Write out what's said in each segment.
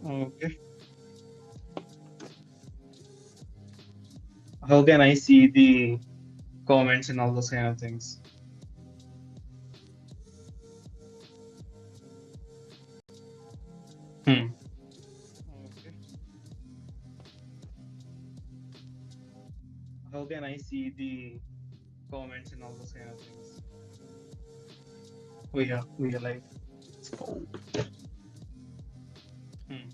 Okay. How can I see the comments and all those kind of things? Hmm. Okay. How can I see the comments and all those kind of things? We are live. Hmm.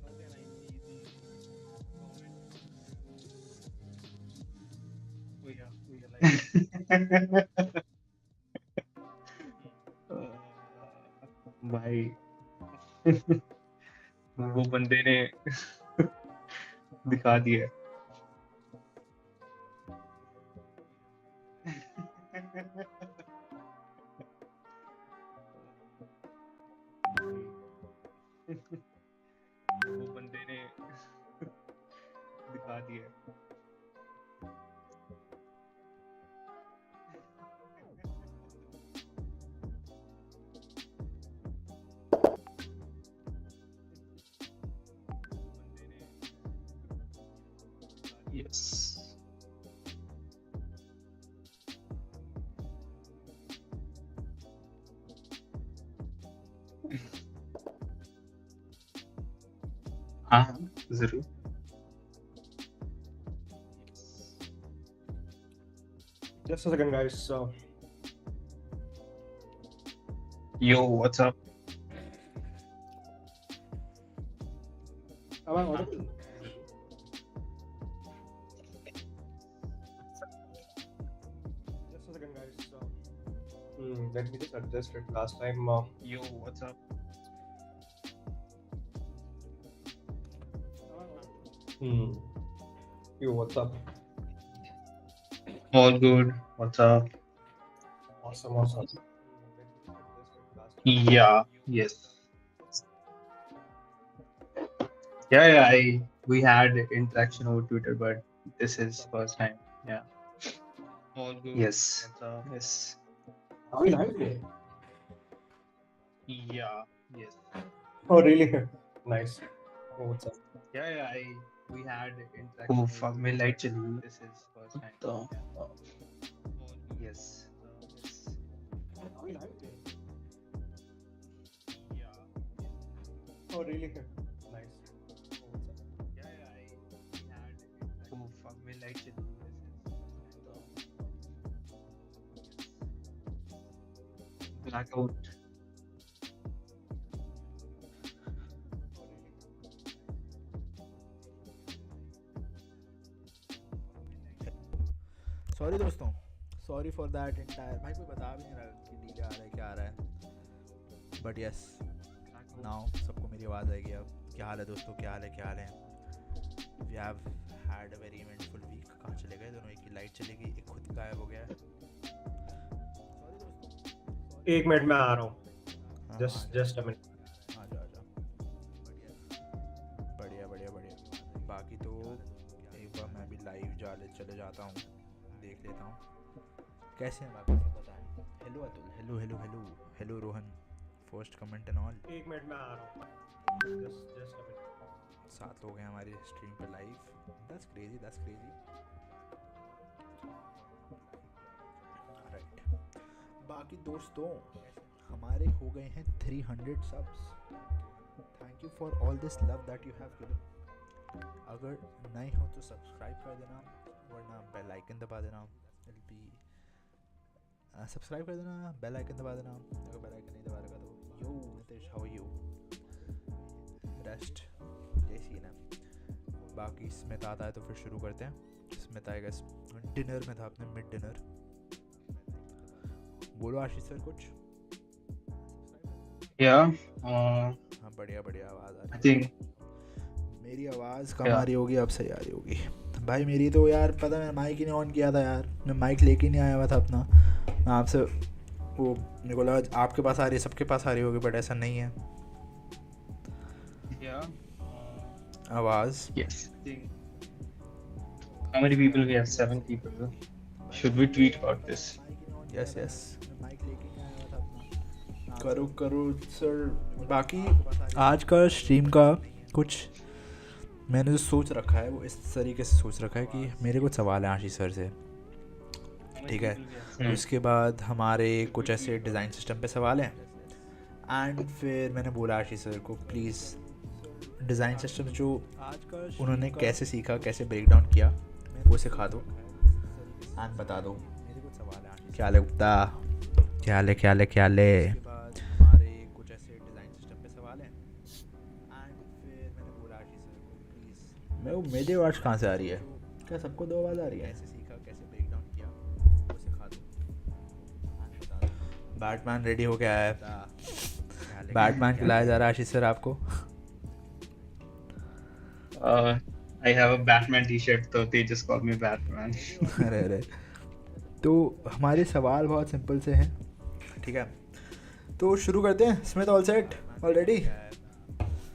How can I see the comments? We are live. भाई वो बंदे ने दिखा दिया वो बंदे ने दिखा दिया yes हाँ हाँ जरूर Just a second, guys. yo what's up Am I audible? Just a second, guys. Let me just adjust it. Last time. yo what's up Yo, what's up? all good what's up Awesome. yeah yes yeah we had interaction over Twitter but this is first time yeah all good Yes. what's up yes Are we live today? yeah yes Oh, really? Nice. Oh, what's up? yeah we had interaction oh fuck my light chali gayi. This is first time So, yes are we live today? yeah Oh, really? Nice. Oh, what's up? yeah we had oh fuck my light chali gayi. Blackout sorry दोस्तों sorry for that entire भाई कोई बता भी नहीं रहा कि delay आ रहा है क्या आ रहा है बट यस नाउ सबको मेरी आवाज़ आएगी अब क्या हाल है दोस्तों क्या हाल है we have had a very eventful week कहाँ चले गए दोनों एक की लाइट चली गई एक खुद गायब हो गया है सॉरी दोस्तों एक मिनट में आ रहा हूँ. हाँ, Just a minute. आ जा बढ़िया बाकी तो एक बार मैं भी लाइव चले जाता हूँ देख लेता हूँ कैसे हैं बाकी सब बताएं hello Atul hello Rohan first comment and all एक मिनट में आ रहा हूँ. Just a minute. 7 लोग हैं हमारी स्ट्रीम पे लाइव दैट्स क्रेजी राइट बाकी दोस्तों हमारे हो गए हैं 300 subs thank you for all this love that you have given अगर नए हो तो सब्सक्राइब कर देना वरना बेल आइकन दबा देना सब्सक्राइब कर देना बेल आइकन दबा देना अगर बेल आइकन नहीं दबा रखा तो yo Nitesh how are you rest Jay scene है बाकी स्मित आता है तो फिर शुरू करते हैं स्मित आएगा डिनर में था अपने मिड डिनर बोलो आशीष सर कुछ yeah हाँ बढ़िया आवाज़ आ रही I think मेरी आवाज़ कम आ रही होगी अब सही आ रही होगी भाई मेरी तो यार पता मैंने माइक ही नहीं ऑन किया था यार मैं माइक लेके नहीं आया हुआ था अपना मैं आपसे वो मेरे को लगा आपके पास आ रही है सबके पास आ रही होगी बट ऐसा नहीं है yeah आवाज़ yes I think how many people we have 7 people should we tweet about this yes मैं माइक लेके नहीं आया हुआ था करो करो सर। बाकी आज का स्ट्रीम का कुछ मैंने जो सोच रखा है वो इस तरीके से सोच रखा है कि मेरे कुछ सवाल हैं आशीष सर से, ठीक है। उसके बाद हमारे कुछ ऐसे डिज़ाइन सिस्टम पे सवाल हैं, एंड फिर मैंने बोला आशीष सर को प्लीज़ डिज़ाइन सिस्टम जो उन्होंने कैसे सीखा, कैसे ब्रेक डाउन किया, वो सिखा दो एंड बता दो। क्या हाल है गुप्ता, क्या हाल है, क्या हाल है, क्या हाल है। हमारे कुछ ऐसे डिज़ाइन सिस्टम पे सवाल हैं, एंड फिर मैंने बोला आशीष सर को प्लीज़, मैं वो मेरी आवाज़ कहाँ से आ रही है, क्या सबको दो आवाज़ आ रही है, ऐसे सीखा, कैसे ब्रेक डाउन किया, वो सिखा दो। बैटमैन रेडी हो गया है, बैटमैन खिलाया जा रहा है आशीष सर आपको। I have a Batman t-shirt, so they just call me Batman. अरे अरे, तो हमारे सवाल बहुत सिंपल से हैं, ठीक है। तो शुरू करते हैं। Smith all set already?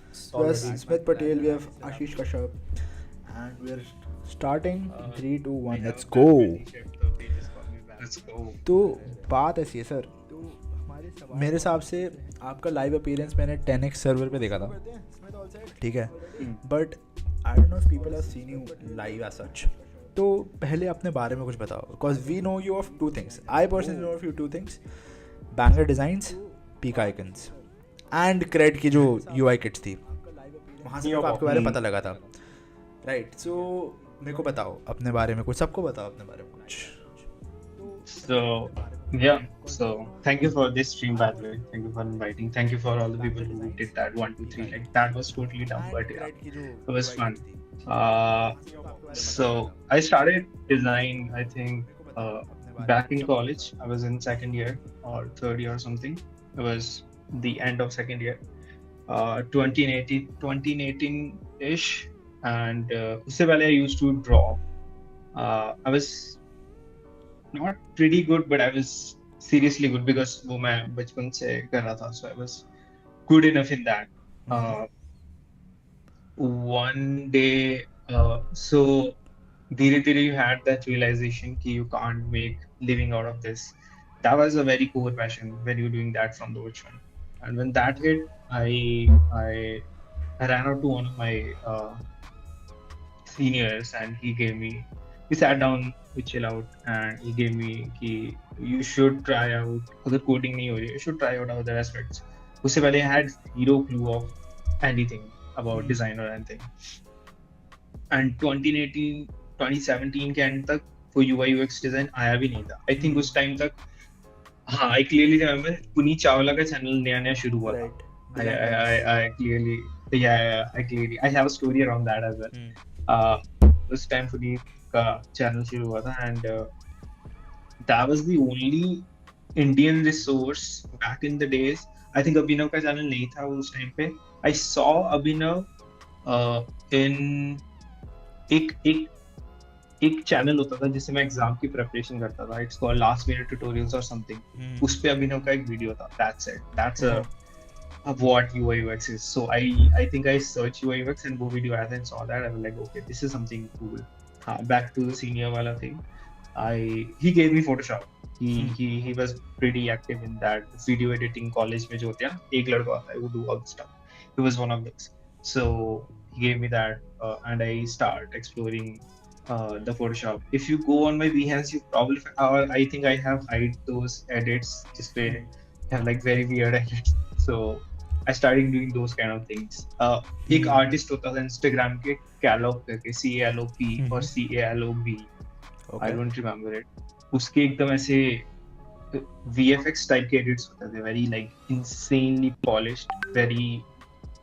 Smith Patel, we have Ashish Kashyap, and we are starting 3 2 1 let's go. तो बात ऐसी है सर, मेरे हिसाब से आपका लाइव अपीयरेंस मैंने 10x सर्वर पे देखा था, ठीक है, but I don't know if people have seen you live as such. तो पहले अपने बारे में कुछ बताओ, because we know you of two things, I personally know of you two things, Bangalore designs, peak icons, and CRED की जो UI किट्स थी, वहाँ से आपके बारे में पता लगा था, राइट। सो मेरे को बताओ अपने बारे में कुछ, सबको बताओ अपने बारे में कुछ। So yeah, so thank you for this stream, by the way. Thank you for inviting. Thank you for all the people who did that 1 2 3. Like that was totally dumb, but yeah, it was fun. So I started design, I think, back in college. I was in second year or third year or something. It was the end of second year, 2018-ish, and usse pehle I used to draw. I was not pretty good, but I was seriously good because वो मैं बचपन से कर रहा था, so I was good enough in that. One day, so धीरे-धीरे you had that realization कि you can't make living out of this. That was a very core passion when you're doing that from the bachpan. And when that hit, I ran out to one of my seniors, and he sat down, we chill out, and he gave me कि you should try out, अगर coding नहीं हो रही, you should try out other aspects. उससे पहले I had zero clue of anything about design or anything. And 2017 के end तक कोई UI UX design आया भी नहीं था. I think उस time तक, हाँ, I clearly remember Puneet Chawla का channel नया शुरू हुआ था. I clearly, I have a story around that as well. This time Puneet का channel शुरू हुआ था, and that was the only Indian resource back in the days. I think अभिनव का channel नहीं था उस time पे. I saw अभिनव in एक चैनल होता था जिससे मैं एग्जाम की प्रिपरेशन करता था. It's called last minute tutorials और समथिंग. उस पे अभिनव का एक वीडियो था. That's it. That's what UI UX is. So I think I searched UI UX and वो video आया था and saw that. I was like, okay, this is something cool. Back to the senior वाला thing. He gave me Photoshop. He was pretty active in that video editing college में जो होते हैं, एक लड़का आता है, वो do all the stuff. He was one of those. So he gave me that, and I start exploring the Photoshop. If you go on my Behance, you probably, I think I have hide those edits just where have like very weird edits. So I started doing those kind of things. एक artist होता था Instagram के, Calop करके, CALOP or CALOB. I don't remember it. उसके एकदम ऐसे VFX type के edits होते थे, very like insanely polished, very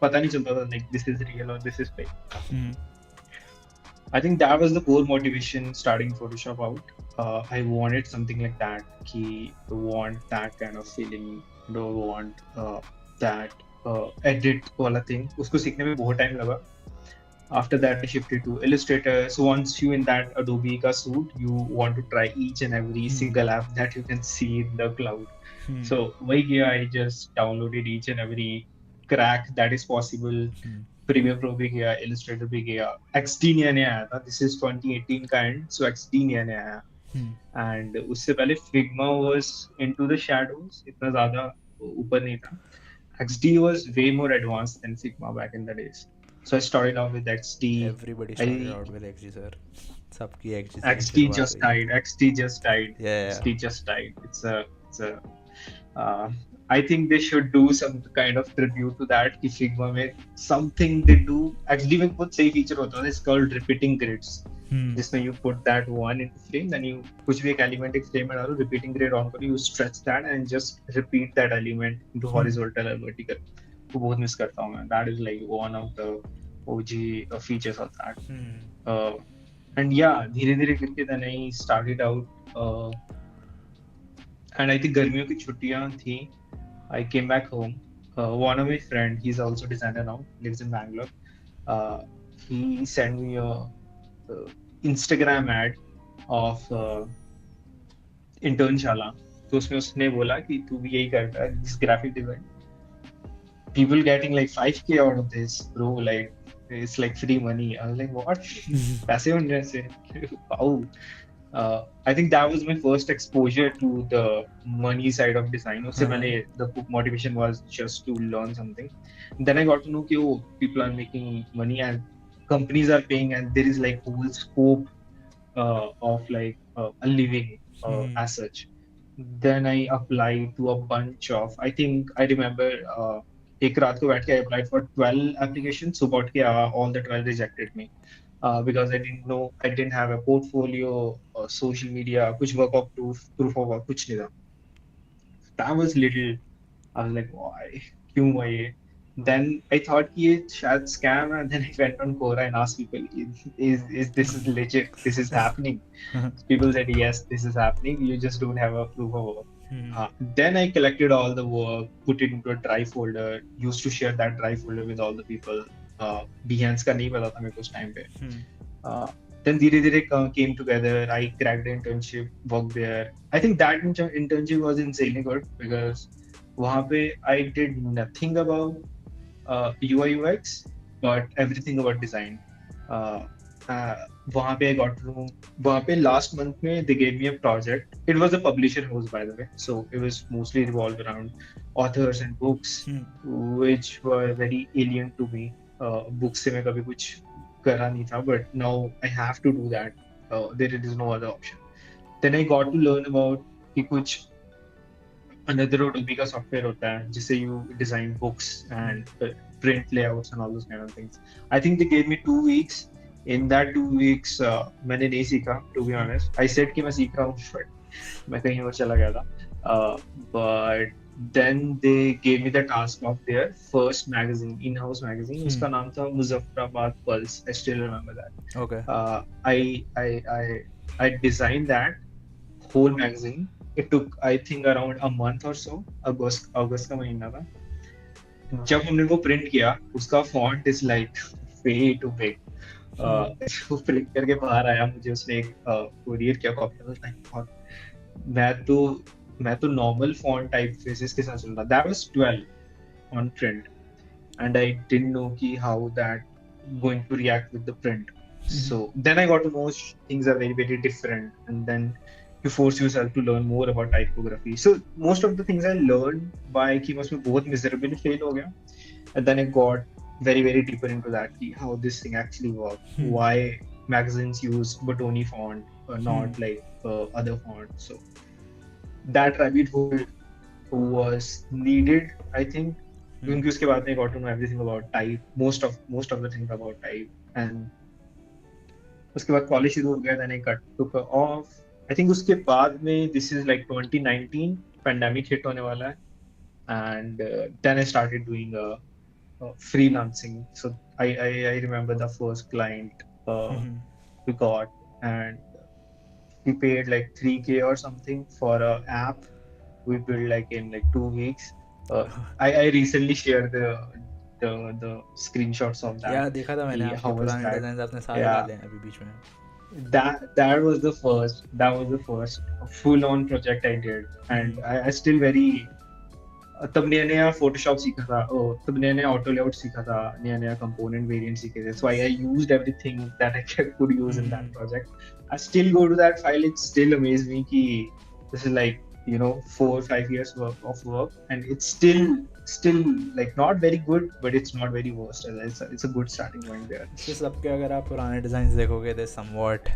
पता नहीं चलता था like this is real or this is fake. I think that was the core motivation starting Photoshop out. I wanted something like that. Ki want that kind of feeling. Don't want that edit wala thing. Usko सीखने में बहुत time लगा. After that, I shifted to Illustrator. So once you in that Adobe ka suite, you want to try each and every single app that you can see in the cloud. So वही किया. I just downloaded each and every crack that is possible. Premiere Pro भी गया, Illustrator भी गया. XD नया आया था. This is 2018 का end, so XD नया आया. And उससे पहले Figma was into the shadows. इतना ज़्यादा ऊपर नहीं था. XD was way more advanced than Figma back in the days. So I started off with XD. Everybody started out with XG sir. सबकी XG से ही XD शुरुआत just हुई. died. XD just died. Yeah. XD just died. It's a I think they should do some kind of tribute to that. कि Figma में something they do. XD में बहुत सही feature होता है. It's called repeating grids. जिसमें you put that one into frame, then you कुछ भी एक element एक frame में डालो, repeating grid on करो, you stretch that and just repeat that element into horizontal or vertical. वो बहुत मिस करता हूँ मैं. That is like one of the OG features of that. And yeah, धीरे धीरे करके then I started out. And I think गर्मियों की छुट्टियां थी. I came back home. One of my friend, he's also designer now, lives in Bangalore. He sent me a Instagram ad of internशाला. तो उसमें उसने बोला कि तू भी यही करता है, this graphic design. People getting like 5K out of this, bro. Like it's like free money. I was like, what? पैसे बन रहे हैं. Wow. I think that was my first exposure to the money side of design. उससे पहले the motivation was just to learn something. Then I got to know कि people are making money and companies are paying and there is like whole scope of like a living as such. Then I applied to a bunch of, I think I remember एक रात को बैठ के I applied for 12 applications. So about के all the 12 rejected me. Because I didn't know, I didn't have a portfolio, social media, कुछ work of proof of work, कुछ नहीं था. That was little, I was like, why? क्यों हुआ ये? Then I thought कि ये शायद scam है. Then I went on Quora and asked people, is this is legit? This is happening? People said, yes, this is happening. You just don't have a proof of work. Then I collected all the work, put it into a drive folder, used to share that drive folder with all the people. Behance का नहीं पता था मेरे को उस time पे. Then धीरे धीरे came together. I cracked the internship, worked there. I think that internship was insanely good because वहाँ पे I did nothing about UI UX, but everything about design. वहाँ पे I got to know. वहाँ पे last month में they gave me a project. It was a publisher house, by the way, so it was mostly revolved around authors and books, which were very alien to me. Books से मैं कभी कुछ करा नहीं था, but now I have to do that. There is no other option. Then I got to learn about कि कुछ another Adobe का software होता है जिससे you design books and print layouts and all those kind of things. I think they gave me 2 weeks. In that 2 weeks मैंने नहीं सीखा, to be honest. I said कि मैं सीख रहा हूँ, but मैं कहीं और चला गया था. But then they gave me the task of their first magazine, in-house magazine. उसका नाम था Muzaffarabad Pulse. I still remember that. Okay. I designed that whole magazine. It took, I think, around a month or so. अगस्त का महीना था. जब हमने वो print किया, उसका font is like way too big. वो प्रिंट करके बाहर आया, मुझे उसने एक कोरियर किया कॉपी. मैं तो नॉर्मल फॉन्ट टाइप फेसेस के साथ चल रहा. That was 12 on print and I didn't know कि how that going to react with the print. So then I got to know things are very very different and then you force yourself to learn more about typography. So most of the things I learned by कि मैं उसमें बहुत miserably fail हो गया. And then I got very very deeper into that कि how this thing actually works, why magazines use Bottoni font not like other fonts. So that rabbit hole was needed, I think. क्योंकि उसके बाद I got to know everything about type, most of the things about type. And उसके बाद college शुरू हो गया. then I took off. I think उसके बाद में this is like 2019 pandemic hit होने वाला है. And then I started doing freelancing. So I remember the first client we got and we paid like 3K or something for an app we built like in like 2 weeks. I recently shared the screenshots of that. Yeah, देखा था मैंने आपके पुराने designs आपने सारे डाले हैं अभी बीच में. That was the first full on project I did and I still very तब नया Photoshop सीखा था, तब नया auto layout सीखा था, नया component variant सीखे थे. So I used everything that I could use in that project. I still go to that file. It still amazes me कि this is like 4 or 5 years of work, and it's still like not very good, but it's not very worst. It's a good starting point there. इससे सबके अगर आप पुराने designs देखोगे they somewhat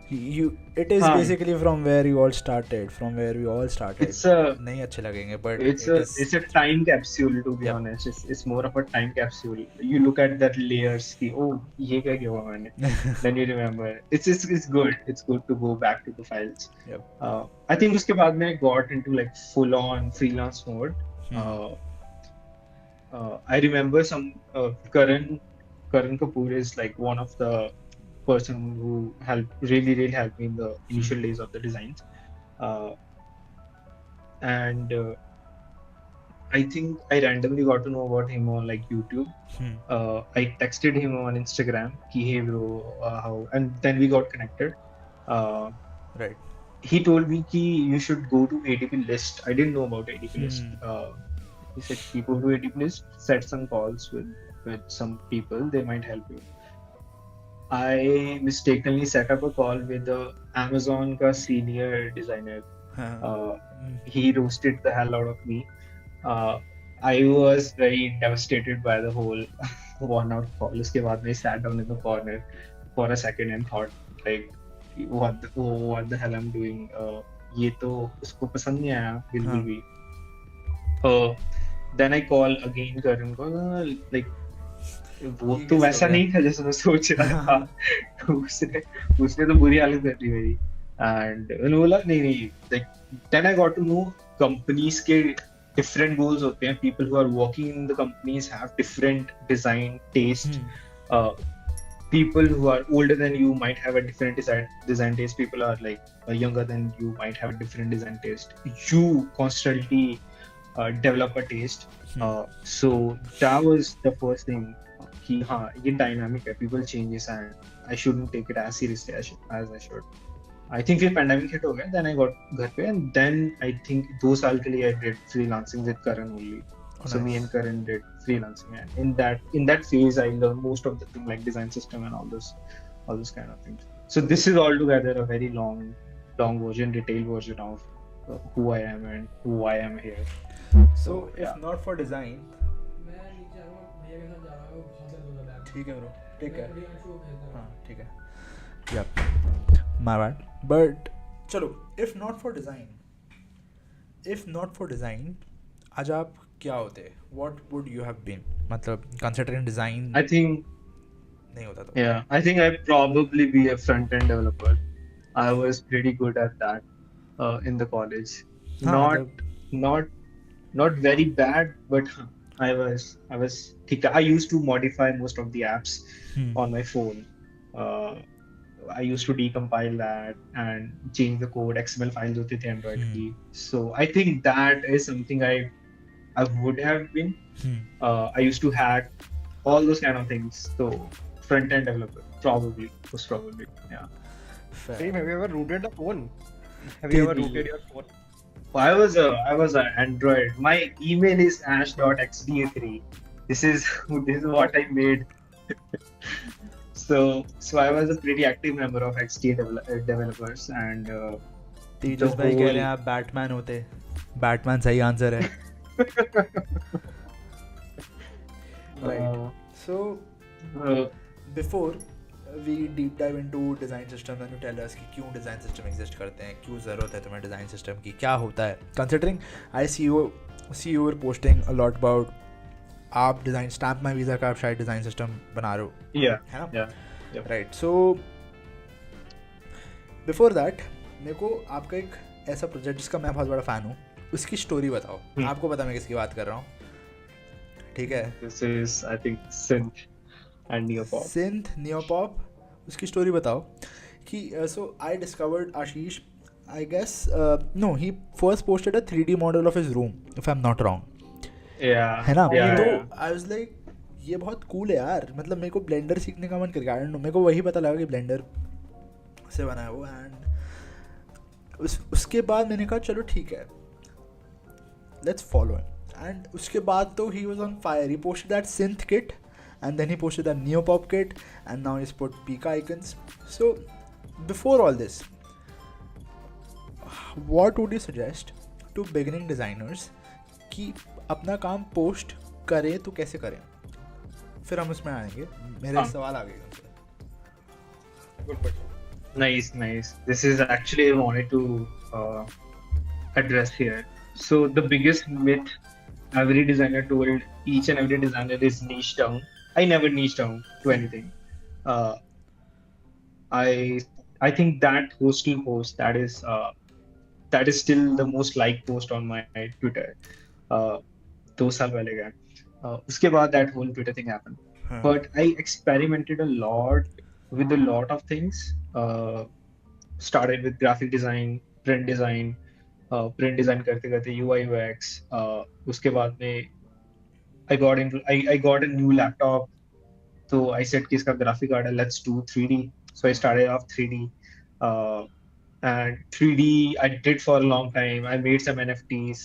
it is हाँ. basically from where we all started. नहीं अच्छे लगेंगे, but it's a time capsule, to be honest. It's more of a time capsule. You look at that layers ki, oh ये क्या किया हुआ मैंने. Then you remember. It's good. It's good to go back to the files. I think उसके बाद में I got into like full on freelance mode. I remember Karan Kapoor is like one of the person who really helped me in the initial days of the designs, and I think I randomly got to know about him on like YouTube. I texted him on Instagram ki, hey bro, how, and then we got connected. Right. He told me ki you should go to ADP list. I didn't know about ADP list. He said you go to ADP list, set some calls with some people, they might help you. I mistakenly set up a call with the Amazon ka senior designer. He roasted the hell out of me. I was very devastated by the whole 1 hour call. Uske baad I sat down in the corner for a second and thought like, what the hell I'm doing? ये तो उसको पसंद नहीं आया बिल्कुल भी. Then I call again Karan को, like वो तो वैसा नहीं था जैसा मैं सोच रहा था. तो उसने तो बुरी हालत कर दी मेरी. And मैंने बोला नहीं, like then I got to know companies के different goals होते हैं. People who are working in the companies have different design taste. People who are older than you might have a different design taste. People are like younger than you might have a different design taste. You constantly develop a taste. So that was the first thing. कि हाँ ये dynamic है, people changes and I shouldn't take it as seriously as I should. I think फिर pandemic hit हो गया, then I got घर पे, and then I think 2 साल के लिए I did freelancing with Karan only. So me and Karan did freelancing, and in that phase I learned most of the things like design system and all those kind of things. So this is altogether a very long version, detailed version of who I am and who I am here. So if not for design, ठीक है bro, ठीक है, हाँ ठीक है, yep, my bad. But चलो, if not for design, आज आप क्या होते? What would you have been? मतलब considering design, I think नहीं होता तो. Yeah, I think I'd probably be a front-end developer. I was pretty good at that in the college. Not very bad, but I was. I used to modify most of the apps on my phone. I used to decompile that and change the code. XML files होते थे Android की. So I think that is something I would have been. I used to hack all those kind of things. So front-end developer, most probably, yeah. Fair. Same. Have you ever rooted a phone? Have you ever rooted your phone? I was an Android. My email is ash.xda3. This is what I made. So I was a pretty active member of XDA developers, and तेजस भाई कह रहे हैं आप Batman होते. Batman सही answer है. Right. So before we deep dive into design system, and you tell us कि क्यों design system exist करते हैं, क्यों ज़रूरत है तुम्हें design system की, क्या होता है. Considering I see you were posting a lot about आप design stamp my visa का आप शायद design system बना रहे हो. Yeah. है ना? Yeah. Right. So before that मेरे को आपका एक ऐसा प्रोजेक्ट जिसका मैं बहुत बड़ा फैन हूँ, उसकी स्टोरी बताओ. आपको पता मैं किसकी बात कर रहा हूँ, ठीक है? This is I think Synth and Neopop. उसकी स्टोरी बताओ कि so I discovered Ashish, I guess no, he first posted a 3D model of his room if I'm not wrong. Yeah. है ना? Yeah. तो I was like ये बहुत cool है यार. मतलब मेरे को ब्लेंडर सीखने का मन कर गया. मेरे को वही पता लगा कि ब्लेंडर से बना है वो. एंड उसके बाद मैंने कहा चलो ठीक है, let's follow him. And उसके बाद तो he was on fire. He posted that synth kit, and then he posted that Neopop kit, and now he's put Pika icons. So before all this, what would you suggest to beginning designers कि अपना काम post करें तो कैसे करें, फिर हम उसमें आएंगे. मेरे सवाल आ गए. Good question. Nice. This is actually I wanted to address here. So the biggest myth every designer told each and every designer is niche down. I never niche down to anything. I think that hostel post that is still the most liked post on my Twitter. 2 साल पहले का. उसके बाद that whole Twitter thing happened. But I experimented a lot with a lot of things. Started with graphic design, print design करते करते UI UX. उसके बाद में I got a new laptop. So I said कि इसका graphic card है, let's do 3D. So I started off 3D. And 3D I did for a long time. I made some NFTs.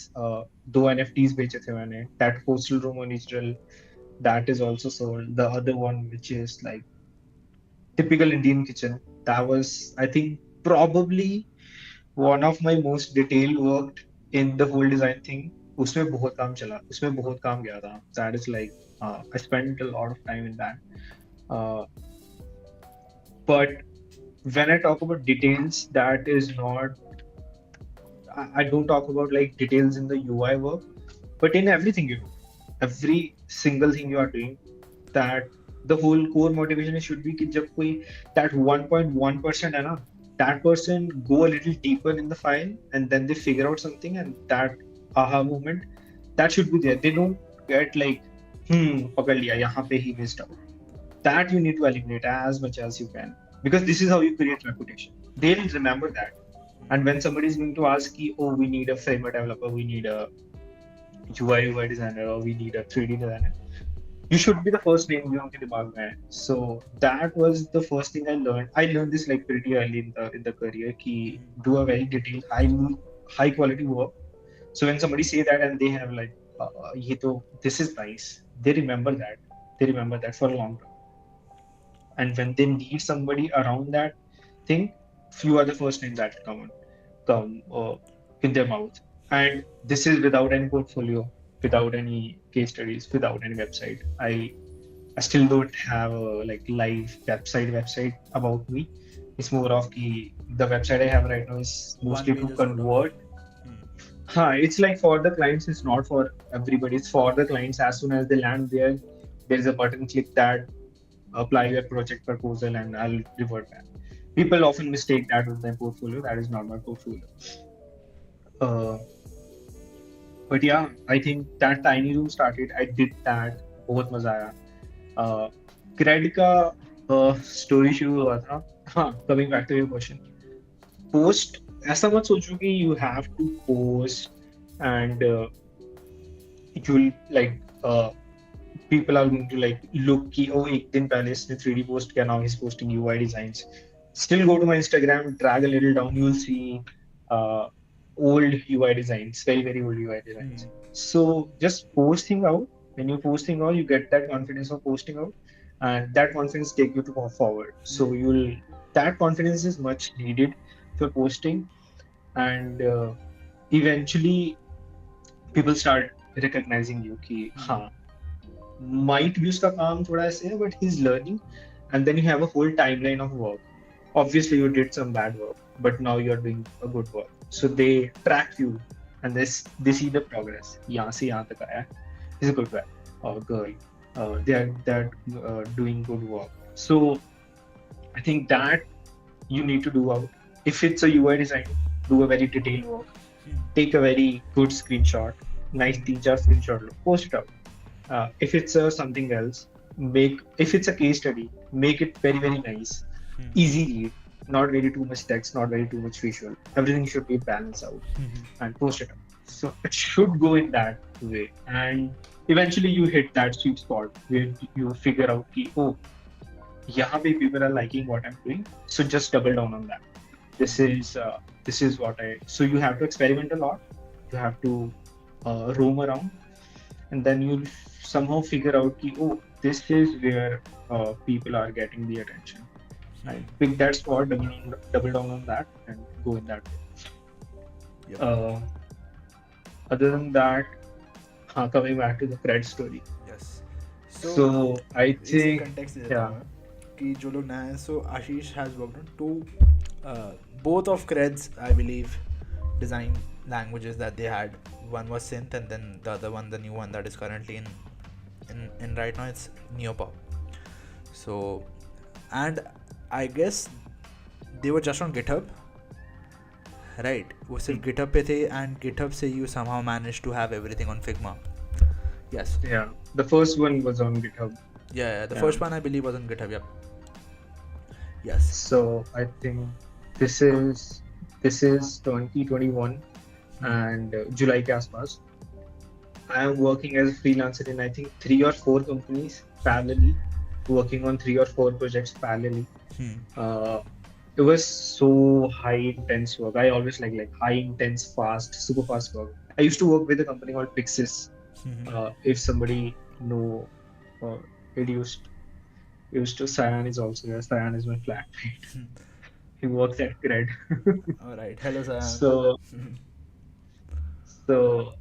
2 NFTs बेचे थे मैंने. That hostel room original, that is also sold. The other one, which is like typical Indian kitchen, that was, I think, probably one of my most detailed worked in the whole design thing. उसमें बहुत काम चला, उसमें बहुत काम गया था. That is like I spent a lot of time in that. But when I talk about details, that is not. I don't talk about like details in the UI work, but in everything you do, every single thing you are doing, that the whole core motivation should be कि जब कोई that 1.1% है ना, that person go a little deeper in the file and then they figure out something, and that aha moment, that should be there. They don't get like पकड़ लिया यहाँ पे ही missed out. That you need to eliminate as much as you can, because this is how you create reputation. They'll remember that. And when somebody is going to ask you, oh, we need a Figma developer, we need a UI designer, or we need a 3D designer, you should be the first name you उनके दिमाग में है. So that was the first thing I learned. I learned this like pretty early in the career कि do a very detailed, high quality work. So when somebody say that and they have like ये तो this is nice, they remember that for a long time. And when they need somebody around that thing, few are the first names that come in their mouth. And this is without any portfolio, without any case studies, without any website. I still don't have a like live website about me. It's more of the website I have right now is mostly to convert. It's like for the clients, it's not for everybody. It's for the clients. As soon as they land there is a button, click that, apply your project proposal, and I'll revert back. People often mistake that with my portfolio. That is not my portfolio. But yeah, I think that tiny room started. I did that. बहुत मजा आया. Cred का story शुरू हुआ था. Coming back to your question. Post, ऐसा मत सोचो कि you have to post and you'll like people are going to like look कि oh एक दिन पहले इसने 3D post किया, now he's posting UI designs. Still go to my Instagram, drag a little down, you'll see old UI designs, very old UI designs. So just posting out. When you posting out, you get that confidence of posting out, and that confidence take you to go forward. So that confidence is much needed for posting, and eventually people start recognizing you कि हाँ, might be उसका काम थोड़ा ऐसे है, but he's learning. And then you have a whole timeline of work. Obviously you did some bad work, but now you're doing a good work. So they track you and they see the progress. यहाँ से यहाँ तक आया, he's a good guy or girl. They're doing good work. So I think that you need to do out. If it's a UI design, do a very detailed work. Take a very good screenshot, nice teacher screenshot, post it out. If it's something else, if it's a case study, make it very nice, easy read, not very too much text, not very too much visual. Everything should be balanced out and post it out. So it should go in that way, and eventually you hit that sweet spot where you figure out कि oh, यहाँ पे people are liking what I'm doing, so just double down on that. This is what so you have to experiment a lot, you have to roam around, and then you'll somehow figure out कि oh, this is where people are getting the attention. And pick that spot, double down on that, and go in that way. other than that, coming back to the cred story. Yes. So I इसे think, context दे देता yeah, हूँ मैं कि जो लोग नए हैं, so Ashish has worked on two, both of Cred's, I believe, design languages that they had. One was Synth, and then the other one, the new one that is currently in right now, it's Neopop. So, and I guess they were just on GitHub, right? वो सिर्फ GitHub पे थे, and GitHub से you somehow managed to have everything on Figma. Yes. yeah, the first one was on GitHub. Yeah, the first one I believe was on GitHub. Yep. Yes. So I think this is 2021 and July के आसपास. I am working as a freelancer in I think 3 or 4 companies parallelly, working on 3 or 4 projects parallelly. It was so high intense work. I always like high intense, fast, super fast work. I used to work with a company called Pixis. If somebody know, it used to. Cyan is also there. Cyan is my flatmate. He works at Cred. All right. Hello, Cyan. So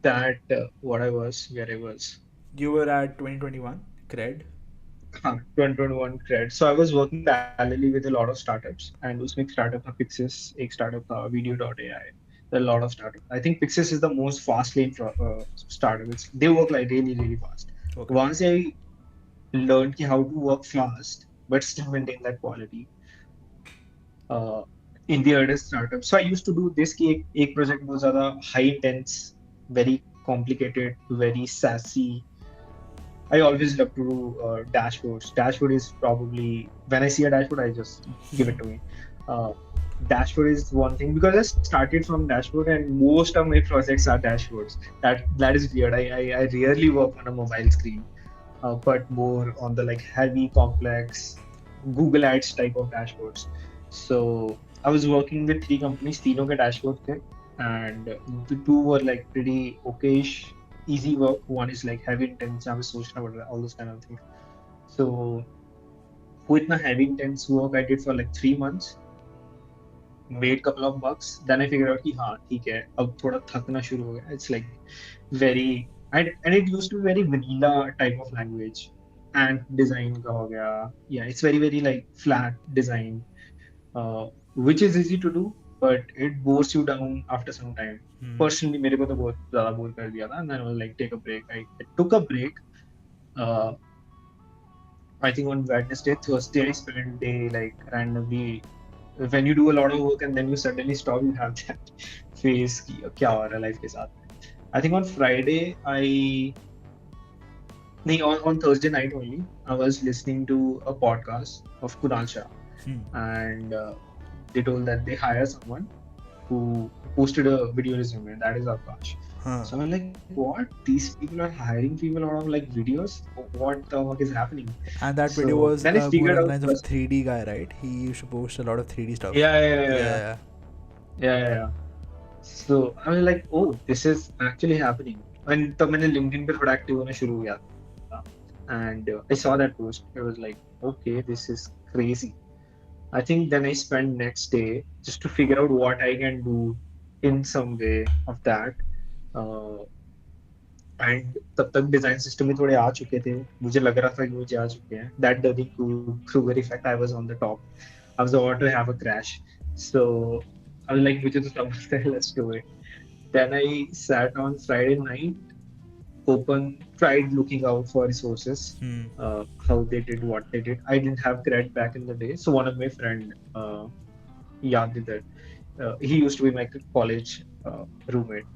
that where I was. You were at 2021 Cred. 2021 Cred. So I was working parallelly with a lot of startups, and उसमें एक startup था Pixis, एक startup था Video.ai. There are a lot of startups. I think Pixis is the most fast lane startup. They work like really, really fast. Okay. Once I learned how to work fast, but still maintain that quality in the other startup. So I used to do this कि एक project बहुत ज़्यादा high intense, very complicated, very sassy. I always love to do dashboards. Dashboard is probably, when I see a dashboard, I just give it to me. Dashboard is one thing because I started from dashboard, and most of my projects are dashboards. That is weird. I rarely work on a mobile screen, but more on the like heavy, complex Google Ads type of dashboards. So I was working with 3 companies, तीनों के dashboard थे, and the 2 were like pretty okayish, easy work. One is like heavy intense, I was सोचना पड़ रहा, all those kind of things. So with my heavy intense work I did for like 3 months, made couple of bucks, then I figured out कि हाँ ठीक है, अब थोड़ा थकना शुरू हो गया. It's like very, and it used to be very vanilla type of language, and design का हो गया, yeah, it's very very like flat design, which is easy to do, but it bores you down after some time. Personally मेरे को तो बहुत ज़्यादा bore कर दिया था, and then I was like take a break. I took a break. I think on Wednesday, Thursday I spent day like randomly. When you do a lot of work and then you suddenly stop, you have that phase कि क्या हो रहा है life के साथ. I think on Friday on Thursday night only, I was listening to a podcast of Kunal Shah, and they told that they hire someone who posted a video resume. That is Akash. So I'm like, what? These people are hiring people out of like videos? What the fuck is happening? And that video was more on the lines of 3D guy, right? He used to post a lot of 3D stuff. Yeah. So I was like, oh, this is actually happening. And तब मैंने LinkedIn पे थोड़ा active होना शुरू किया, and I saw that post. I was like, okay, this is crazy. I think then I spent next day just to figure out what I can do in some way of that. And तब तक design system में थोड़े आ चुके थे, मुझे लग रहा था कि मुझे आ चुके हैं. That doesn't prove very fact. I was on the top. I was about to have a crash. So I was like, मुझे तो समझता है, let's do it. Then I sat on Friday night, tried looking out for resources, how they did, what they did. I didn't have cred back in the day, so one of my friend, Yad did that. He used to be my college roommate.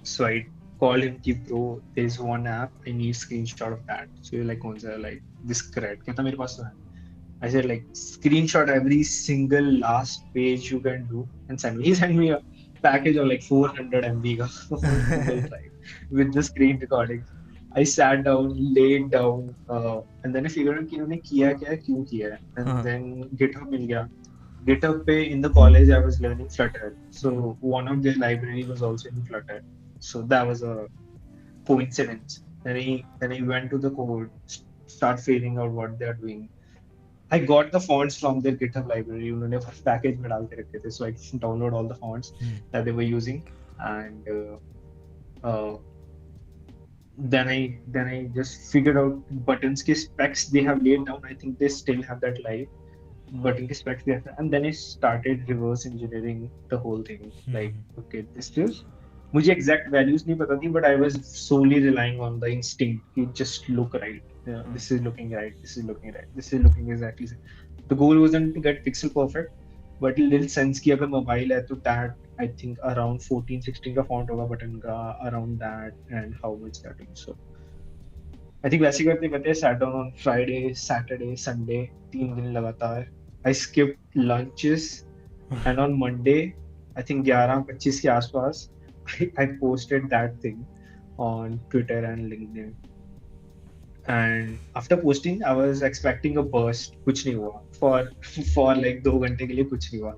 So I called him, bro, there's one app, I need screenshot of that. So you're like, कौन सा, like this cred? कहता मेरे पास तो है. I said like screenshot every single last page you can do and send me. He sent me a package of like 400 MB Google Drive with the screen recording. I sat down, laid down, and then I figured out कि उन्होंने किया क्या है, क्यों किया है, and then GitHub मिल गया. GitHub पे in the college I was learning Flutter, so one of their library was also in Flutter. So that was a coincidence. Then I went to the code, start figuring out what they're doing. I got the fonts from their GitHub library. उन्होंने package में डाल के रखे थे, so I can download all the fonts that they were using, and uh, then I just figured out buttons के specs they have laid down. I think they still have that live button के specs they have, and then I started reverse engineering the whole thing. Like, okay, this is मुझे exact values नहीं पता थी, but I was solely relying on the instinct कि just look right. Yeah, this is looking right. This is looking right. This is looking exactly. The goal wasn't to get pixel perfect, but little sense कि अगर mobile है तो that I think around 14-16 का font होगा button का, around that, and how much that is. So I think वैसे करते करते sat down on Friday, Saturday, Sunday, 3 दिन लगातार. I skipped lunches, and on Monday, I think 11-25 के आसपास, I posted that thing on Twitter and LinkedIn. And after posting, I was expecting a burst. कुछ नहीं हुआ for like 2 घंटे के लिए कुछ नहीं हुआ.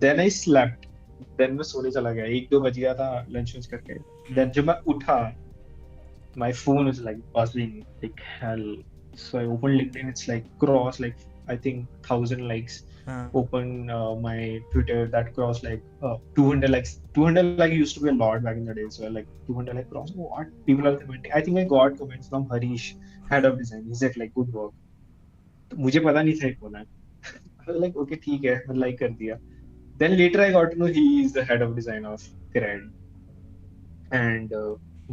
Then I slept. Then मैं सोने चला गया. 1-2 बज गया था lunch करके. Then जब मैं उठा, my phone is like buzzing like hell. So I opened LinkedIn. It's like cross like I think 1,000 likes. Open my Twitter, that crossed like 200 likes. 200 like used to be a lot back in the day. So like 200 like cross. What people are commenting? I think I got comments from Harish, head of design. He said like good work. मुझे पता नहीं था कौन है. I was like okay ठीक है, मैं like कर दिया. Then later I got to know he is the head of design of Cred. And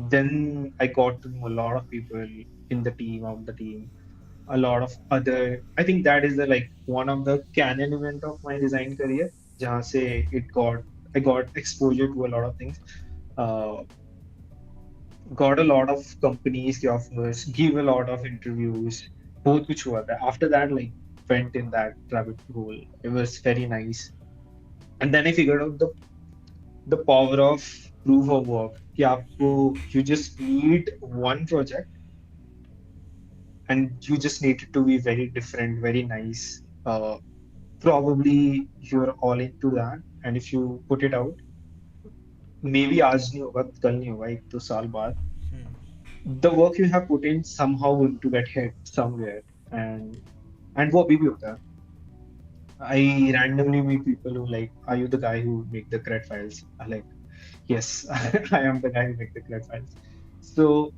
then I got to know a lot of people in the team, of the team. A lot of other, I think that is the like one of the canon event of my design career, jahan se I got exposure to a lot of things, got a lot of companies के offers, give a lot of interviews, बहुत कुछ हुआ था. After that, like went in that rabbit hole. It was very nice, and then I figured out the power of proof of work. कि आपको you just need one project. And you just need it to be very different, very nice. Probably you're all into that, and if you put it out, maybe आज नहीं होगा, कल नहीं होगा, 1-2 साल बाद, the work you have put in somehow going to get hit somewhere, and वो अभी भी होता है. I randomly meet people who like, are you the guy who make the CRED files? I'm like, yes, I am the guy who make the CRED files. So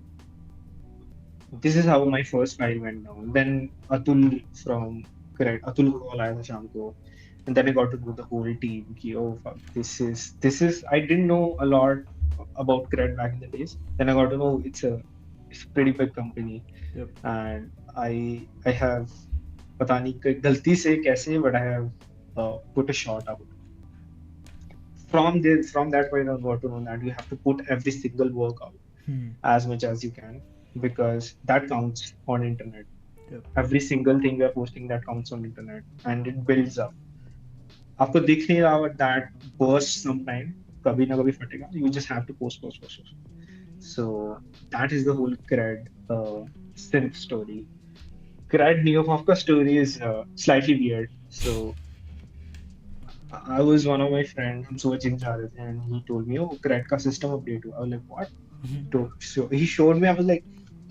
this is how my first file went down. Then Atul from Atul को call आया था शाम को, and then I got to know the whole team कि oh fuck, this is I didn't know a lot about Cred back in the days. Then I got to know it's a pretty big company. Yep. And I have पता नहीं गलती से कैसे, but I have put a shot out. From that point I got to know that you have to put every single work out as much as you can, because that counts on internet. Yep. Every single thing we are posting that counts on internet, and it builds up. आपको दिख नहीं रहा, but that bursts sometime, कभी ना कभी फटेगा. You just have to post. So that is the whole Cred synth story. Cred Neopofka story is slightly weird. So I was one of my friends, हम सुबह gym जा रहे थे, and he told me, oh, Cred का system update हुआ. I was like, what? So he showed me. I was like,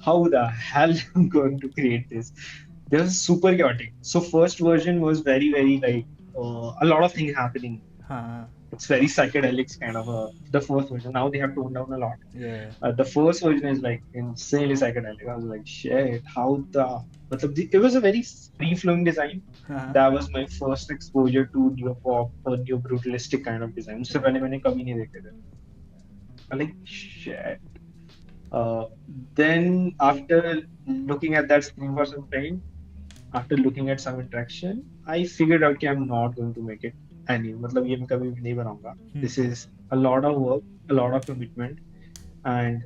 how the hell am I going to create this? This was super chaotic. So first version was very, very like a lot of things happening. It's very psychedelic kind of the first version. Now they have toned down a lot. Yeah. The first version is like insanely psychedelic. I was like, shit, how the... It was a very free-flowing design. That was my first exposure to neo-pop or neo-brutalistic kind of design. उससे पहले मैंने कभी नहीं देखे थे. I'm like, shit. Then after looking at that screen for some time, after looking at some interaction, I figured out that I'm not going to make it any. मतलब ये मैं कभी भी नहीं बनाऊंगा. This is a lot of work, a lot of commitment, and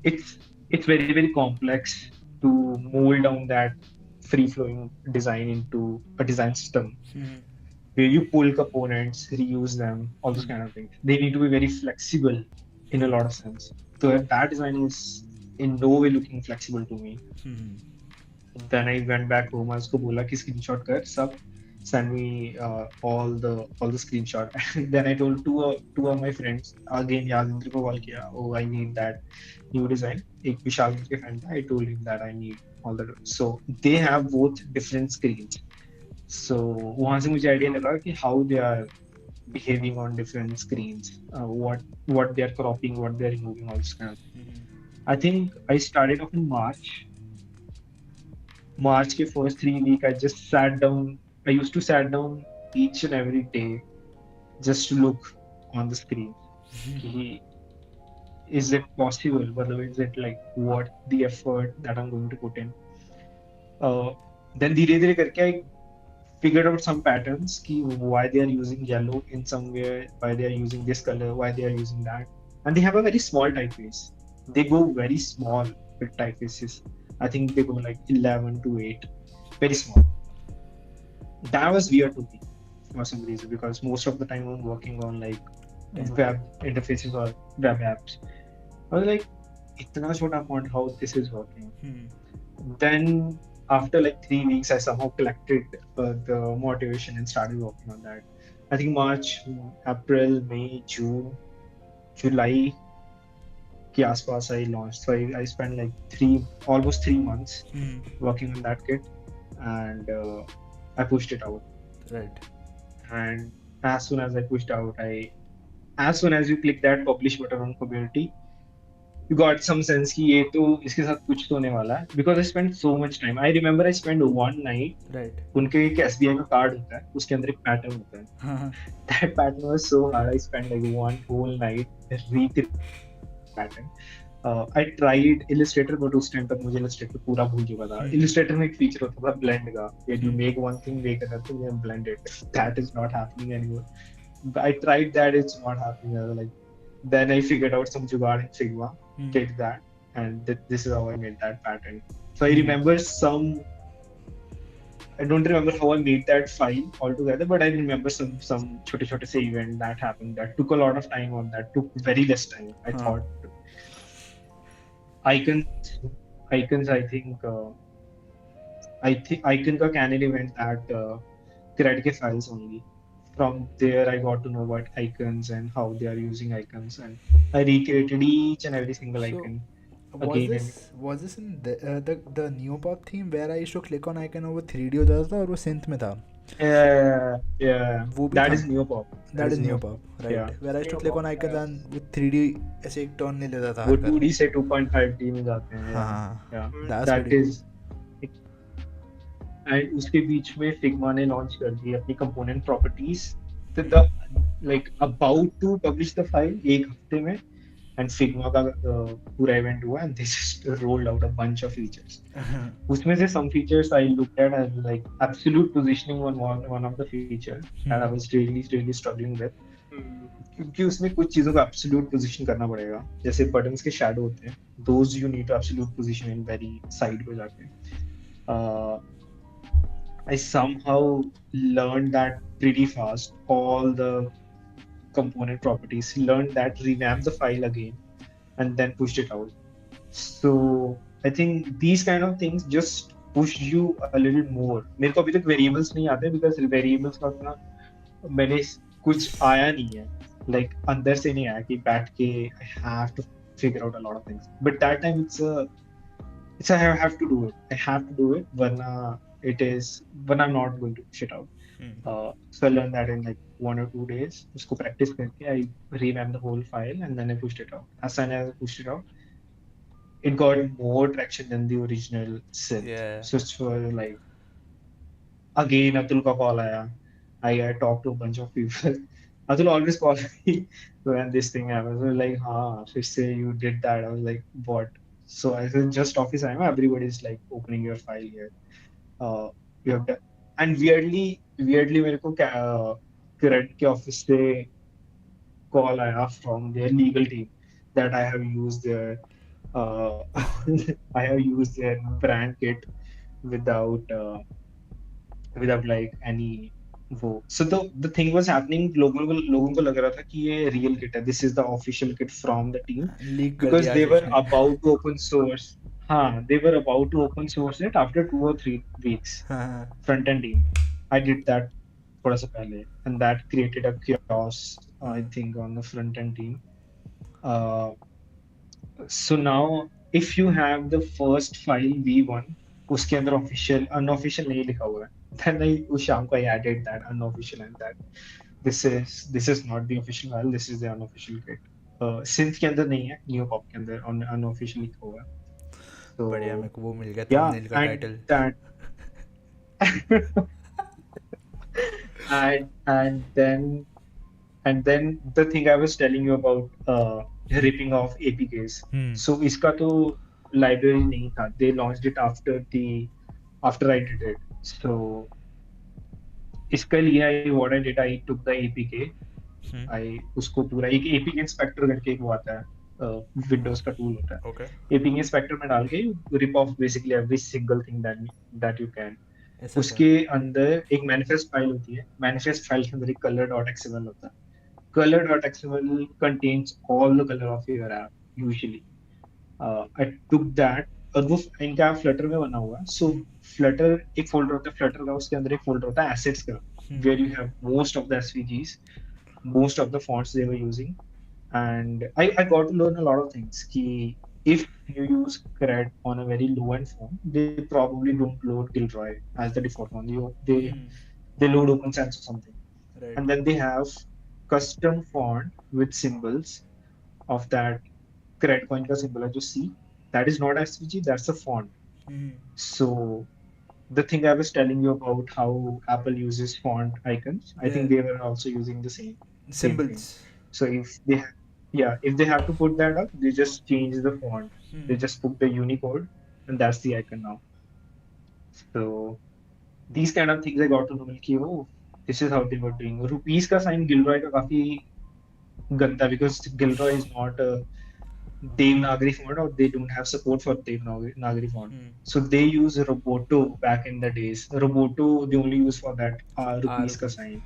it's very, very complex to mold down that free-flowing design into a design system. Where you pull components, reuse them, all those kind of things. They need to be very flexible in a lot of sense. So that design is in no way looking flexible to me. Then I went back home. I उसको बोला कि screenshot कर सब. send me all the screenshot. And then I told two of my friends again, Yadindra को call किया, oh I need that new design. एक विशाल के friend था, I told him that I need all the, so they have both different screens. So वहां से मुझे idea लगा कि how they are behaving on different screens, what they are cropping, what they are removing, all this kind of thing. I think I started off in March के first 3 week. I just sat down. I used to sat down each and every day just to look on the screen. कि is it possible? Whether is it like what the effort that I'm going to put in? Then धीरे धीरे करके I figured out some patterns कि why they are using yellow in somewhere, why they are using this color, why they are using that, and they have a very small typeface. They go very small with typefaces. I think they go like 11 to 8, very small. That was weird to me for some reason because most of the time I'm working on like web interfaces or web apps. I was like, itna chota font, how this is working. Then after like 3 weeks, I somehow collected the motivation and started working on that. I think March, April, May, June, July के आसपास I launched. So I spent like almost 3 months working on that kit, and I pushed it out. Right. And as soon as I pushed out, as soon as you click that publish button on community, you got some sense कि ये तो इसके साथ कुछ तो होने वाला है. Because I spent so much time. I remember I spent one night. Right. उनके एक SBI का कार्ड होता है, उसके अंदर एक पैटर्न होता है. That pattern was so hard. I spent like one whole night recreating pattern. I tried Illustrator, but उस टाइम तक मुझे Illustrator पूरा भूल चुका था. Illustrator में एक फीचर होता था blend का. When you make one thing, make another thing and blend it. That is not happening anymore. I tried that, it's not happening. I was like, then I figured out some jugaad in Figma, did that, and this is how I made that pattern. So I remember I don't remember how I made that file altogether, but I remember some छोटे से event that happened that took a lot of time on that, took very less time. I thought icons, I think icon का canary event that create के files only. From there, I got to know about icons and how they are using icons, and I recreated each and every single icon. Was this in the Neopop theme where I used to click on icon over 3D हो जाता था और वो synth में था? Yeah. That is Neopop. That is Neopop, right? Yeah. Where I used to click on icons and with 3D ऐसे एक turn ले लेता था. वो 2D से 2.5D में जाते हैं. Yeah. That is. And उसके बीच में Figma ने launch कर दी अपनी component properties. So the like about to publish the file एक हफ्ते में, and Figma का पूरा event हुआ and they just rolled out a bunch of features. उसमें से some features I looked at as like absolute positioning one of the features that I was really struggling with. क्योंकि उसमें कुछ चीजों का absolute position करना पड़ेगा. जैसे buttons के shadow होते हैं, those you need to absolute position in very side पे जाके. I somehow learned that pretty fast, all the component properties, learned that, revamped the file again, and then pushed it out. So I think these kind of things just push you a little more. मेरे को अभी तक variables नहीं आते because variables का अपना मैंने कुछ आया नहीं है, like अंदर से नहीं आया कि बैठ के I have to figure out a lot of things. But that time it's I have to do it. वरना when I'm not going to push it out. So I learned that in like 1 or 2 days. उसको practice करके I revamped the whole file and then I pushed it out. As soon as I pushed it out, it got more traction than the original synth. Yeah. So it's for like again Atul का call आया. I talked to a bunch of people. Atul always calls me when this thing happens. I was like, फिर से you did that. I was like, what? So I said, just office time. Everybody's like opening your file here. You have done, and weirdly मेरे को current के office से call आया from their legal team that I have used their brand kit without like any वो. So the thing was happening, लोगों को लग रहा था कि ये real kit है. This is the official kit from the team because they were about to open source. They were about to open source it after 2 or 3 weeks. Front end team. I did that थोड़ा सा पहले, and that created a chaos, I think, on the front end team. Uh, so now, if you have the first file V1, उसके अंदर official, unofficial नहीं लिखा हुआ है, then I उस शाम को I added that unofficial and that this is not the official file, this is the unofficial kit. Synth के अंदर नहीं है, Neopop के अंदर unofficial लिखा हुआ है. बढ़िया, So मेरे को वो मिल गया yeah, थंबनेल का and title. that and then the thing I was telling you about ripping off APKs. So इसका तो library नहीं था. They launched it after I did it. So इसके लिए what I did, I took the APK. I उसको पूरा एक APK inspector करके एक वो आता है, Windows का tool होता है. Okay. APK inspector में डाल के rip off basically every single thing that you can. ऐसा उसके अंदर एक मैनिफेस्ट फाइल होती है. मैनिफेस्ट फाइल के अंदर एक color.xml होता है. Color.xml contains all the color of your app usually. I took that, और वो इनका फ्लटर में बना हुआ है. सो फ्लटर एक फोल्डर होता है फ्लटर का, उसके अंदर एक फोल्डर होता है एसेट्स का, where you have most of the SVGs, most of the fonts they were using. And I got to learn a lot of things. Ki if you use CRED on a very low end phone, they probably don't load Gilroy as the default one. They load Open Sans or something. Right. And then they have custom font with symbols of that CRED coin ka symbol hai jo C. That is not SVG, that's a font. So the thing I was telling you about how Apple uses font icons, I think they were also using the same symbols thing. So if they have to put that up, they just change the font. They just put the Unicode, and that's the icon now. So these kind of things I got to know कि oh, this is how they were doing. Rupees का sign Gilroy का काफी गंदा, because Gilroy is not a Devanagari font, or they don't have support for Devanagari font. So they use Roboto back in the days. Roboto they only use for that rupees ka sign.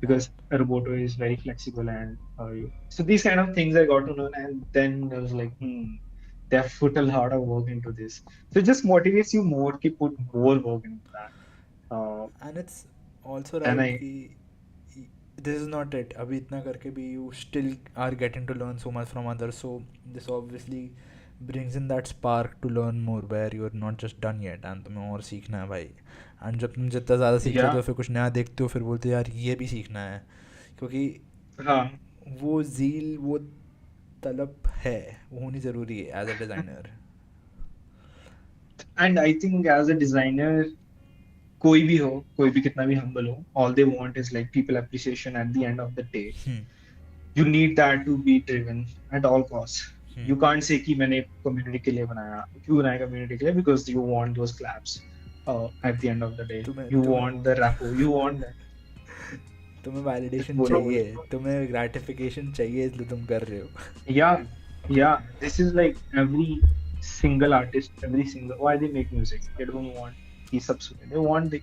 Because Roboto is very flexible, and so these kind of things I got to know, and then I was like, they have put a lot of work into this. So it just motivates you more to put more work into that. And it's also right कि this is not it. अभी इतना करके भी you still are getting to learn so much from others. So this obviously brings in that spark to learn more, where you are not just done yet and तुम्हें और सीखना है भाई. And जब तुम जितना ज़्यादा सीखते हो फिर कुछ नया देखते हो, फिर बोलते हो यार ये भी सीखना है, क्योंकि वो ज़ील, वो तलब है, वो होनी ज़रूरी है as a designer. And I think as a designer, कोई भी हो, कोई भी कितना भी humble हो, all they want is like people appreciation at the end of the day. You need that to be driven at all costs. You can't say कि मैंने community के लिए बनाया. क्यों बनाया community के लिए? Because you want those claps at the end of the day. You want the rapo. You want that. तुम्हें validation चाहिए, तुम्हें gratification चाहिए, इसलिए तुम कर रहे हो. Yeah. This is like every single artist, why they make music? They don't want कि सब सुने. They want the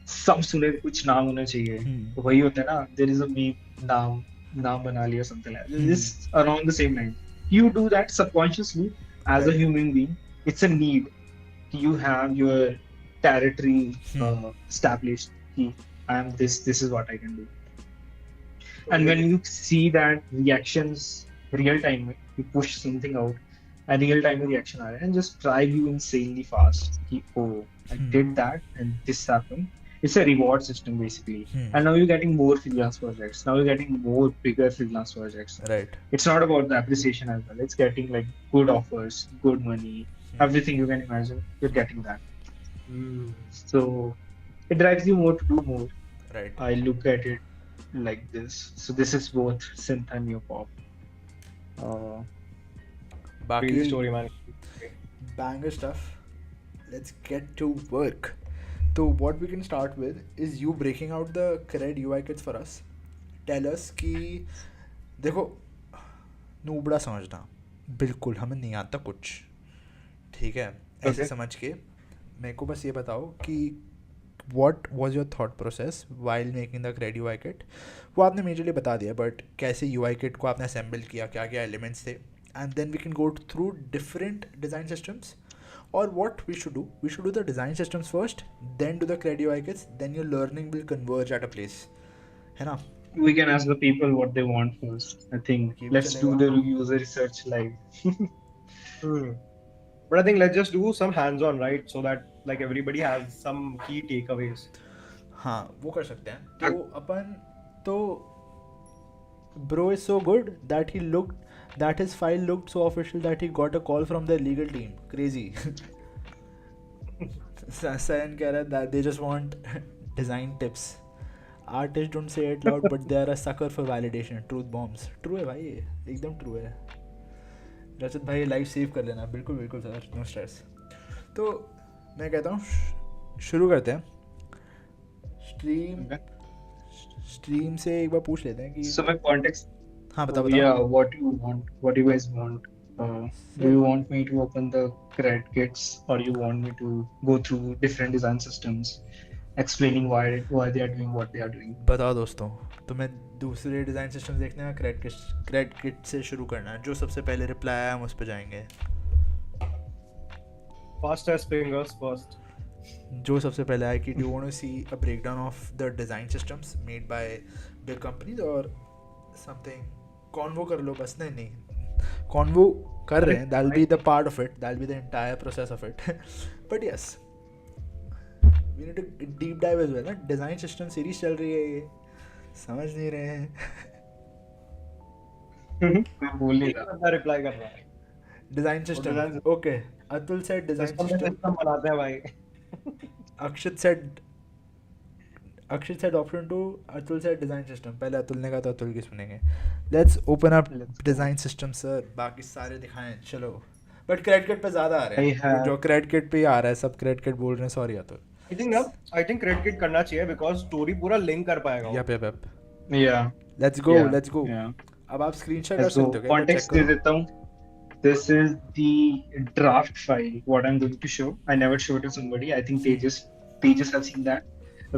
सब सुने, कुछ नाम होना चाहिए. तो वही होता है ना. There is a meme, नाम बना लिया, something like that. This around the same line. You do that subconsciously as a human being. It's a need. You have your territory established. I am this is what I can do. And when you see that reactions real time, you push something out, and real time reaction aa raha hai, and just drive you insanely fast. Oh, I did that and this happened. It's a reward system basically. And now you're getting more freelance projects. Now you're getting more bigger freelance projects. Right. It's not about the appreciation as well. It's getting like good offers, good money, everything you can imagine. You're getting that. So it drives you more to do more. Right. I look at it like this. So this is both synth and neopop. Crazy story, man. Banger stuff. Let's get to work. So what we can start with is you breaking out the CRED UI kits for us. Tell us कि देखो, नूबड़ा समझना, बिल्कुल हमें नहीं आता कुछ, ठीक है? ऐसे समझ के मेरे को बस ये बताओ कि what was your thought process while making the CRED UI kit? वो आपने मेजरली बता दिया, बट कैसे UI kit को आपने assemble किया, क्या क्या elements थे, and then we can go through different design systems. Or what we should do? We should do the design systems first, then do the CRED UI kits, then your learning will converge at a place. है ना? We can ask the people what they want first. I think ये भी let's do चलेगा. the user research live. But I think let's just do some hands-on, right? So that like everybody has some key takeaways. हाँ, वो कर सकते हैं. तो अपन तो bro is so good that his file looked so official that he got a call from their legal team. Crazy. Sayan keh raha hai that they just want design tips. Artists don't say it loud, but they are a sucker for validation. Truth bombs. True है भाई, ये एकदम true है. रचित भाई live save कर लेना. बिल्कुल बिल्कुल सर, नो स्ट्रेस. तो मैं कहता हूँ शुरू करते हैं. स्ट्रीम से एक बार पूछ लेते हैं कि So my context. हाँ बताओ. Yeah, what do you want? What do you guys want? Do you want me to open the CRED kits, or you want me to go through different design systems, explaining why they are doing what they are doing? बताओ दोस्तों, तुम्हें दूसरे design system देखने हैं, CRED kit से शुरू करना है. जो सबसे पहले रिप्लाई आया हम उस पर जाएंगे. Fastest fingers first. जो सबसे पहले आया कि do want to see a breakdown of the design systems made by big companies और समथिंग. कॉन्वो कर लो बस. नहीं कॉन्वो कर रहे हैं. That will be the part of it, that will be the entire process of it. But yes, we need to deep dive as well. Design system series चल रही है, ये समझ नहीं रहे हैं. मैं बोल नहीं रहा. रिप्लाई कर रहा है. Design system. Okay, Atul said design system बनाते हैं भाई. Akshit said option 2, Atul said design system. पहले अतुल ने कहा तो अतुल की सुनेंगे. Let's open up design system sir. बाकी सारे दिखाएं. चलो. But CRED kit पे ज़्यादा आ रहे हैं. जो CRED kit पे ही आ रहा है, सब CRED kit बोल रहे हैं. Sorry Atul. I think CRED kit करना चाहिए because story पूरा link कर पाएगा. Yep. Yeah. Let's go. Yeah. अब आप screenshot कर सकते हो क्या? Context दे देता हूँ. This is the draft file. What I'm going to show. I never showed to somebody. I think pages have seen that.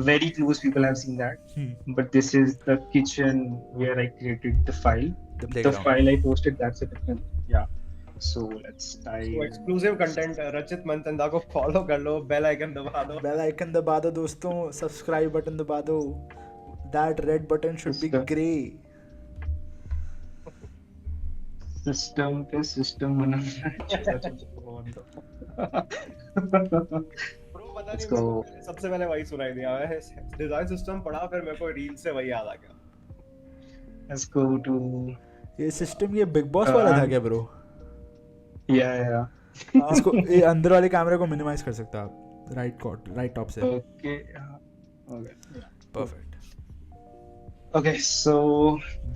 Very close people have seen that. But this is the kitchen where I created the file. The file I posted. That's a different. Yeah. So let's type. So exclusive content. रचित मंथंदा को follow कर लो. Bell icon दबा दो. Bell icon दबा दो दोस्तों. Subscribe button दबा दो. That red button should be grey. System पे सिस्टम बना. सबसे पहले वही सुनाई दिया है. डिजाइन सिस्टम पढ़ा, फिर मेरे को रील से वही याद आ गया. Let's go to. ये सिस्टम ये बिग बॉस वाला था क्या ब्रो? Yeah. इसको ये अंदर वाले कैमरे को मिनिमाइज कर सकते हो आप. राइट टॉप से. Okay. Perfect. Okay, so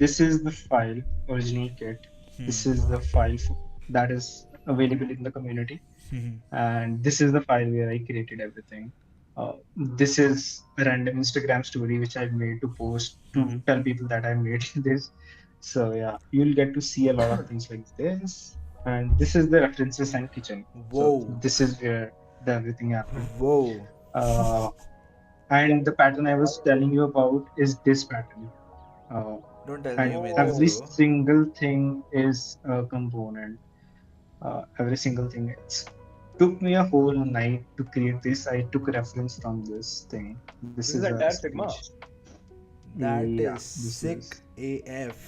this is the file, original kit. This is the file that is available in the community, and this is the file where I created everything. This is a random Instagram story which I made to post to tell people that I made this. So yeah, you'll get to see a lot of things like this, and this is the references and kitchen. Whoa! So this is where everything happened. Whoa! And the pattern I was telling you about is this pattern. Don't tell and me. Every single thing is a component. Every single thing. It took me a whole night to create this. I took reference from this thing. This is a Figma. That is sick AF.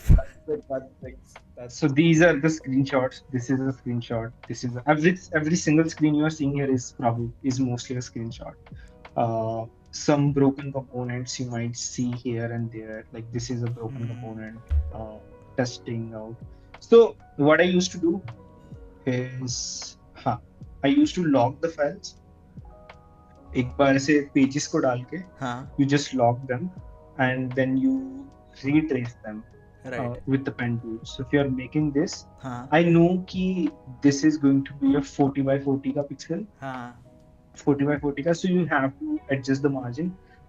So these are the screenshots. This is a screenshot. This is every single screen you are seeing here is mostly a screenshot. Some broken components you might see here and there. Like this is a broken component. Testing out. So what I used to do is, I used to log the files. एक बार ऐसे pages को डाल के, you just log them and then you retrace them with the pen tool. So if you are making this, I know कि this is going to be a 40 by 40 का pixel. 40 by 40 ka, so you have to adjust the margin.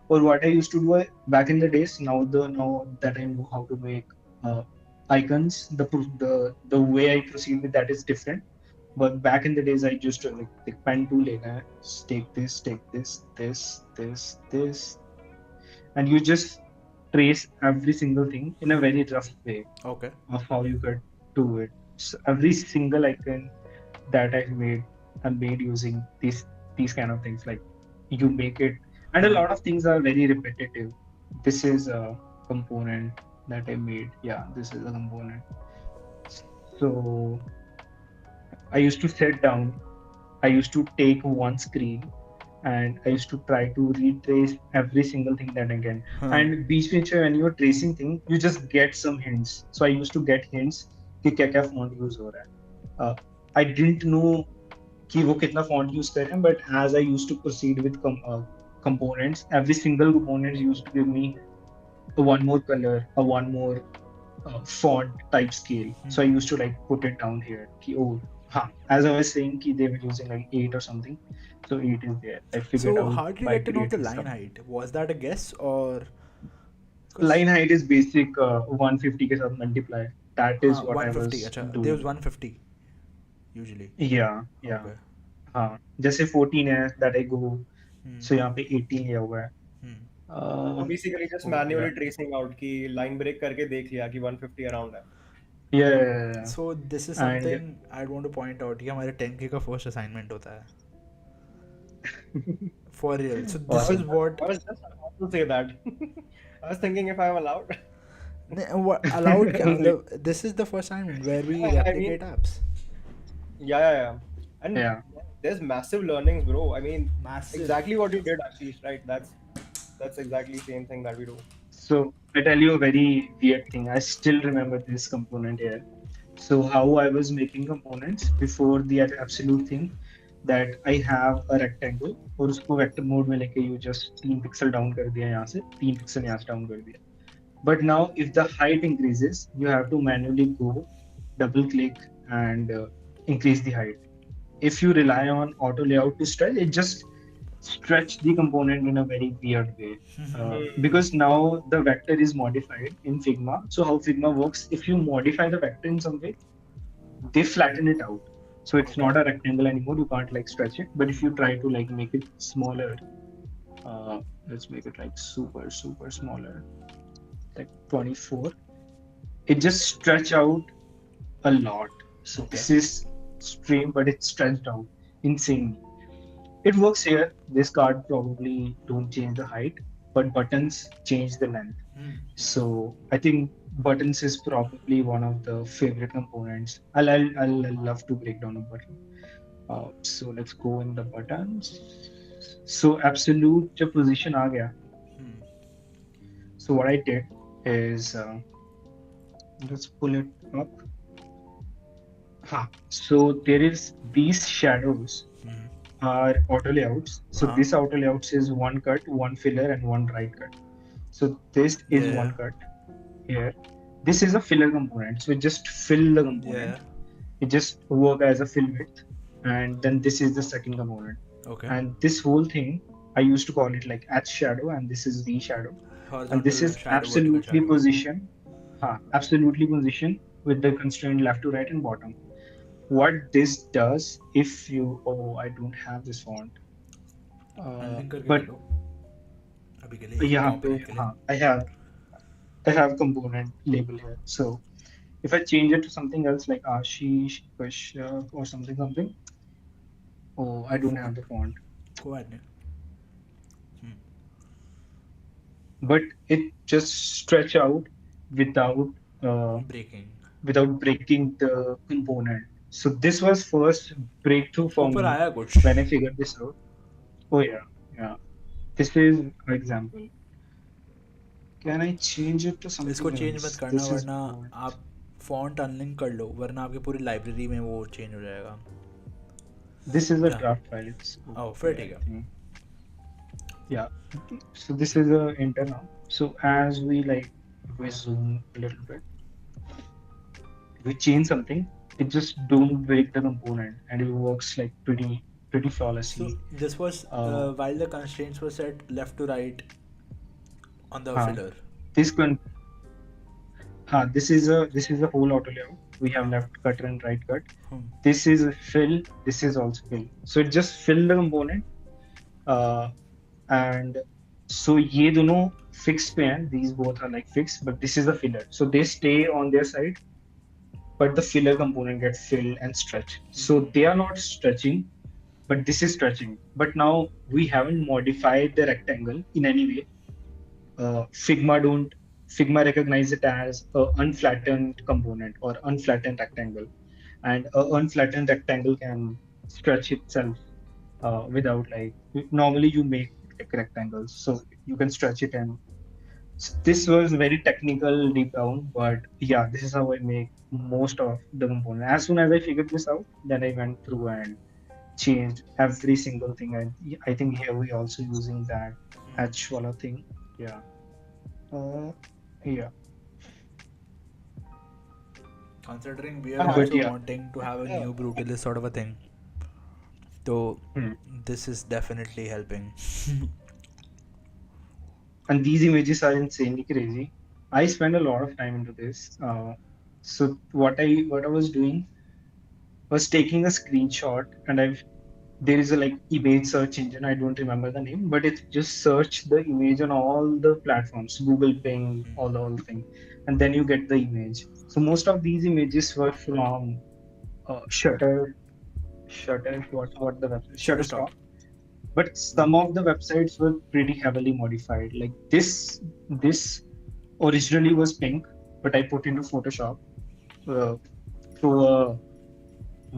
Or what I used to do back in the days, now that I know how to make icons, the way I proceed with that is different. But back in the days, I used to like pen tool lena hai, take this, and you just trace every single thing in a very rough way. Okay. Of how you could do it. So every single icon that I made are made using these kind of things. Like you make it, and a lot of things are very repetitive. This is a component that I made. Yeah, this is a component. So I used to sit down. I used to take one screen and I used to try to retrace every single thing that I can. And बीच में when you're tracing thing, you just get some hints. So I used to get hints कि क्या क्या font use हो रहा है. I didn't know कि वो कितना font use कर रहे हैं, but as I used to proceed with components, every single component used to give me one more color, or one more font type scale. So I used to like put it down here. Ki, oh, as I was saying, ki they were using like 8 or something. So 8 is there. I figured So out how did you by get to know the creating line stuff. height? Was that a guess or? Line height is basic 150 के साथ multiply. That is what I 150. was अच्छा, doing. there was 150 usually. Yeah. Okay. हाँ, जैसे 14 है that I go. So यहाँ पे 18 लिया हुआ है. So basically just manually tracing out कि line break करके देख लिया कि 150 around है. Yeah. So this is something I want to point out. ये हमारे 10K का first assignment होता है. For real. So this is what. I was just about to say that. I was thinking if I'm allowed. Allowed क्या मतलब this is the first assignment where we replicate apps. Yeah. And there's massive learnings, bro. I mean, massive. Exactly what you did, actually, right? That's exactly the same thing that we do. So I tell you a very weird thing. I still remember this component here. So how I was making components before the absolute thing that I have a rectangle और उसको vector mode में लेके you just 3 pixel down कर दिया यहाँ से 3 pixel यहाँ से down कर दिया. But now if the height increases, you have to manually go double click and increase the height. If you rely on auto layout to stretch, it just stretch the component in a very weird way because now the vector is modified in Figma. So how Figma works, if you modify the vector in some way, they flatten it out. So it's not a rectangle anymore. You can't like stretch it. But if you try to like make it smaller, let's make it like super smaller, like 24. It just stretch out a lot. So this is stream, but it's stretched out insanely. It works here. This card probably don't change the height, but buttons change the length. So I think buttons is probably one of the favorite components. I'll love to break down a button. So let's go in the buttons. So absolute जो position आ गया. So what I did is let's pull it up. So there is these shadows are auto layouts. So this auto layouts is one cut, one filler, and one right cut. So this is one cut here. This is a filler component. So it just fill the component. It just work as a fill width, and then this is the second component. Okay. And this whole thing I used to call it like H shadow, and this is V shadow. And this is absolutely positioned. Absolutely positioned with the constraint left to right and bottom. What this does, if you I don't have this font, but I have component label here. So if I change it to something else like Ashish Kashyap or something, I don't have the font. Go ahead. But it just stretch out without breaking the component. So this was first breakthrough for me when I figured this out. Oh yeah. This is an example. Can I change it to something इसको else? Change मत करना वरना आप font unlink कर लो वरना आपकी पूरी library में वो चेंज हो जाएगा. This is a draft file. फिर ठीक है. Yeah. So this is a enter now. So as we zoom a little bit, we change something. It just don't break the component, and it works like pretty flawlessly. So this was while the constraints were set left to right on the filler. This is a whole auto layout. We have left cut and right cut. This is a fill. This is also fill. So it just fill the component. And so ये दोनों fixed पे हैं. These both are like fixed, but this is the filler. So they stay on their side, but the filler component gets filled and stretched. So they are not stretching. but this is stretching. But now we haven't modified the rectangle in any way. Figma recognize it as a unflattened component or unflattened rectangle, and a unflattened rectangle can stretch itself without like normally you make like rectangles, so you can stretch it. And this was very technical deep down, but yeah, this is how I make most of the component. As soon as I figured this out, then I went through and changed every single thing. And I think here we also using that H wala thing. Yeah. Yeah. Considering we are But also yeah. wanting to have a new brutalist sort of a thing, so Hmm. this is definitely helping. And these images are insanely crazy. I spend a lot of time into this. So what I was doing was taking a screenshot, and there is a like image search engine. I don't remember the name, but it just search the image on all the platforms, Google, Bing, all the thing, and then you get the image. So most of these images were from Shutter, what the website, Shutterstock. Shutterstock. But some of the websites were pretty heavily modified. Like this originally was pink, but I put into Photoshop through a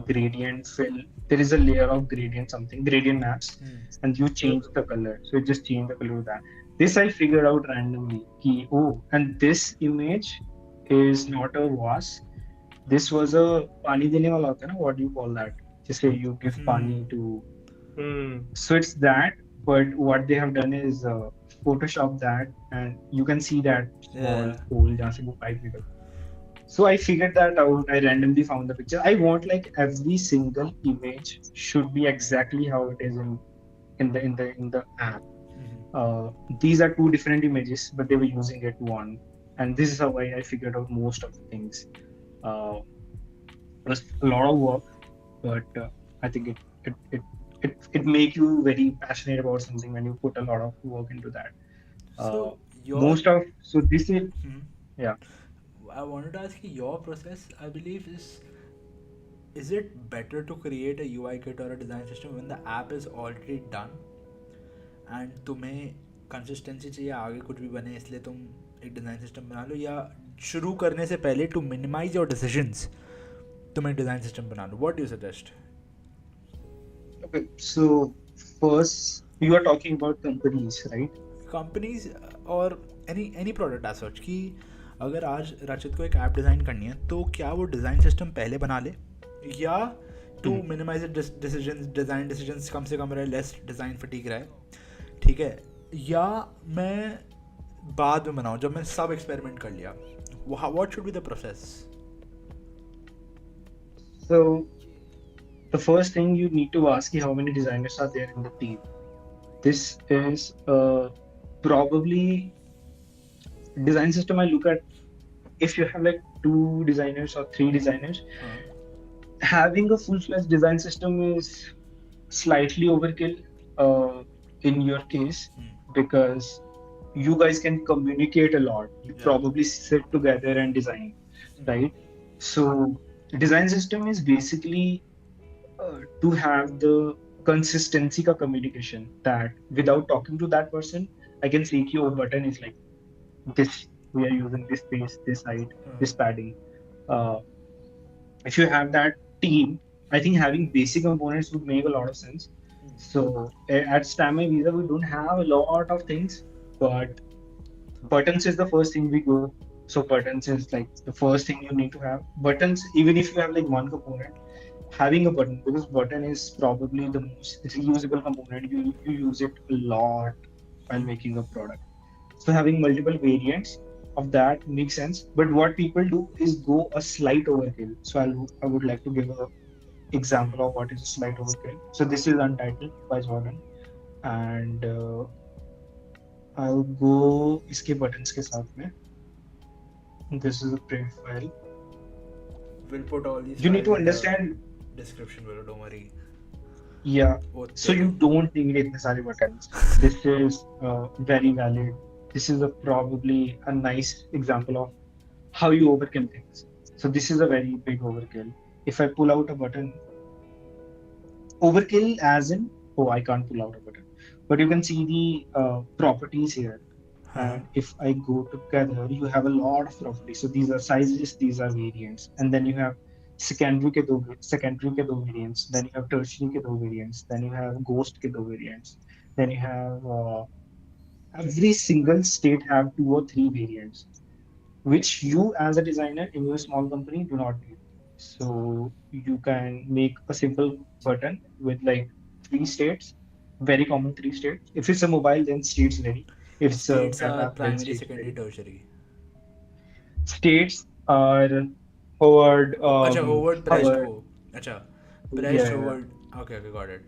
gradient fill. There is a layer of gradient maps, and you change the color. So it just changed the color to that. This I figured out randomly. And this image is not a vase. This was a pani dene wala hota hai na? What do you call that? Just say you give pani to. So it's that, but what they have done is Photoshop that, and you can see that small hole jahan se wo pipe nikal. So I figured that out. I randomly found the picture. I want like every single image should be exactly how it is in the app. These are two different images, but they were using it one, and this is how I figured out most of the things. It was a lot of work, but I think it make you very passionate about something when you put a lot of work into that. So this is yeah. I wanted to ask you your process. I believe is it better to create a UI kit or a design system when the app is already done and तुम्हें consistency चाहिए आगे कुछ भी बने इसलिए तुम एक design system बना लो, या शुरू करने से पहले टू मिनिमाइज योर डिसीजंस तुम एक डिज़ाइन सिस्टम बना लो? What do you suggest? Okay, so first you are talking about companies, right? Companies और any product as such कि अगर आज रचित को एक ऐप डिज़ाइन करनी है तो क्या वो डिज़ाइन सिस्टम पहले बना ले, या टू मिनिमाइज डिज़ाइन डिसीजंस कम से कम रहे, लेस डिज़ाइन फटीक रहे, ठीक है, या मैं बाद में बनाऊँ जब मैं सब एक्सपेरिमेंट कर लिया? What should be the process? So the first thing you need to ask is how many designers are there in the team. This is probably design system I look at. If you have like 2 designers or 3 designers, having a full-fledged design system is slightly overkill in your case, because you guys can communicate a lot. You probably sit together and design, right? So design system is basically to have the consistency ka communication, that without talking to that person, I can see your button is like this, we are using this space, this height, this padding. If you have that team, I think having basic components would make a lot of sense. So at Stamina Visa, we don't have a lot of things, but buttons is the first thing we go. So buttons is like the first thing you need to have. Buttons, even if you have like one component, having a button, because button is probably the most reusable component. You use it a lot while making a product. So having multiple variants of that makes sense. But what people do is go a slight overkill. So I would like to give an example of what is a slight overkill. So this is Untitled by Jordan, and I'll go इसके buttons के साथ में. This is a print file. We'll put all these. You need to understand. Description below, don't worry. Yeah. So you don't need इतने सारे buttons. This is very valid. This is probably a nice example of how you overkill things. So this is a very big overkill. If I pull out a button, overkill as in, oh, I can't pull out a button. But you can see the properties here. हाँ And if I go together, you have a lot of properties. So these are sizes, these are variants. And then you have secondary के दो variants. Then you have tertiary के दो variants. Then you have ghost के दो variants. Then you have every single state have two or three variants, which you as a designer in your small company do not need. So you can make a simple button with like three states, very common three states. If it's a mobile, then states vary. If it's a states web are app, then primary states secondary vary. tertiary States are Howard, अच्छा hovered pressed Howard, वो अच्छा pressed yeah, hovered okay got it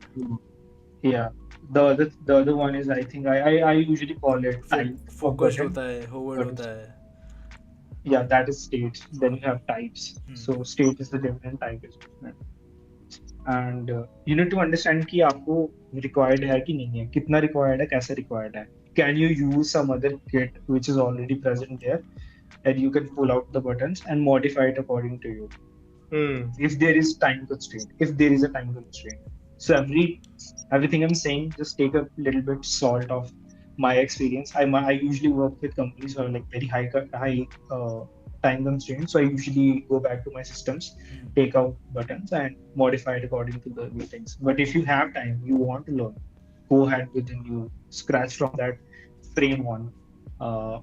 yeah. The other one is I think I usually call it type of focused button, होता है hovered but होता है yeah, that is states. Then you have types. Hmm So state is the different, type is different. And you need to understand कि आपको required है कि नहीं है, कितना required है, कैसे required है. Can you use some other kit which is already present there, and you can pull out the buttons and modify it according to you. If there is time constraint, if there is a time constraint. So everything I'm saying, just take a little bit salt of my experience. I usually work with companies who are like very high time constraints. So I usually go back to my systems, take out buttons and modify it according to the meetings. But if you have time, you want to learn, go ahead with the new scratch from that frame one. Uh,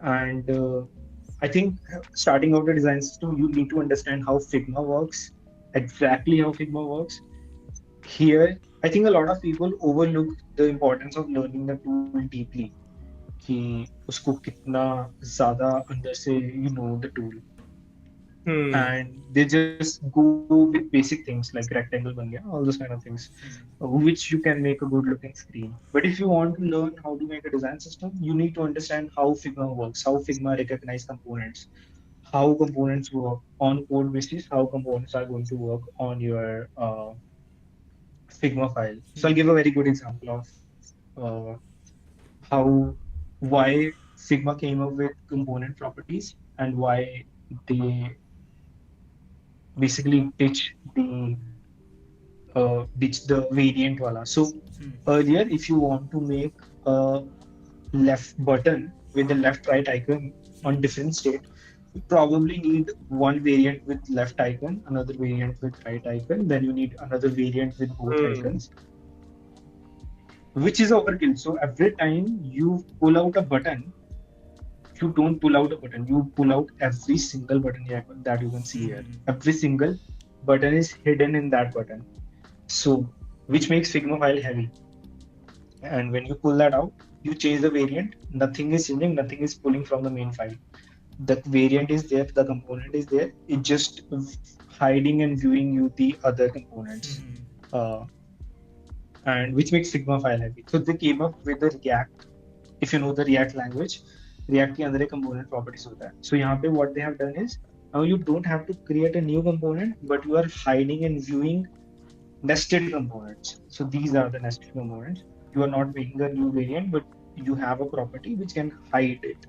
and I think starting out a design system, you need to understand how Figma works, exactly how Figma works. Here, I think a lot of people overlook the importance of learning the tool deeply. कि उसको कितना ज़्यादा अंदर से you know the tool, and they just go with basic things like rectangle बन गया, all those kind of things, which you can make a good looking screen. But if you want to learn how to make a design system, you need to understand how Figma works, how Figma recognize components, how components work on code basis, how components are going to work on your Figma file. So I'll give a very good example of how why Figma came up with component properties and why they basically ditch the variant wala. So earlier, if you want to make a left button with the left right icon on different state, you probably need one variant with left icon, another variant with right icon, then you need another variant with both icons, which is overkill. So every time you pull out a button, you don't pull out a button, you pull out every single button that you can see here. Every single button is hidden in that button. So, which makes Figma file heavy. And when you pull that out, you change the variant, nothing is changing, nothing is pulling from the main file. The variant is there, the component is there, it's just hiding and viewing you the other components. And which makes Figma file heavy. So they came up with the React. If you know the React language, React के अंदर एक component properties होता है. So यहाँ पे what they have done is, now you don't have to create a new component, but you are hiding and viewing nested components. So these are the nested components. You are not making a new variant, but you have a property which can hide it,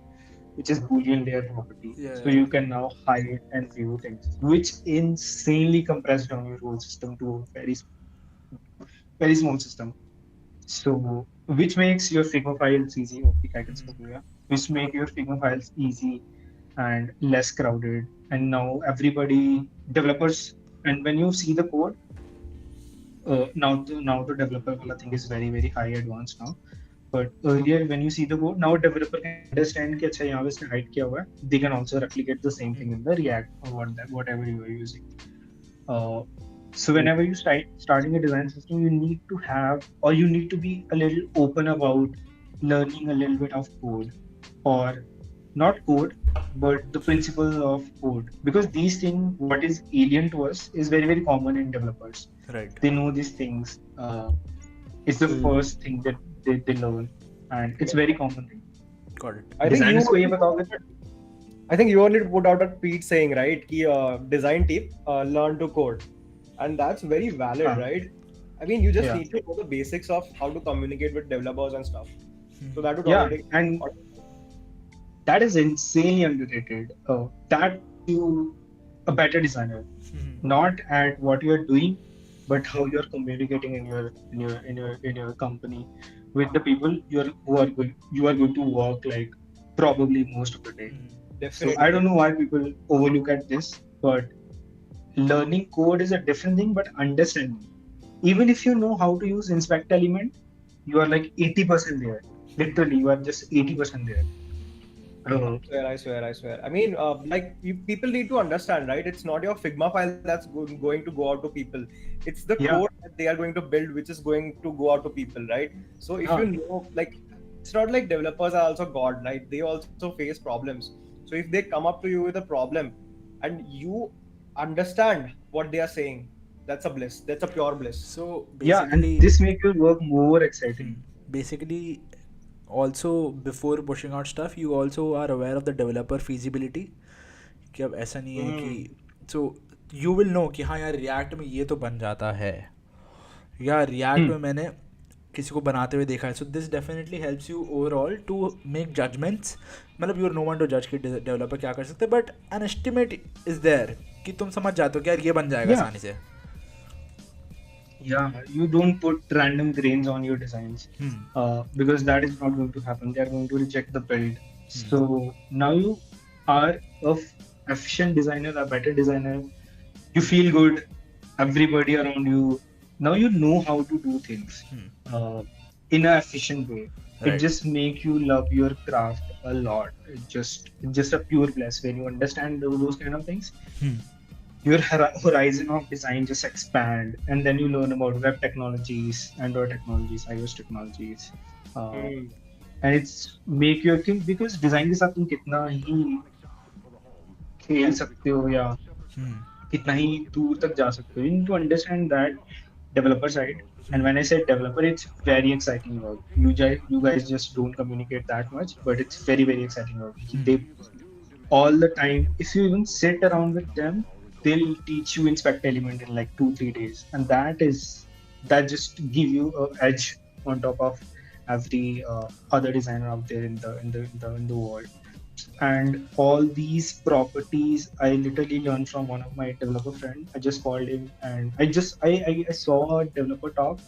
which is Boolean layer property. So you can now hide and view things, which insanely compressed down your whole system to a very small system. So which makes your Figma files easy, which make your Figma files easy and less crowded. And now everybody developers, and when you see the code, now the developer wala thing is very high advanced now. But earlier when you see the code, now a developer can understand कि अच्छा यहाँ पे इसने hide किया हुआ है. They can also replicate the same thing in the React or whatever you are using. So whenever you starting a design system, you need to have, or you need to be a little open about learning a little bit of code, or not code, but the principles of code. Because these things, what is alien to us, is very common in developers. Right. They know these things. It's the first thing that they learn, and it's very common thing. Got it. I think Designers को ये बताओगे तो I think you only put out a tweet saying, right, कि design team learn to code, and that's very valid, right? I mean, you just need to know the basics of how to communicate with developers and stuff. So that would already and that is insanely underrated. That you a better designer, not at what you are doing, but how you're communicating in your company with the people you are going to work like probably most of the day. So I Definitely. don't know why people overlook at this, but learning code is a different thing, but understanding. Even if you know how to use inspect element, you are like 80% there. Literally, you are just 80% there. I mean, people need to understand, right? It's not your Figma file that's going to go out to people. It's the code Yeah, that they are going to build, which is going to go out to people, right? So if you yeah, know, like, it's not like developers are also God, right? They also face problems. So if they come up to you with a problem and you understand what they are saying, that's a bliss. That's a pure bliss. So yeah, and basically, this makes your work more exciting. basically, also before pushing out stuff, you also are aware of the developer feasibility. कि अब ऐसा नहीं है कि so you will know कि हाँ यार react में ये तो बन जाता है, या रिएक्ट Hmm. में मैंने किसी को बनाते हुए देखा है. So this definitely helps you overall to make judgements. मतलब you are no one to जज कि डेवलपर क्या कर सकते हैं, but an estimate is there कि तुम समझ जाते हो कि यार ये बन जाएगा Yeah, आसानी से. yeah, you don't put random grains on your designs because that is not going to happen. They are going to reject the build. So now you are a efficient designer, a better designer. You feel good. Everybody around you. Now you know how to do things in an efficient way. It Right. just make you love your craft a lot. It's just a pure bliss when you understand those kind of things. Your horizon of design just expand, and then you learn about web technologies, Android technologies, iOS technologies, uh, and it's make you think because design के साथ तुम कितना ही खेल सकते हो या कितना ही दूर तक जा सकते हो. You need to understand that developer side. And when I say developer, it's very exciting work. You guys just don't communicate that much, but it's very, very exciting work. They all the time, if you even sit around with them, they'll teach you inspect element in like 2-3 days, and that just give you a edge on top of every other designer out there in the world. And all these properties I literally learned from one of my developer friend. I just called him and I saw a developer talk.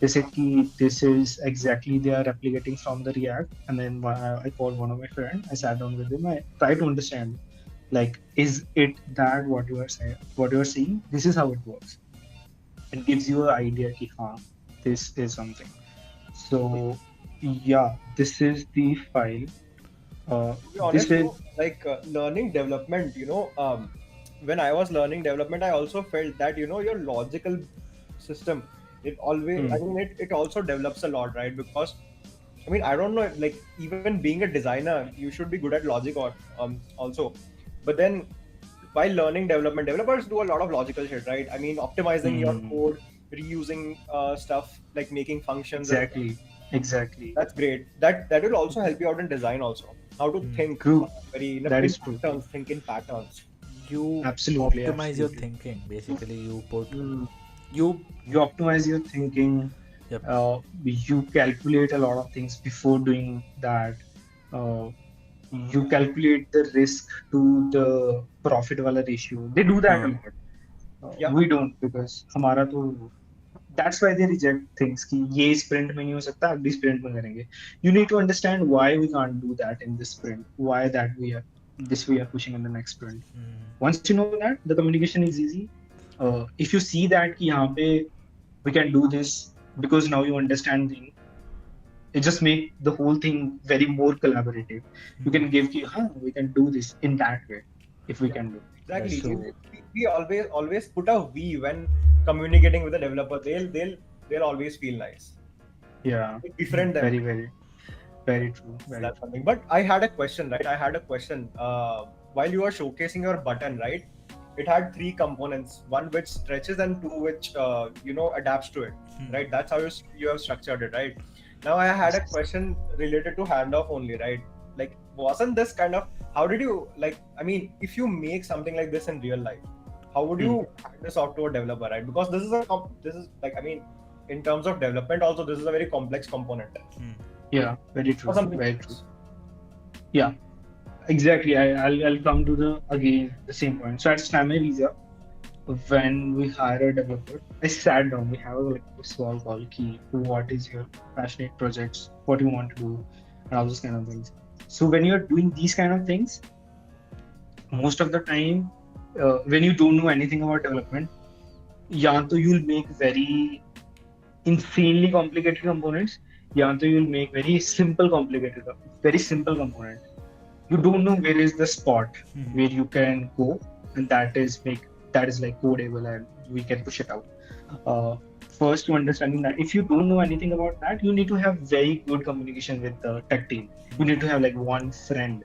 They said ki this is exactly they are replicating from the React. And then I called one of my friends. I sat down with him. I tried to understand, like, is it that what you are saying, what you are seeing? This is how it works. It gives you an idea ki haan, this is something. So yeah, this is the file. To be This honest, is learning development, when I was learning development, I also felt that, your logical system, it always, I mean, it also develops a lot, right? Because, I mean, I don't know, like, even being a designer, you should be good at logic or also. But then, while learning development, developers do a lot of logical shit, right? I mean, optimizing your code, reusing stuff, like making functions. exactly. That's great. That will also help you out in design also. How to think True. very That is true. patterns, think in patterns. You Absolutely, optimize your absolutely. thinking. Basically, you put Mm. you. You optimize your thinking. Yep. You calculate a lot of things before doing that. Uh, you calculate the risk to the profit wala ratio. They do that a lot. Yeah. We don't because हमारा तो that's why they reject things कि ये sprint में नहीं हो सकता अगली sprint में करेंगे. You need to understand why we can't do that in this sprint. Why that we are pushing in the next sprint. Once you know that, the communication is easy. If you see that कि यहाँ पे we can do this because now you understand things, it just make the whole thing very more collaborative. You can give कि हाँ we can do this in that way if we can do. Exactly. So We always put a we when communicating with the developer. They'll always feel nice. yeah, Befriend them. very very very true. Very That's true. something. But I had a question, right? I had a question. While you were showcasing your button, right? It had 3 components: one which stretches and 2 which adapts to it, right? That's how you have structured it, right? Now I had a question related to handoff only, right? Like, wasn't this kind of, how did you, like, I mean, if you make something like this in real life, how would you hand this off to a developer, right? Because this is like, I mean, in terms of development also, this is a very complex component. Yeah, very true. Or something Very like true. this. Yeah, exactly. I'll come to the same point. So at Stamina Visa, when we hire a developer, I sat down. We have like a small call. Key, what is your passionate projects? What you want to do, and all those kind of things. So when you're doing these kind of things, most of the time, when you don't know anything about development, या तो you'll make very insanely complicated components, या तो you'll make very simple component. You don't know where is the spot where you can go, and that is like codable and we can push it out. Uh, First, to understanding that if you don't know anything about that, you need to have very good communication with the tech team. You need to have like one friend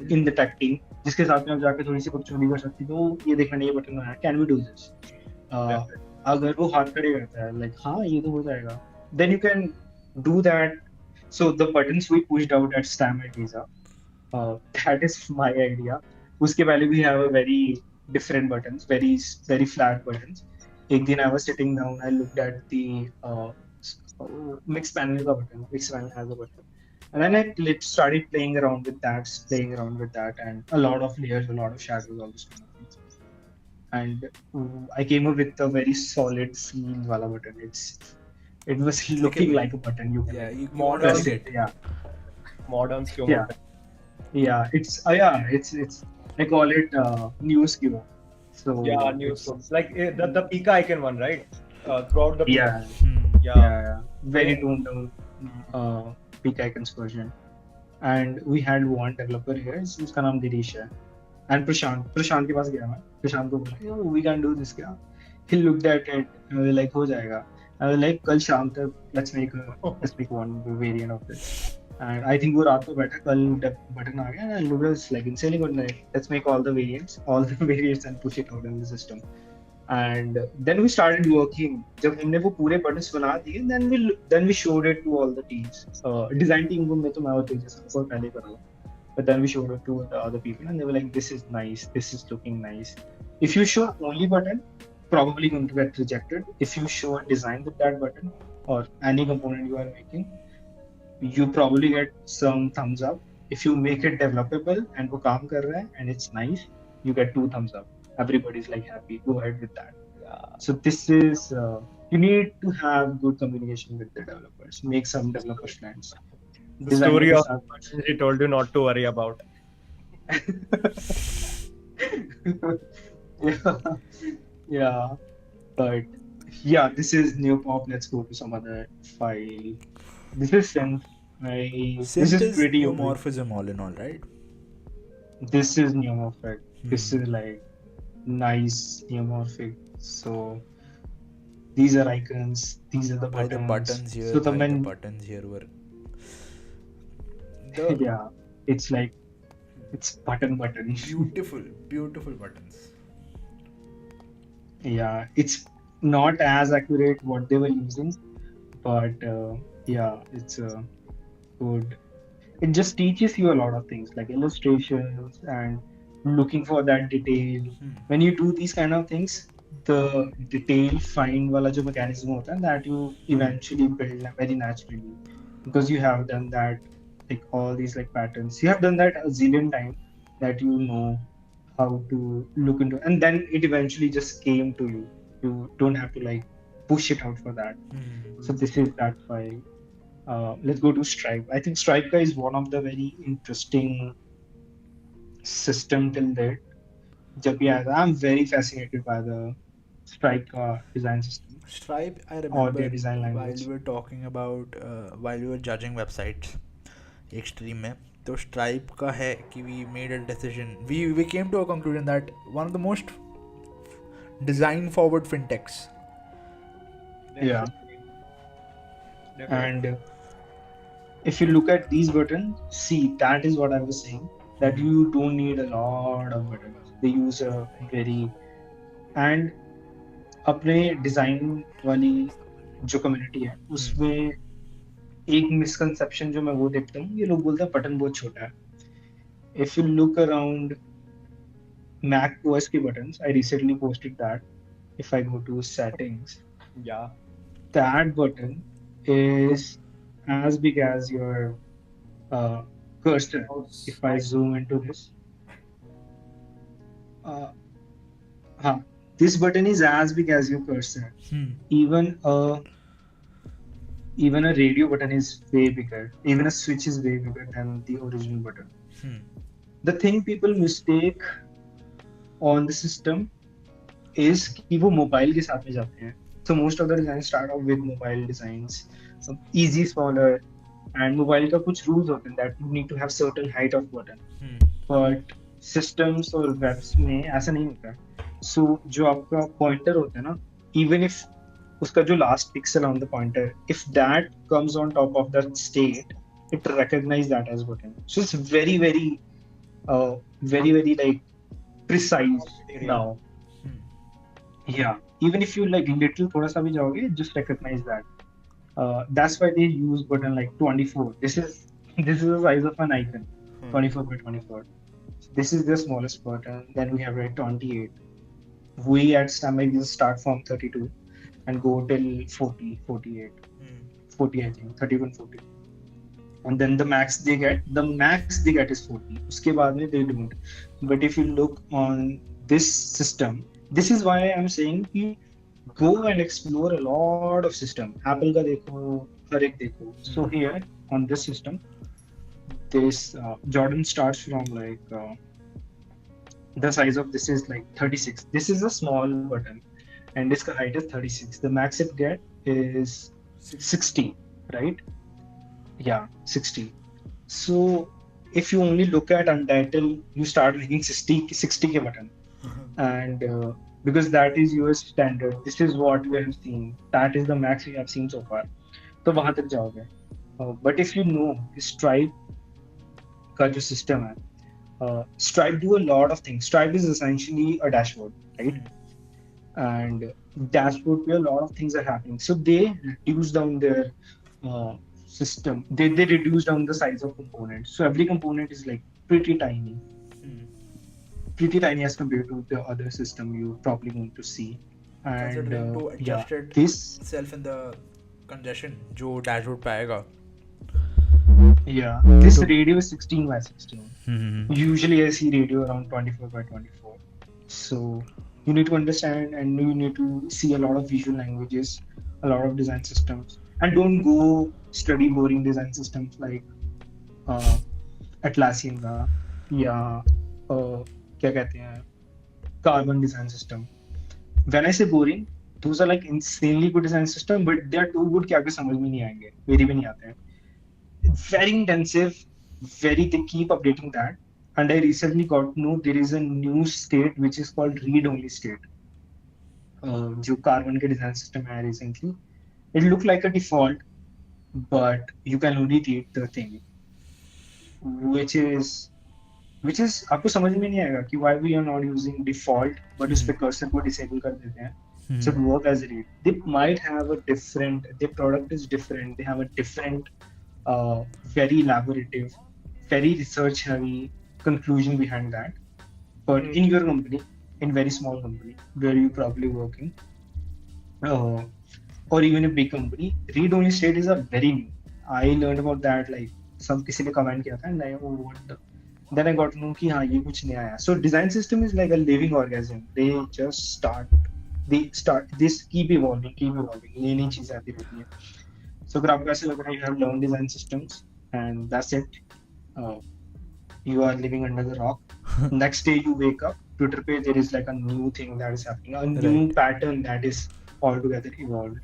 in the tech team जिसके साथ में आप जाकर थोड़ी सी पुछताछ कर सकती हो, ये देखना ये बटन है, कैन वी डू दिस. अगर वो हाथ खड़े करता है लाइक हाँ ये तो हो जाएगा, then you can do that. So the buttons we pushed out at STEM at Visa, that is my idea. उसके पहले we have a very different buttons, very flat buttons. एक दिन I was sitting down, I looked at the mixed panel का button. Mixed panel has a button, and then I started playing around with that, and a lot of layers, a lot of shadows, all those kind of things. And I came up with a very solid feel wala button. It was looking like a button. You can you press it. Modern skill. It's I call it news giver. So news. Like the Pika icon one, right? Throughout the very toned down peak icons version. And we had one developer here, उसका नाम दिरीश है. And प्रशांत के पास गया मैं, प्रशांत को बोला we can do this क्या. He looked at it and was like हो जाएगा. I was like कल शाम तक let's make one variant of this. And I think वो रात को बैठा, कल बटन आ गया and Lucas like insanely good, let's make all the variants and push it out in the system. And then we started working. जब हमने वो पूरे buttons बना दिए, then we showed it to all the teams. Design team में तो मैं और तेजस को पहले कर रहा हूँ. But then we showed it to the other people and they were like, this is nice, this is looking nice. If you show only button, probably going to get rejected. If you show a design with that button or any component you are making, you probably get some thumbs up. If you make it developable and वो काम कर रहा है and it's nice, you get 2 thumbs up. Everybody's like happy, go ahead with that. So this is you need to have good communication with the developers. Make some developer friends. The story of he told you not to worry about. But this is new pop. Let's go to some other file. This is synth. This is pretty neomorphism all in all, right? This is neomorphic. This is like nice neomorphic. So these are icons. These are the buttons. The buttons here. So the buttons here were. It's like it's button. Beautiful buttons. Yeah, it's not as accurate what they were using, but it's good. It just teaches you a lot of things like illustrations and looking for that detail. When you do these kind of things, the detail find wala jo mechanism hota hai, that you eventually build very naturally because you have done that. Like all these like patterns, you have done that a zillion times that you know how to look into, and then it eventually just came to you. You don't have to like push it out for that. So this is that file. Let's go to Stripe. I think Stripe is one of the very interesting system till date. I'm very fascinated by the Stripe design system. Stripe, I remember their design language. While we were talking about while we were judging websites एक stream में, तो Stripe का है कि we made a decision, we came to a conclusion that one of the most design forward fintechs. And if you look at these buttons, see, that is what I was saying, that you don't need a lot of buttons. They use a very, and अपने design वाली जो community है उसमें एक misconception जो मैं वो देखता हूँ, ये लोग बोलते हैं बटन बहुत छोटा है. If you look around Mac OS के buttons, I recently posted that, if I go to settings, that button is as big as your cursor. If I zoom into this, this button is as big as your cursor. Even a radio button is way bigger. Even a switch is way bigger than the original button. The thing people mistake on the system is कि वो mobile के साथ में जाते हैं. So most of the designs start off with mobile designs, easy, smaller, and mobile का कुछ rules होते हैं that you need to have certain height of button. But systems और webs में ऐसा नहीं होता. So जो आपका pointer होता है ना, even if उसका जो last pixel on the pointer, if that comes on top of the state, it recognizes that as button. So it's very very like precise now. Yeah, even if you like little थोड़ा सा भी जाओगे, just recognize that. That's why they use button like 24. This is the size of an icon, 24 by 24. This is the smallest button. Then we have like 28. We at Stamec will start from 32 and go till 40, 48, 40 I think, 31, 40. And then the max they get is 40. उसके बाद में they don't. But if you look on this system, this is why I'm saying कि go and explore a lot of system. Apple का देखो, हर एक देखो. So here on this system, this Jordan starts from like the size of this is like 36. This is a small button, and this height is 36. The max it get is 60, right? Yeah, 60. So if you only look at Untitled, you start making 60K button, and because that is US standard, this is what we have seen. That is the max we have seen so far. तो वहाँ तक जाओगे. But if you know Stripe का जो system है, Stripe do a lot of things. Stripe is essentially a dashboard, right? And dashboard where a lot of things are happening. So they reduce down their system. They reduce down the size of components. So every component is like pretty tiny. Pretty tiny as compared to the other system you're probably going to see. And to adjust this itself in the congestion जो dashboard पे आएगा. Yeah, this radio is 16 by 16. Usually I see radio around 24 by 24. So you need to understand and you need to see a lot of visual languages, a lot of design systems, and don't go study boring design systems like Atlassian का या क्या कहते हैं Carbon design system. When I say boring, those are like insanely good design system, but they are too good कि आपको समझ में नहीं आएंगे, मेरी भी नहीं आते हैं. Very intensive, they keep updating that. And I recently got to know there is a new state which is called read-only state. जो Carbon के design system है recently. It looked like a default, but you can only read the thing, which is आपको समझ में नहीं आएगा कि why we are not using default, but उस पे cursor को disable कर देते हैं. So it work as read. They might have a different, their product is different. They have a different, very elaborative, very research heavy conclusion behind that. But in your company, in very small company where you're probably working, or even a big company, read-only state is a very new. I learned about that like किसी ने comment किया था and I then I got to know कि हाँ ये कुछ नया आया. So design system is like a living organism. They just this keep evolving. नई नई चीजें आती रहती हैं. So अगर आपको ऐसे लग रहा है you have learned design systems and that's it, you are living under the rock. Next day you wake up, Twitter page there is like a new thing that is happening, a new pattern that is altogether evolved.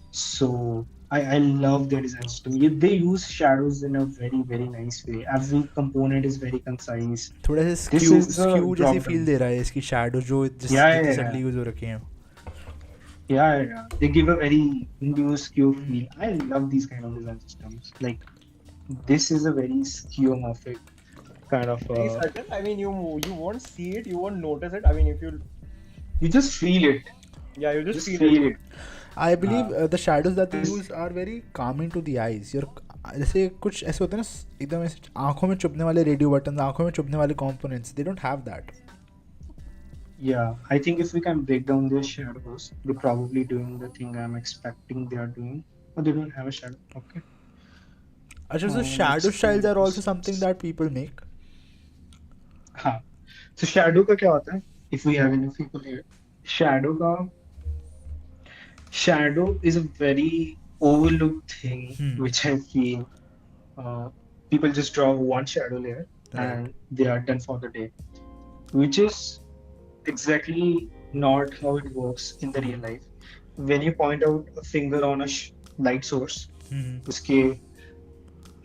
So I love their design system. They use shadows in a very very nice way. Every component is very concise. थोड़ा सा skew जैसी feel दे रहा है इसकी shadow जो recently use हो रखी हैं. Yeah. They give a very new skew feel. I love these kind of design systems. Like this is a very skeuomorphic kind of. I mean, you won't see it, you won't notice it. I mean, if you just feel it. Yeah, you just feel it. I believe the shadows that they use are very calming to the eyes. जैसे कुछ ऐसे होते हैं ना एकदम ऐसे आँखों में चुभने वाले रेडियो बटन, आँखों में चुभने वाले components. They don't have that. Yeah, I think if we can break down their shadows, they're probably doing the thing I'm expecting they are doing, or they don't have a shadow. Okay. So shadow styles are also something that people make. हाँ. So shadow का क्या होता है? If we have enough people here, shadow का shadow is a very overlooked thing, which I feel uh, people just draw one shadow layer Right. and they are done for the day, which is exactly not how it works in the real life. When you point out a finger on a light source, उसके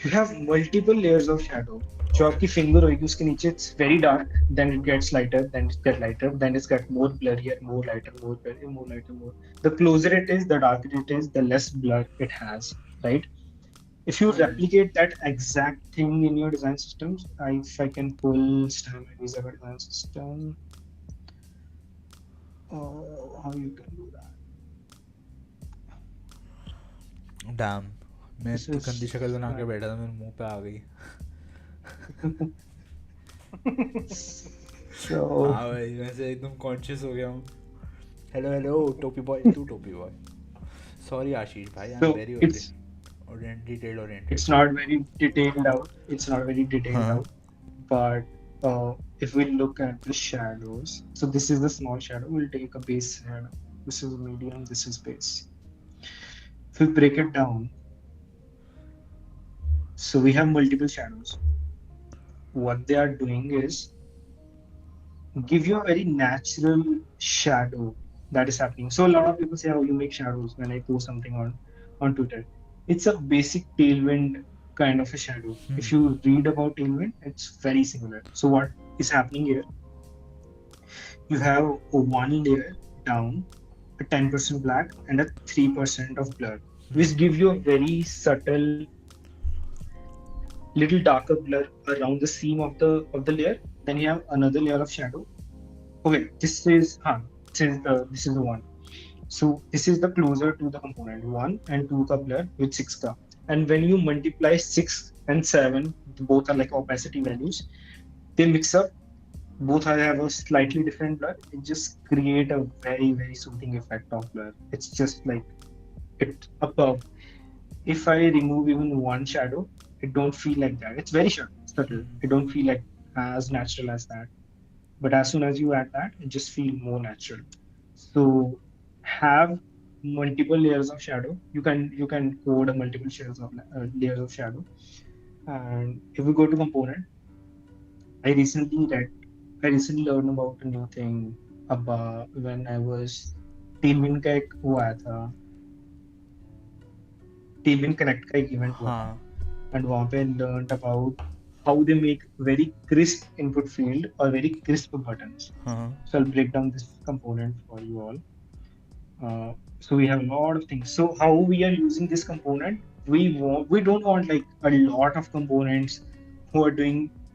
you have multiple layers of shadow. जो Okay. आपकी finger होगी उसके नीचे it's very dark, then it gets lighter, then it gets lighter, then it's got more blurrier, more lighter, more blurrier, more lighter, more. The closer it is, the darker it is, the less blur it has, right? If you Right. replicate that exact thing in your design systems, if I can pull Stan Visa design system, how you can do that? Dam, मैं This इतनी गंदी शक्ल is बना के बैठा था, मेरे मुंह पे आ गई. so हाँ भाई, मैं से एकदम कॉन्शियस हो गया हूँ. हेलो हेलो टोपी बॉय, तू टोपी बॉय. सॉरी आशीष भाई, I am so very detail oriented. it's not very detailed out. It's not very detailed हाँ. out, but if we look at the shadows, so this is the small shadow. We'll take a base shadow. This is medium. This is base. If we break it down, so we have multiple shadows. What they are doing is give you a very natural shadow that is happening. So a lot of people say, "Oh, you make shadows." When I post something on Twitter, it's a basic tailwind kind of a shadow. If you read about tailwind, it's very similar. So what is happening here? You have a one layer down, a 10% black, and a 3% of blur, which give you a very subtle, little darker blur around the seam of the layer. Then you have another layer of shadow. Okay, this is the one. So this is the closer to the component 1 and 2 ka blur with 6 ka. And when you multiply 6 and 7, both are like opacity values, they mix up. Both have a slightly different blur. It just create a very, very soothing effect of blur. It's just like it above. If I remove even one shadow, it don't feel like that. It's very subtle. It don't feel like as natural as that. But as soon as you add that, it just feel more natural. So have multiple layers of shadow. You can code a multiple layers of shadow. And if we go to component, I recently read, I recently learned about a new thing about when I was Tailwind का एक वो आया था, Tailwind Connect का एक event हुआ था, हाँ. and वहाँ पे learned about how they make very crisp input field or very crisp buttons. हाँ. So I'll break down this component for you all. So we have a lot of things. So how we are using this component, we don't want like a lot of components who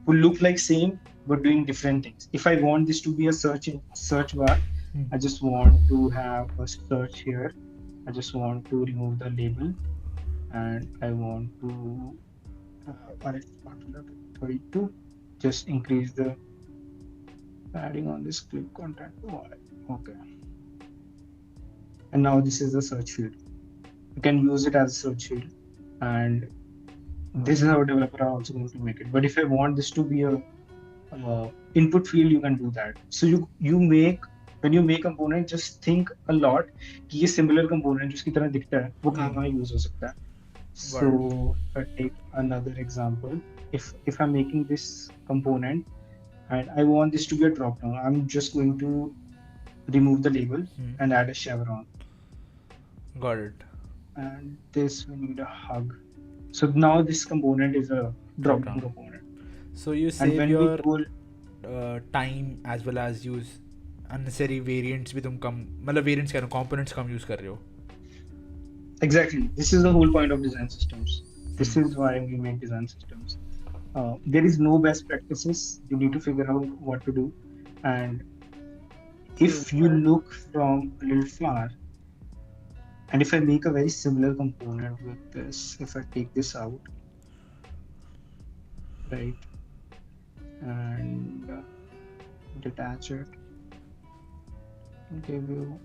look like same but doing different things. If I want this to be a search bar, I just want to have a search here. I just want to remove the label and I want to 32. Just increase the padding on this clip content. Okay. And now this is the search field. You can use it as a search field, and this is how developer are also going to make it. But if I want this to be a input field, you can do that. So you make when you make component, just think a lot कि ये similar component जिसकी तरह दिखता है वो कहाँ use हो सकता है. So if I take another example, if I'm making this component and I want this to be a drop down, I'm just going to remove the label and add a chevron. Got it. And this we need a hug. So now this component is a drop down component. So you save your time as well as use unnecessary variants भी तुम कम मतलब variants क्या components कम use कर रहे हो. Exactly. This is the whole point of design systems. This is why we make design systems. There is no best practices. You need to figure out what to do. And if you look from a little far, and if I make a very similar component with this, if I take this out, right, and detach it, give you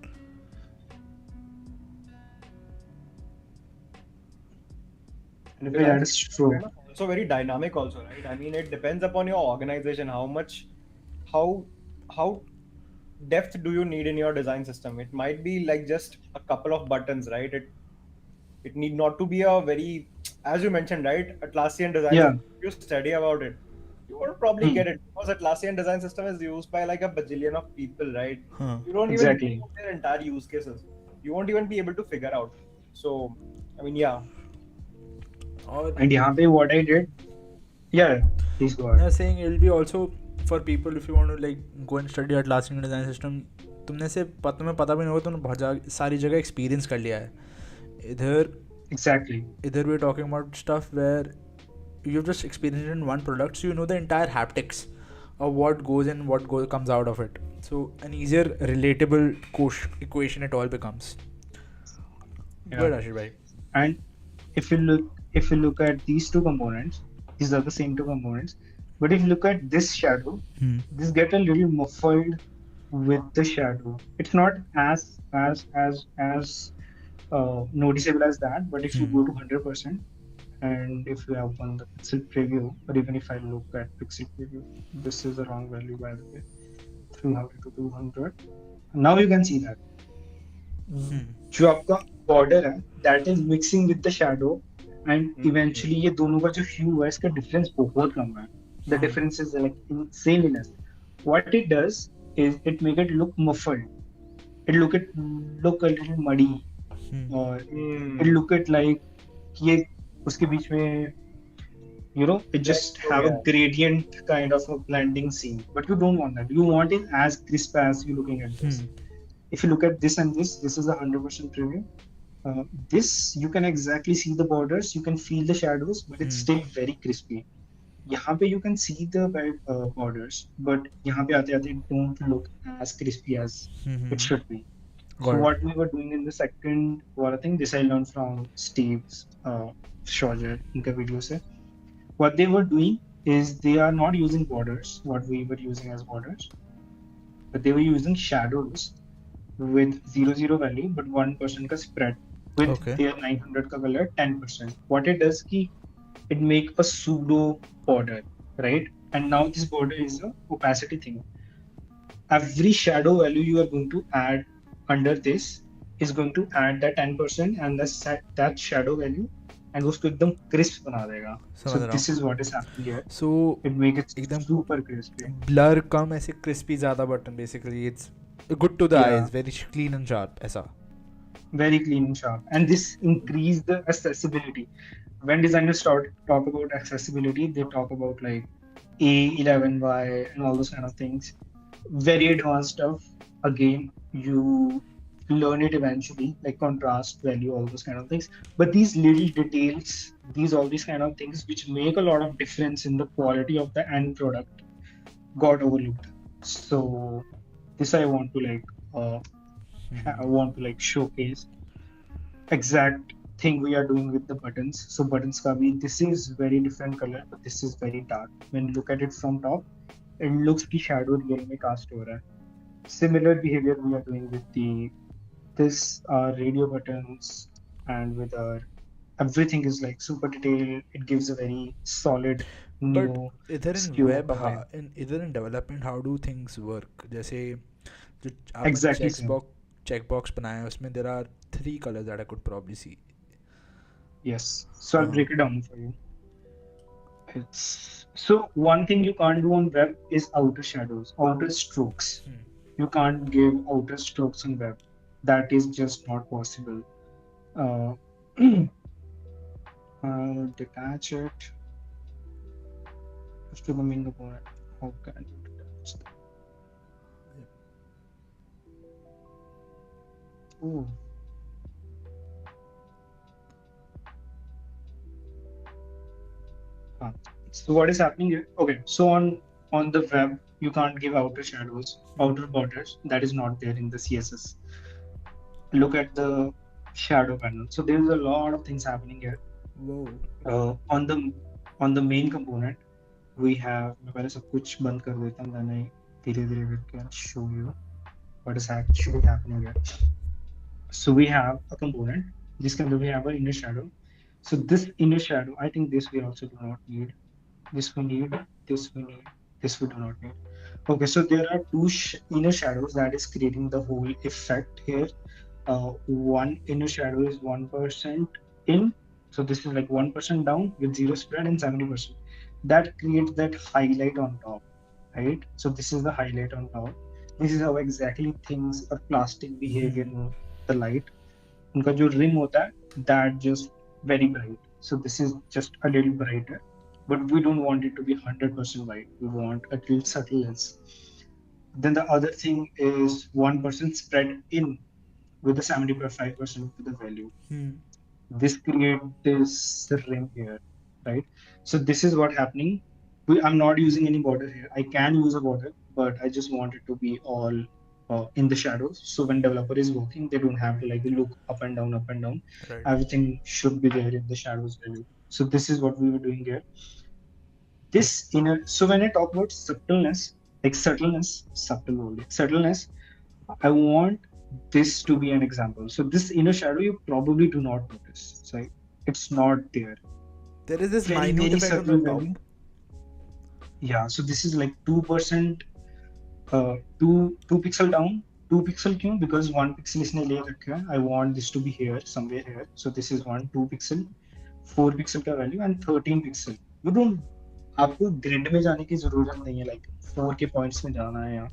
and if I add a stroke. So very dynamic also, right? I mean, it depends upon your organization, how depth do you need in your design system? It might be like just a couple of buttons, right? It need not to be a very, as you mentioned, right? Atlassian design Yeah. system. If you study about it, you won't probably Hmm. get it because Atlassian design system is used by like a bajillion of people, right? Huh. You don't even Exactly. know their entire use cases. You won't even be able to figure out. So, I mean, yeah. और And यहाँ पे what I did, yeah, please go I ahead. was saying it'll be also for people if you want to like go and study Atlassian design system. तुमने से तुम्हें पता भी नहीं होगा, तुमने बहुत सारी जगह एक्सपीरियंस कर लिया है. इधर Exactly. we're talking about stuff where you've just experienced it in one product, so you know the entire haptics of what goes in, comes out of it. So an easier relatable equation it all becomes. Yeah. Good, Ashir bhai. And if you look at these two components, these are the same two components. But if you look at this shadow, this get a little muffled with the shadow. It's not as noticeable as that. But if you go to 100%, and if you have on the pixel preview, or even if I look at pixel preview, this is the wrong value by the way, 300 to 200. Now you can see that जो आपका border है that is mixing with the shadow, and eventually ये दोनों का जो hue है इसका difference बहुत कम है. The difference is like insaneness. What it does is it make it look muffled. It look a little muddy, or it look it like ये उसके बीच में it just have a gradient kind of a blending scene, but you don't want that. You want it as crisp as you looking at this. If you look at this and this is a 100% preview. This you can exactly see the borders, you can feel the shadows, but it's still very crispy. यहाँ पे you can see the borders, but यहाँ पे आते आते don't look as crispy as it should be. So what we were doing in the second I think this I learned from Steve's Shorter इनका video से. What they were doing is they are not using borders, what we were using as borders, but they were using shadows with 0 value but 1% का spread with their 900 का color 10%. What it does कि it make a pseudo border, right? And now this border is a opacity thing. Every shadow value you are going to add under this is going to add that 10% and that shadow value and उसको एकदम crisp बना देगा. So this is what is happening here. So it make it एकदम super crispy. Blur कम ऐसे crispy ज़्यादा button basically. It's good to the eyes, very clean and sharp ऐसा. Very clean and sharp, and this increase the accessibility. When designers talk about accessibility, they talk about like A11Y and all those kind of things. Very advanced stuff. Again, you learn it eventually, like contrast value, all those kind of things. But these little details, all these kind of things which make a lot of difference in the quality of the end product got overlooked. So this I want to like showcase exact thing we are doing with the buttons. So buttons ka bhi, this is very different color, but this is very dark. When you look at it from top, it looks ki shadow real mein cast ho raha hai. Similar behavior we are doing with this radio buttons, and with our everything is like super detailed. It gives a very solid new. But इधर in web, इधर in development, how do things work? जैसे जो आपने exactly checkbox बनाया है उसमें there are 3 colors that I could probably see. Yes, so I'll break it down for you. So one thing you can't do on web is outer shadows, outer strokes. You can't give outer strokes on web. That is just not possible. I'll detach it. Just to the main component. How can you detach that? Oh. So what is happening here? Okay, so on the web you can't give outer shadows, outer borders. That is not there in the CSS. Look at the shadow panel. So there's a lot of things happening here. Whoa. On the main component, we have. मैं पहले सब कुछ बंद कर देता हूँ. Then I धीरे-धीरे करके show you what is actually happening here. So we have a component. This can we have an inner shadow. So this inner shadow, I think this we also do not need. This we need. This we need. This we do not need. Okay, so there are two inner shadows that is creating the whole effect here. One inner shadow is 1% in, so this is like 1% down with zero spread and 70%. That creates that highlight on top, right? So this is the highlight on top. This is how exactly things or plastic behave in the light. उनका जो rim होता है, that just very bright. So this is just a little brighter, but we don't want it to be 100% white. We want a little subtleness. Then the other thing is 1% spread in with the 75% of the value. This creates this rim here, right? So this is what happening. I'm not using any border here. I can use a border, but I just want it to be all in the shadows. So when developer is working, they don't have to like look up and down, up and down. Right. Everything should be there in the shadows value. So this is what we were doing here. This inner. So when I talk about subtleness, like subtleness, I want this to be an example. So this inner shadow you probably do not notice. So it's not there. There is this Very, minute very effect on subtle the top. value. Yeah, so this is like 2%, 2 pixel down, 2 pixel क्यों? Because 1 pixel इसने ले रखा है. I want this to be here, somewhere here. So this is 2 pixel, 4 pixel का value and 13 pixel. You don't, आपको grid में जाने की जरूरत नहीं है. Like 4 के points में जाना है या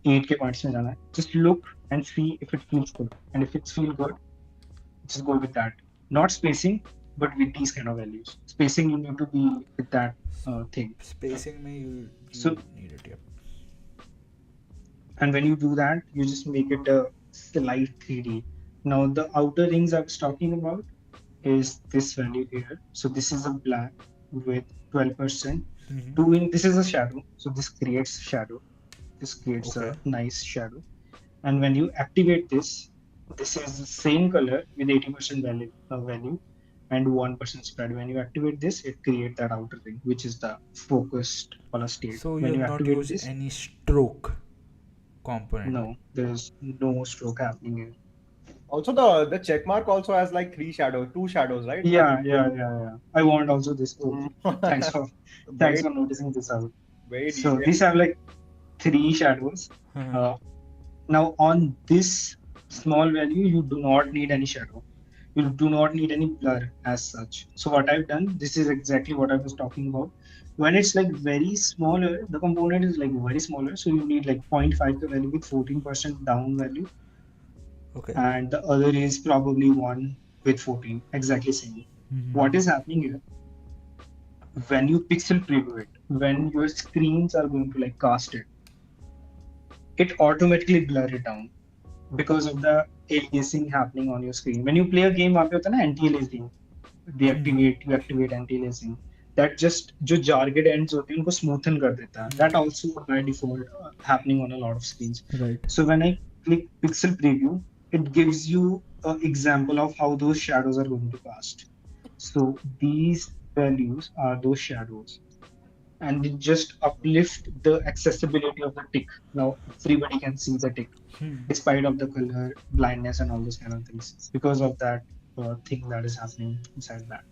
8 के points में जाना है. Just look and see if it feels good. And if it feels good, just go with that. Not spacing, but with these kind of values. Spacing, you need to be with that thing. Spacing में you need it, yep. And when you do that, you just make it a slight 3D. Now the outer rings I was talking about is this value here. So this is a black with 12%. This is a shadow. So this creates shadow. This creates a nice shadow. And when you activate this is the same color with 80% value and 1% spread. When you activate this, it creates that outer ring, which is the focused color state. So when you you not activate use this, any stroke component. no, there's no stroke happening here. Also, the check mark also has like 2 shadows, right? Yeah. I want also this. Oh, thanks for noticing this out. So these have like 3 shadows. Now on this small value, you do not need any shadow. You do not need any blur as such. So what I've done, this is exactly what I was talking about. When it's like very smaller, the component is like very smaller. So you need like 0.5 value with 14% down value. Okay. And the other is probably 1 with 14, exactly same. What is happening here? When you pixel preview it, when your screens are going to like cast it automatically blur it down because of the aliasing happening on your screen. When you play a game, वहाँ पे होता है ना anti-aliasing, you activate anti-aliasing. That just जो jarred ends होते हैं उनको smoothen कर देता है. That also by default happening on a lot of screens. Right. So when I click pixel preview, it gives you an example of how those shadows are going to cast. So these values are those shadows. And it just uplift the accessibility of the tick. Now everybody can see the tick, despite of the color blindness and all those kind of things, because of that thing that is happening inside that.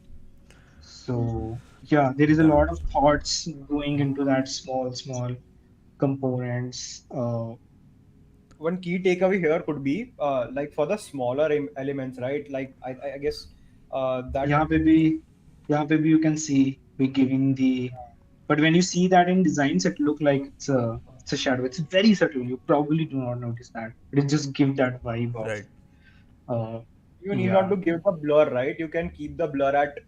So yeah, there is a lot of thoughts going into that small components. One key takeaway here could be like for the smaller elements, right? Like I guess that यहाँ पे भी you can see we giving the. But when you see that in designs, it look like it's a shadow. It's very subtle. You probably do not notice that. It just give that vibe of. Right. You need not to give the blur, right? You can keep the blur at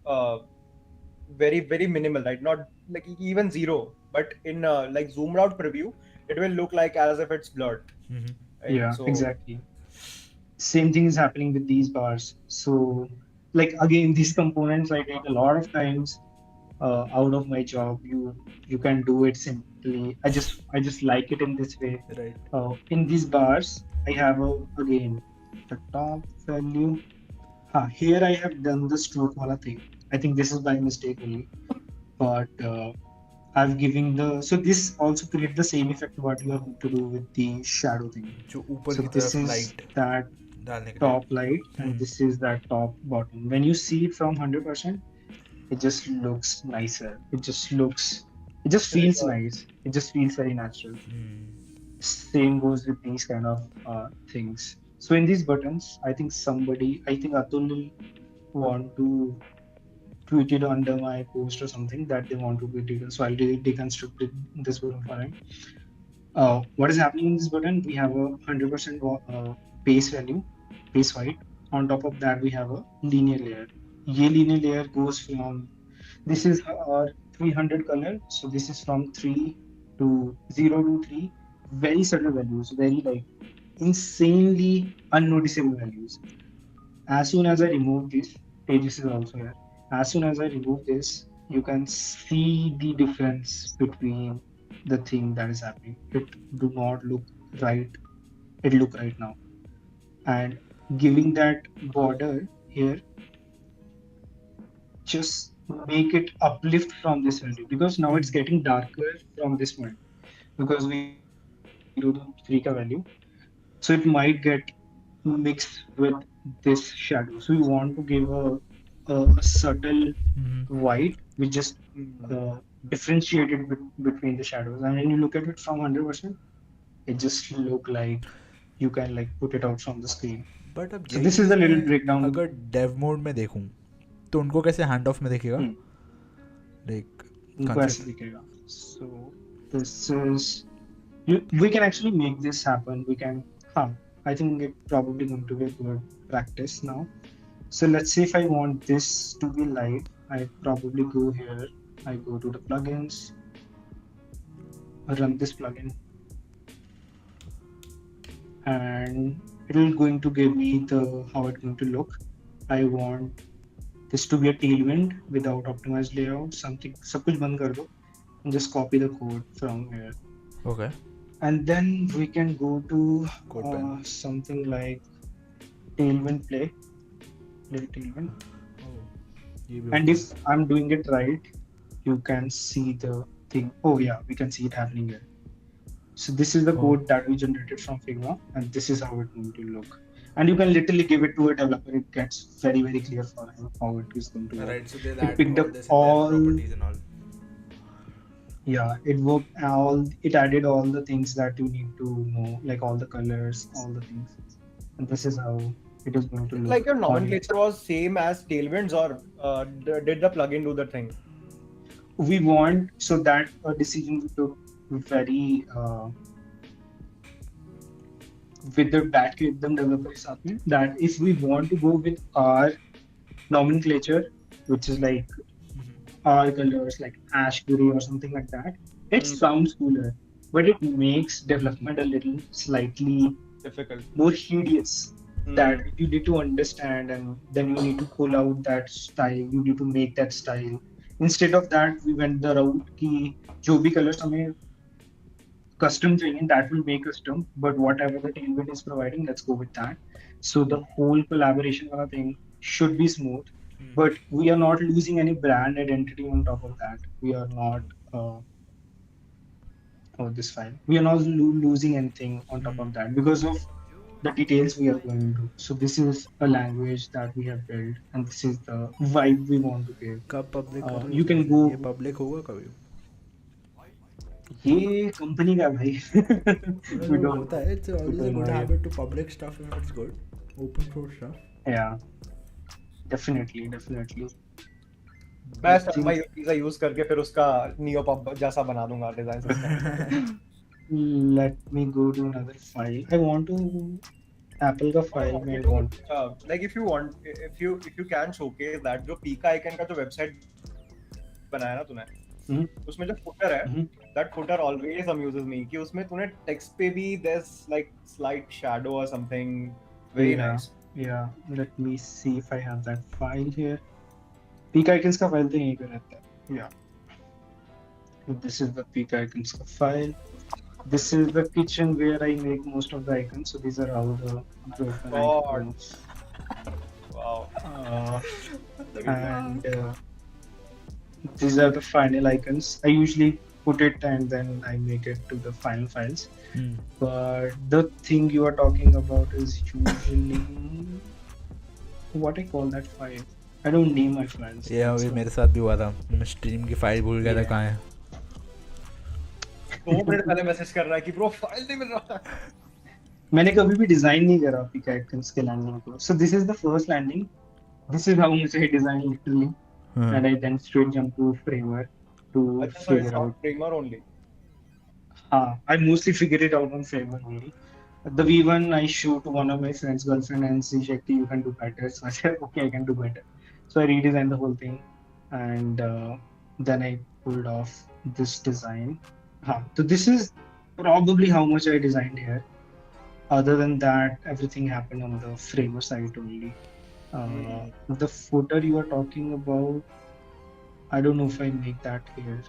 very, very minimal, right? Not like even 0. But in like zoomed out preview, it will look like as if it's blurred. Right? Yeah, so, exactly. Same thing is happening with these bars. So like again, these components I take a lot of times. Out of my job, you can do it simply. I just like it in this way. Right. In these bars, I have again the top value. Here I have done the stroke wala thing. I think this is by mistake only, but I've given so this also creates the same effect what you are going to do with the shadow thing. So this is light. That top light and this is that top bottom. When you see it from 100%. It just looks nicer. It It just feels nice. It just feels very natural. Same goes with these kind of things. So in these buttons, I think Atul will want to tweet it under my post or something that they want to be detailed. So I'll deconstruct this button for him. What is happening in this button? We have a 100% base value, base height. On top of that, we have a linear layer. Ye linear layer goes from, this is our 300 color. So this is from 3 to 0 to 3. Very subtle values, very like insanely unnoticeable values. As soon as I remove this, Pages is also here. As soon as I remove this, you can see the difference between the thing that is happening. It do not look right. It look right now. And giving that border here, just make it uplift from this value because now it's getting darker from this point because we do the 3 ka value. So it might get mixed with this shadow. So we want to give a subtle white which just differentiated between the shadows. And when you look at it from 100%, it just look like you can like put it out from the screen. But अब So यही this is cheese a little मैं breakdown. अगर Dave mode में देखूँ तो उनको कैसे hand of में देखेगा लाइक उनको ऐसे दिखेगा. So this is we can actually make this happen. We can I think it probably going to be a good practice now. So let's say if I want this to be light, I probably go here, I go to the plugins, run this plugin, and it'll going to give me the how it's going to look. I want this to be a tailwind without optimized layout, something सब कुछ बंद कर दो and just copy the code from here. Okay. And then we can go to something like tailwind play, little tailwind. And if I'm doing it right, you can see the thing. Oh yeah, we can see it happening here. So this is the code that we generated from Figma, and this is how it's going to look. And you can literally give it to a developer. It gets very, very clear for him how it is going to work. Right, so they'll it add picked all up this in all their properties and all. Yeah, it worked all. It added all the things that you need to know, like all the colors, all the things. And this is how it is going to look. Like your nomenclature was same as tailwinds, or did the plugin do the thing? We want so that a decision we took very with the back एकदम developer के साथ में, that if we want to go with our nomenclature, which is like our colors like ash gray or something like that, it sounds cooler, but it makes development a little slightly difficult, more hideous. That you need to understand, and then you need to pull out that style. You need to make that style. Instead of that, we went the route कि जो भी colors हमें custom चाहिए, that will make custom. But whatever the tailwind is providing, let's go with that. So the whole collaboration वाला thing should be smooth. But we are not losing any brand identity on top of that. We are not this file. We are not losing anything on top of that because of the details we are going to. So this is a language that we have built, and this is the vibe we want to give. कब public You can go. ये public होगा कभी? ये company का भाई. We don't. होता है. It's always a good habit to public stuff when it's good. Open source stuff. Yeah. Definitely. मैं भाई ये चीज़ें यूज करके फिर उसका नियोपब जैसा बना दूंगा design system. Let me go to another file. I want to Apple का file में want. Like if you can showcase that जो पीका आइकन का जो वेबसाइट बनाया ना तूने, उसमें जो footer है, that footer always amuses me कि उसमें तूने text पे भी there's like slight shadow or something very nice. Yeah, let me see if I have that file here. Peak icons का file तो यहीं पे रहता है. Yeah. This is the peak icons का file. This is the kitchen where I make most of the icons. So these are all the icons. Wow. And these are the final icons. I usually put it and then I make it to the final files. But the thing you are talking about is usually what I call that file. I don't name my files. Yeah, अभी मेरे साथ भी हुआ था. मैं stream की file भूल गया था कहाँ है. 2 मिनट पहले मैसेज कर रहा है कि ब्रो फाइल नहीं मिल रहा। मैंने कभी भी डिजाइन नहीं करा पिक आइकन्स के लैंडिंग को, so this is the first landing. This is how much I designed literally, and I then straight jump to Framer to अच्छा, so it's figure on out. Figma only. I mostly figured it out on Framer only. The V1 I showed to one of my friend's girlfriend and she said, you can do better. So I said, okay, I can do better. So I redesigned the whole thing, and then I pulled off this design. So this is probably how much I designed here. Other than that, everything happened on the Framer side only. The footer you are talking about, I don't know if I make that here.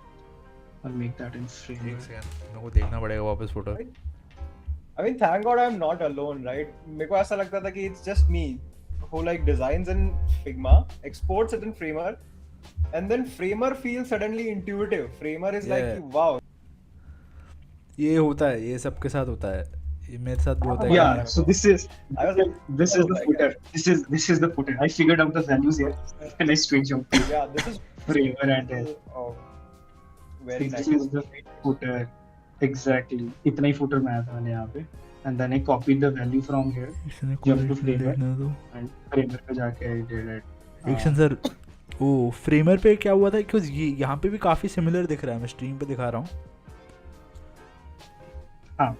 I'll make that in Framer. एक second, मेरे को देखना पड़ेगा वापस photo. I mean, thank God I'm not alone, right? मेरे को ऐसा लगता था कि it's just me who like designs in Figma, exports it in Framer, and then Framer feels suddenly intuitive. Framer is like, wow. ये होता है, ये सबके साथ होता है, ये मेरे साथ भी होता है. Yeah, so this is the footer. This is the footer. I figured out the values here, and I straight jumped to Yeah, this is Framer and very so nice. this is the footer. Exactly. इतना ही footer बनाया था मैंने यहाँ पे, and then I copied the value from here, jump to Framer, and Framer पे जाके I did it. एक sensor, ओ framer पे क्या हुआ था, क्योंकि ये यहाँ पे भी काफी सिमिलर दिख रहा है, मैं स्ट्रीम पे दिखा रहा हूँ. हाँ.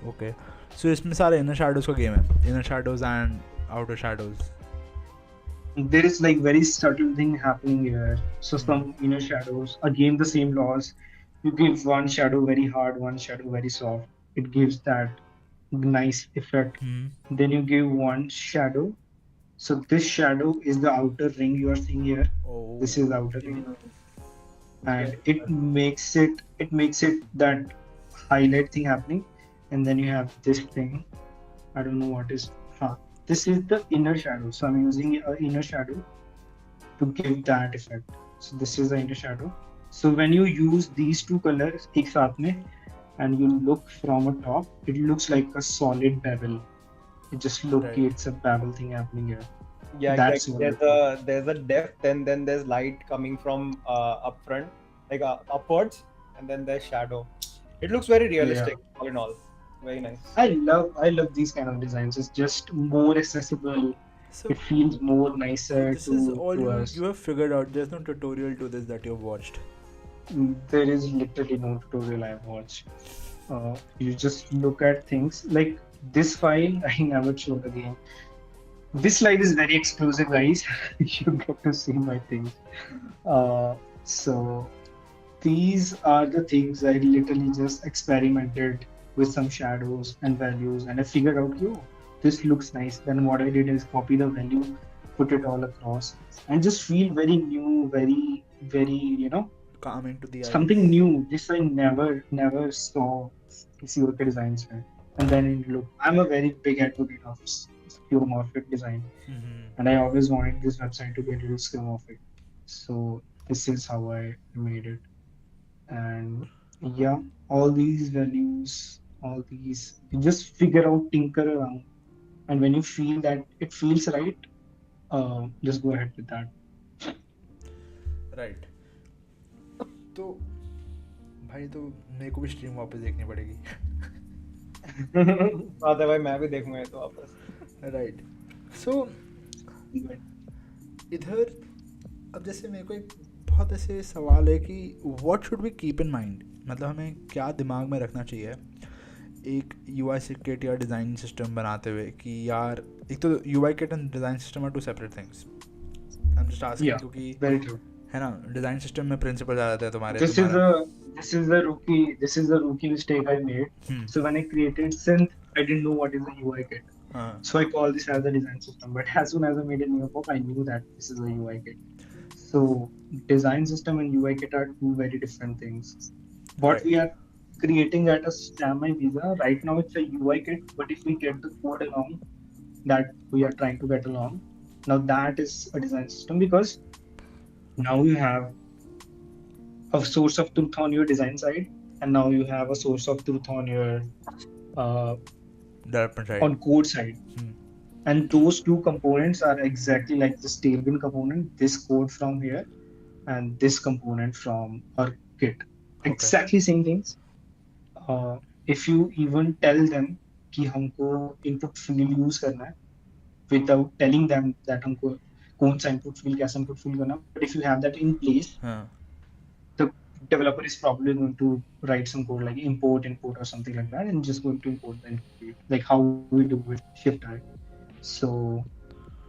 ओके, सो इसमें सारे इनर शैडोज का गेम है, inner shadows and outer shadows. There is like very subtle thing happening here. So some inner shadows, again the same laws. You give one shadow very hard, one shadow very soft. It gives that nice effect. Then you give one shadow. So this shadow is the outer ring you are seeing here. This is the outer ring, and it makes it that highlight thing happening. And then you have this thing. I don't know what is. This is the inner shadow. So I'm using an inner shadow to give that effect. So this is the inner shadow. So when you use these two colors एक साथ में, and you look from a top, it looks like a solid bevel. It just locates a bevel thing happening here. Yeah, That's exactly. There's a depth, and then there's light coming from up front, like upwards, and then there's shadow. It looks very realistic, all in all. Very nice. I love these kind of designs. It's just more accessible. So it feels more nicer. This is all you have figured out. There's no tutorial to this that you've watched. There is literally no tutorial I've watched. You just look at things like this file. I never showed again. This slide is very exclusive, guys. You get to see my things. So these are the things I literally just experimented with some shadows and values, and I figured out, this looks nice. Then what I did is copy the value, put it all across, and just feel very new, very calming to the eye. Something new. This I never saw skeuomorphic designs में. And then it look. I'm a very big advocate of skeuomorphic design, and I always wanted this website to be a little skeuomorphic. So this is how I made it, and yeah, all these values, all these, you just figure out, tinker around, and when you feel that it feels right, just go ahead with that. Right. तो भाई, तो मेरे को भी stream वापस देखनी पड़ेगी. बात है भाई, मैं भी देखूंगा तो वापस. राइट. सो इधर अब जैसे मेरे को एक बहुत ऐसे सवाल है कि what should we keep in mind, मतलब हमें क्या दिमाग में रखना चाहिए एक UI किट या डिज़ाइन सिस्टम बनाते हुए, कि यार एक तो UI kit and design system are two separate things. I am just asking क्योंकि है ना, डिज़ाइन सिस्टम में प्रिंसिपल आ जाता है तुम्हारे. This is the rookie mistake I made. So when I created Synth, I didn't know what is a UI kit. So I call this as a design system. But as soon as I made a new book, I knew that this is a UI kit. So design system and UI kit are two very different things. What we are creating at a STEM visa right now, it's a UI kit. But if we get the code along that we are trying to get along, now that is a design system, because now you have a source of truth on your design side, and now you have a source of truth on your development side, on code side. And those two components are exactly like this tailwind component, this code from here, and this component from our kit. Okay. Exactly same things. If you even tell them कि हमको input field use करना है without telling them that हमको कौन सा input field कैसा input field करना, but if you have that in place, हाँ. the developer is probably going to write some code like import input or something like that and just going to import the input like how we do with shift I. So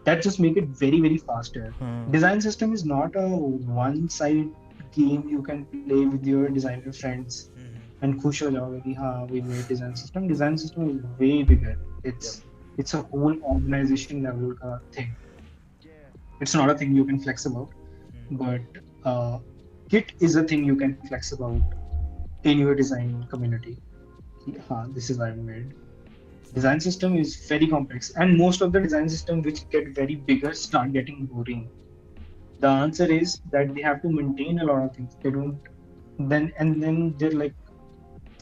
that just make it very very faster. Design system is not a one side game you can play with your designer friends and खुश हो जाओगे कि हाँ we made design system. Design system is way bigger. It's a whole organization level का thing. It's not a thing you can flex about, but Git is a thing you can flex about in your design community. This is what I made. Design system is very complex, and most of the design system which get very bigger start getting boring. The answer is that they have to maintain a lot of things. They don't then they're like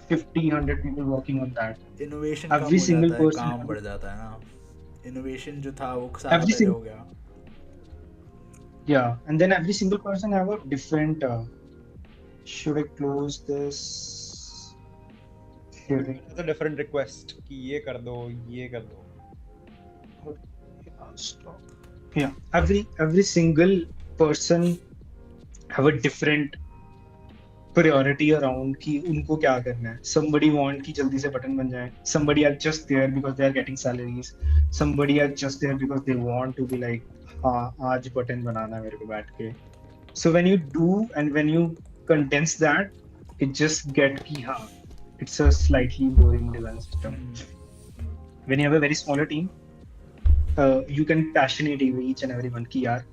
50, 100 people working on that. Innovation come Every हो single जाता है, person काम बढ़ जाता है ना. Innovation जो था वो सारा every पहले single हो गया. yeah, and then every single person have a different. Should I close this? Sharing. It's a different request कि ये कर दो, ये कर दो. Stop. Yeah, every single person have a different priority around कि उनको क्या करना है. Somebody want कि जल्दी से बटन बन जाए. Somebody are just there because they are getting salaries. Somebody are just there because they want to be like हाँ आज बटन बनाना है मेरे को बैठ के. So when you do and when you condense that, it just get कि हाँ it's a slightly boring design system. When you have a very smaller team, you can passionate each and everyone कि यार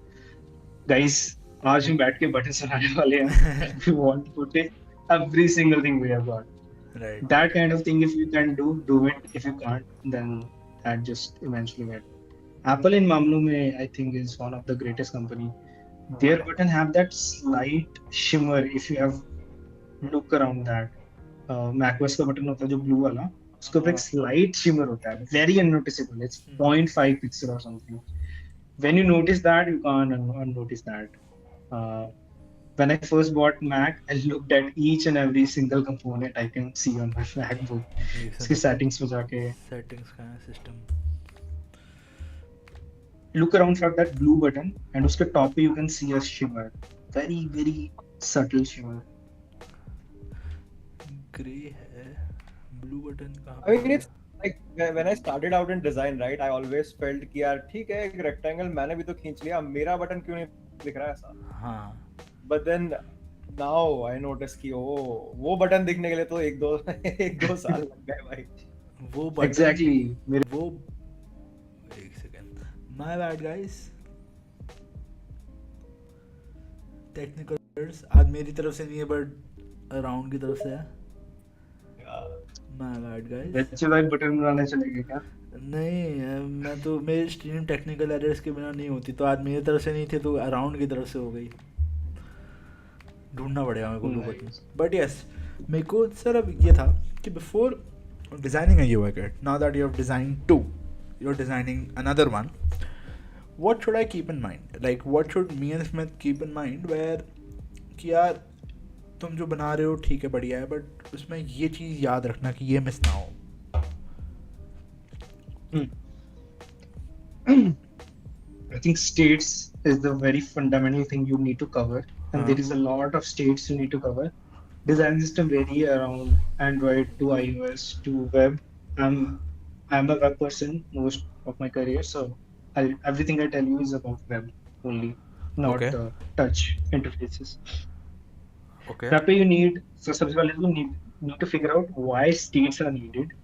guys आज हम बैठ के button चलाने वाले हैं. We want to put in every single thing we have got. Right. That kind of thing, if you can do it. If you can't, then that just eventually get. Apple in मामलों में I think is one of the greatest company. Their button have that slight shimmer. If you have look around that, macOS का button होता है जो blue वाला, उसके ऊपर एक slight shimmer होता है, very unnoticeable. It's 0.5 pixel or something. When you notice that, you can't unnotice that. When I first bought Mac, I looked at each and every single component I can see on my MacBook. इसकी settings में जाके settings का system. Look around for that blue button, and उसके top पे you can see a shimmer, very very subtle shimmer. Gray है, blue button कहाँ? I mean, it's like when I started out in design, right? I always felt कि यार ठीक है एक rectangle मैंने भी तो खींच लिया, मेरा बटन क्यों नहीं दिख रहा है ऐसा? हाँ. But then now I notice कि वो बटन दिखने के लिए तो एक दो साल लग गए भाई. वो बटन Exactly. वो एक second. My bad guys. Technical errors आज मेरी तरफ से नहीं है but around की तरफ से है. My bad guys. बच्चे भाई बटन बनाने चले गए क्या? नहीं मैं तो मेरी स्ट्रीम टेक्निकल एरर्स के बिना नहीं होती, तो आज मेरी तरफ से नहीं थे तो अराउंड की तरफ से हो गई. ढूंढना पड़ेगा मेरे को ब्लू बटन. बट यस, मेरे को सर अब ये था कि before designing a UI kit, now that you have designed two, you are designing another one, what should I keep in mind? Like what should me and Smith keep in mind where कि यार तुम जो बना रहे हो ठीक है बढ़िया है, बट उसमें ये चीज़ याद रखना कि ये मिस ना हो. I think states is the very fundamental thing you need to cover, and there is a lot of states you need to cover. Design system vary around Android to iOS to web. I'm a web person most of my career, so everything I tell you is about web only, not touch interfaces. Okay. That way you need, so सबसे पहले you need to figure out why states are needed,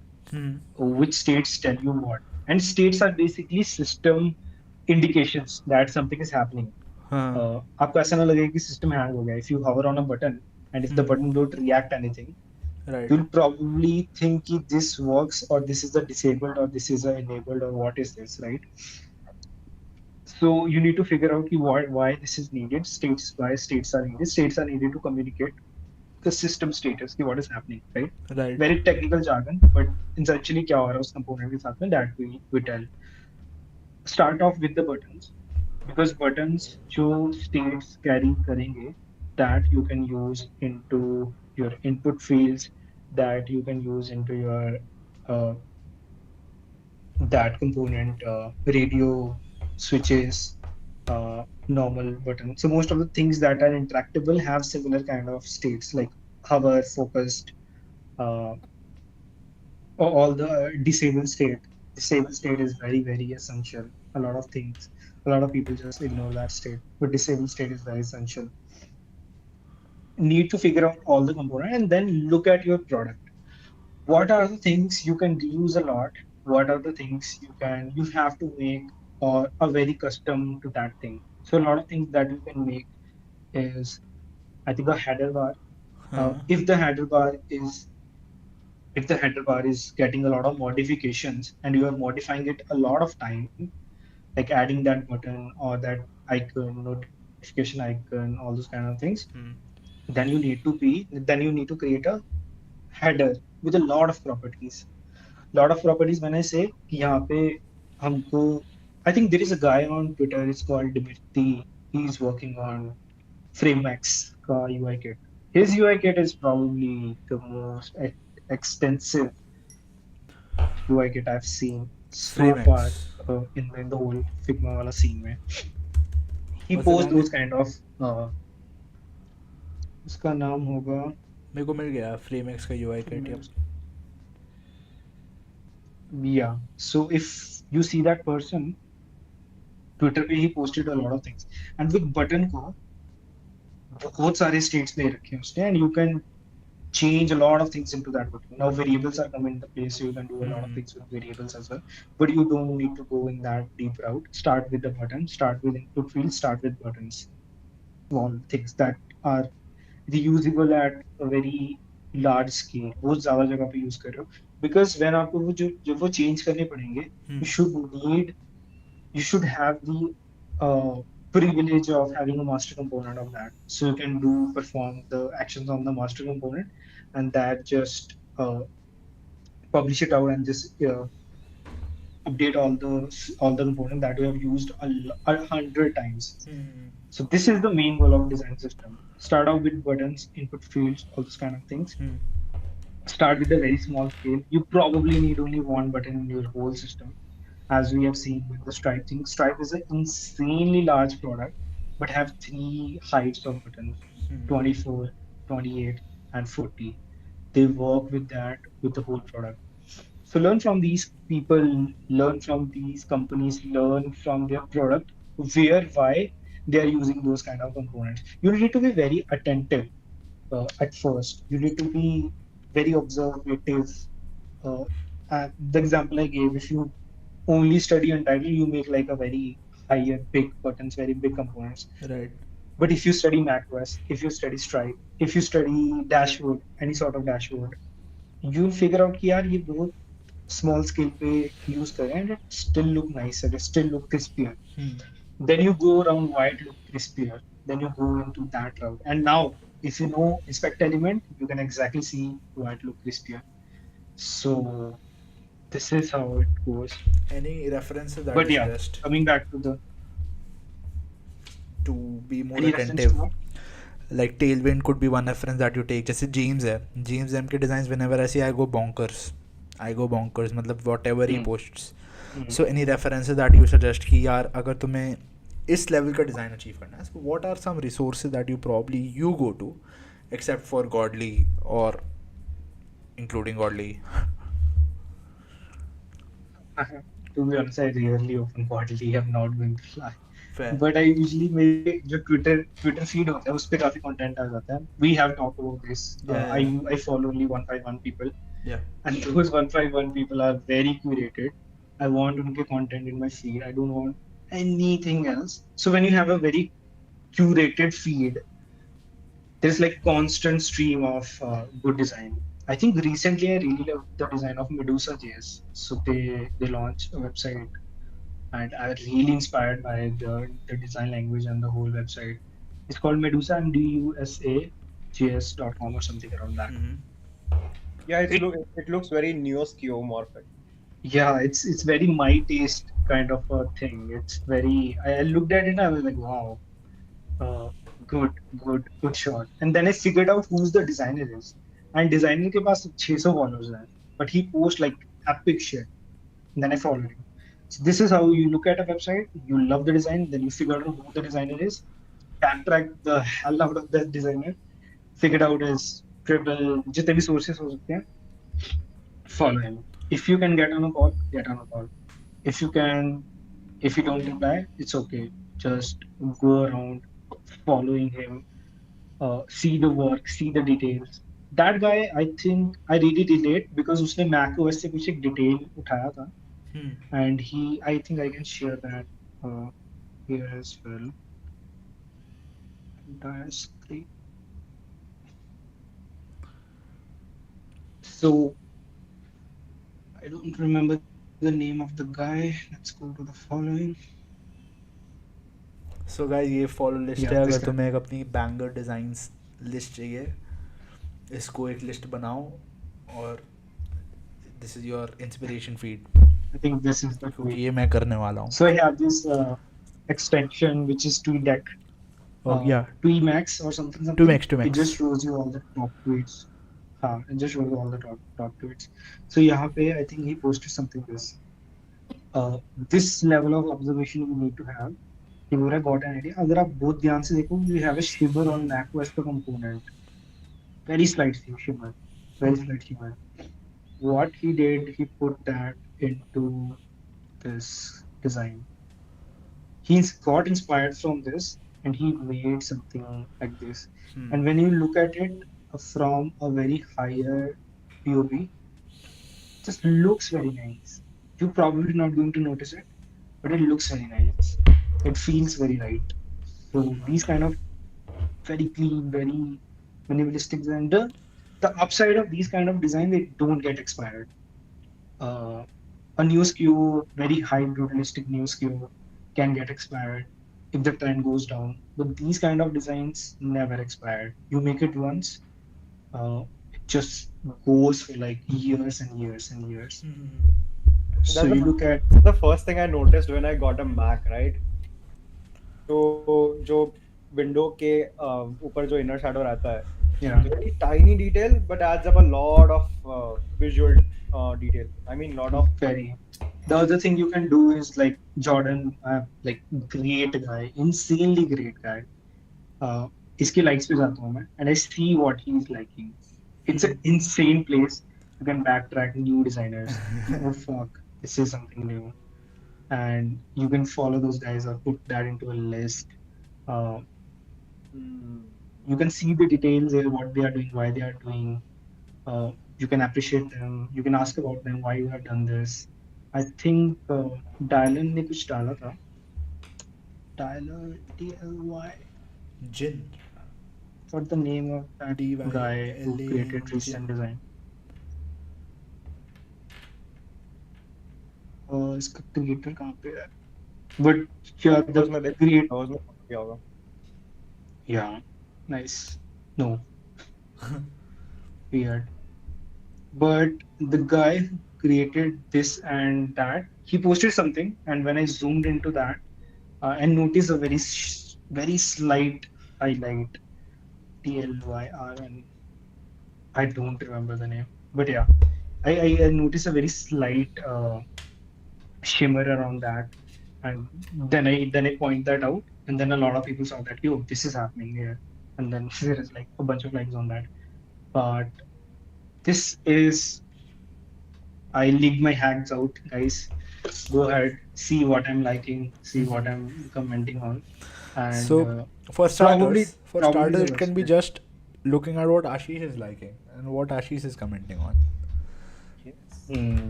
which states tell you what, and states are basically system indications that something is happening. आपको ऐसा ना लगे कि system hang हो गया. If you hover on a button and if the button don't react anything, right, you'll probably think कि this works or this is a disabled or this is a enabled or what is this, right? So you need to figure out why this is needed. Why states are needed. States are needed to communicate the system status, what is happening, right? Right. Very technical jargon, but essentially क्या हो रहा है उस component के साथ में, that we tell. Start off with the buttons. because buttons जो states carry करेंगे, that you can use into your input fields, that you can use into your uh, that component, radio switches, normal buttons. So most of the things that are interactable have similar kind of states like hover, focused, uh, or all the disabled state. Disabled state is very, very essential. A lot of things, a lot of people just ignore that state, but disabled state is very essential. Need to figure out all the component and then look at your product. What are the things you can reuse a lot? What are the things you have to make or are very custom to that thing? So a lot of things that you can make is, I think, a header bar. Huh. If the header bar is if the header bar is getting a lot of modifications and you are modifying it a lot of time, like adding that button or that icon, notification icon, all those kind of things, Hmm. then you need to create a header with a lot of properties. Lot of properties when I say कि यहाँ पे हमको, I think there is a guy on Twitter, it's called Dimitri. He's working on FrameX का UI kit. His UI kit is probably the most extensive UI kit I've seen so far FrameX. in the whole Figma वाला scene में. He What's the posts language? those kind of उसका नाम होगा, मेरे को मिल गया Framex का UI kit. Yup. yeah. So if you see that person, Twitter पे he posted a lot of things. And with button को बहुत सारे states ले रखे हैं उसने, and you can change a lot of things into that button. Now variables are coming into place, so you can do a lot of things with variables as well. But you don't need to go in that deep route. Start with the button, start with input fields, start with buttons. Small things that are reusable at a very large scale. बहुत ज़्यादा जगह पे use कर रहे हो. Because when आपको वो जो वो change करने पड़ेंगे, you should have the privilege of having a master component of that. So you can perform the actions on the master component, and that just publish it out and just update all the component that you have used 100 times. So this is the main goal of design system. Start out with buttons, input fields, all those kind of things. Start with a very small scale. You probably need only one button in your whole system, as we have seen with the Stripe thing. Stripe is an insanely large product, but have three heights of buttons: 24, 28, and 40. They work with that with the whole product. So learn from these people, learn from these companies, learn from their product, why they are using those kind of components. You need to be very attentive at first. You need to be very observative. Uh, and the example I gave, if you only study Untitled, you make like a very higher, big buttons, very big components. Right. But if you study macOS, if you study Stripe, if you study dashboard, any sort of dashboard, you'll figure out कि यार ये बहुत small scale पे use करें and it still look nicer, it still look crispier. Then you go around why it look crispier. Then you go into that route. And now, if you know inspect element, you can exactly see why it look crispier. So this is how it goes. Any references that But you yeah, suggest coming back to the to be more any reference attentive? to what? Like Tailwind could be one reference that you take. जैसे James है, James M के designs whenever I see I go bonkers. मतलब whatever he posts. So any references that you suggest कि यार अगर तुम्हें इस level का design achieve करना है, so what are some resources that you probably you go to, except for Godly or including Godly? To be honest, I rarely open Bodily. I'm not going to lie. Fair. But I usually मेरे जो Twitter feed होता है उस पे काफी content आ जाता है. We have talked about this. I follow only 151 people. Yeah. And those 151 people are very curated. I want उनके content in my feed. I don't want anything else. So when you have a very curated feed, there's like constant stream of good design. I think recently I really loved the design of Medusa JS. So they launched a website, and I was really inspired by the design language and the whole website. It's called Medusa, MDUSA.js.com or something around that. Yeah, it looks very neo-skeuomorphic. Yeah, it's very my taste kind of a thing. It's very. I looked at it and I was like, wow, uh, good, good shot. And then I figured out who's the designer is. And designer के पास 600 followers हैं, but he posts like epic shit. And then I followed him. So this is how you look at a website. You love the design, then you figure out who the designer is, backtrack the hell out of that designer, figure out his triple जितने भी sources हो सकते हैं, follow him. If you can get on a call, get on a call. If you can, if you don't reply, it's okay. Just go around following him, see the work, see the details. That guy, I think I really relate because उसने Mac OS से कुछ एक detail उठाया था, and I think I can share that here as well. Entire screen. So I don't remember the name of the guy. Let's go to the following. So guys ये follow list Yeah, है. this अगर guy. तुम्हें एक अपनी banger designs list चाहिए, इसको एक list बनाओ और this is your inspiration feed, I think this is the क्योंकि tool. ये मैं करने वाला हूँ. So I have this extension which is TweetDeck, या Tweemax or something. Tweemax It just shows you all the top tweets. It just shows you all the top tweets. So यहाँ पे I think he posted something this. This level of observation you need to have. He would have got an idea. अगर आप बहुत ध्यान से देखो, we have a shimmer on macOS का component. Very slight shimmer. Very slight shimmer. What he did, he put that into this design. He's got inspired from this and he made something like this. And when you look at it from a very higher POV, it just looks very nice. You're probably not going to notice it, but it looks very nice. It feels very right. So these kind of very clean, very minimalistic design. The upside of these kind of design, they don't get expired. A new SKU, very high brutalistic new SKU, can get expired if the trend goes down. But these kind of designs never expire. You make it once, it just goes for like years and years and years. So you look at the first thing I noticed when I got a Mac, right? जो window के ऊपर जो inner shadow रहता है, very tiny detail but adds up a lot of visual detail. I mean lot of very. The other thing you can do is like Jordan, like great guy, insanely great guy. इसके likes पे जाता हूँ मैं and I see what he's liking. It's an insane place. You can backtrack new designers. Oh fuck, this is something new. And you can follow those guys or put that into a list. You can see the details here, what they are doing, why they are doing. You can appreciate them. You can ask about them, why you have done this. I think Dylan ने कुछ डाला था. Tyler, DLY. Jin. What's the name of that guy who created recent design? इसका creator कहाँ पे है? But yeah, the creator. Yeah, nice. No, weird. But the guy who created this and that, he posted something, and when I zoomed into that and noticed a very slight highlight, TLYRN. I don't remember the name, but yeah, I noticed a very slight shimmer around that, and then I point that out, and then a lot of people saw that, yo, this is happening here, and then there is like a bunch of likes on that. But this is, I leave my hands out, guys. Go ahead, see what I'm liking, see what I'm commenting on. And so for starters, probably it can be just looking at what Ashish is liking and what Ashish is commenting on.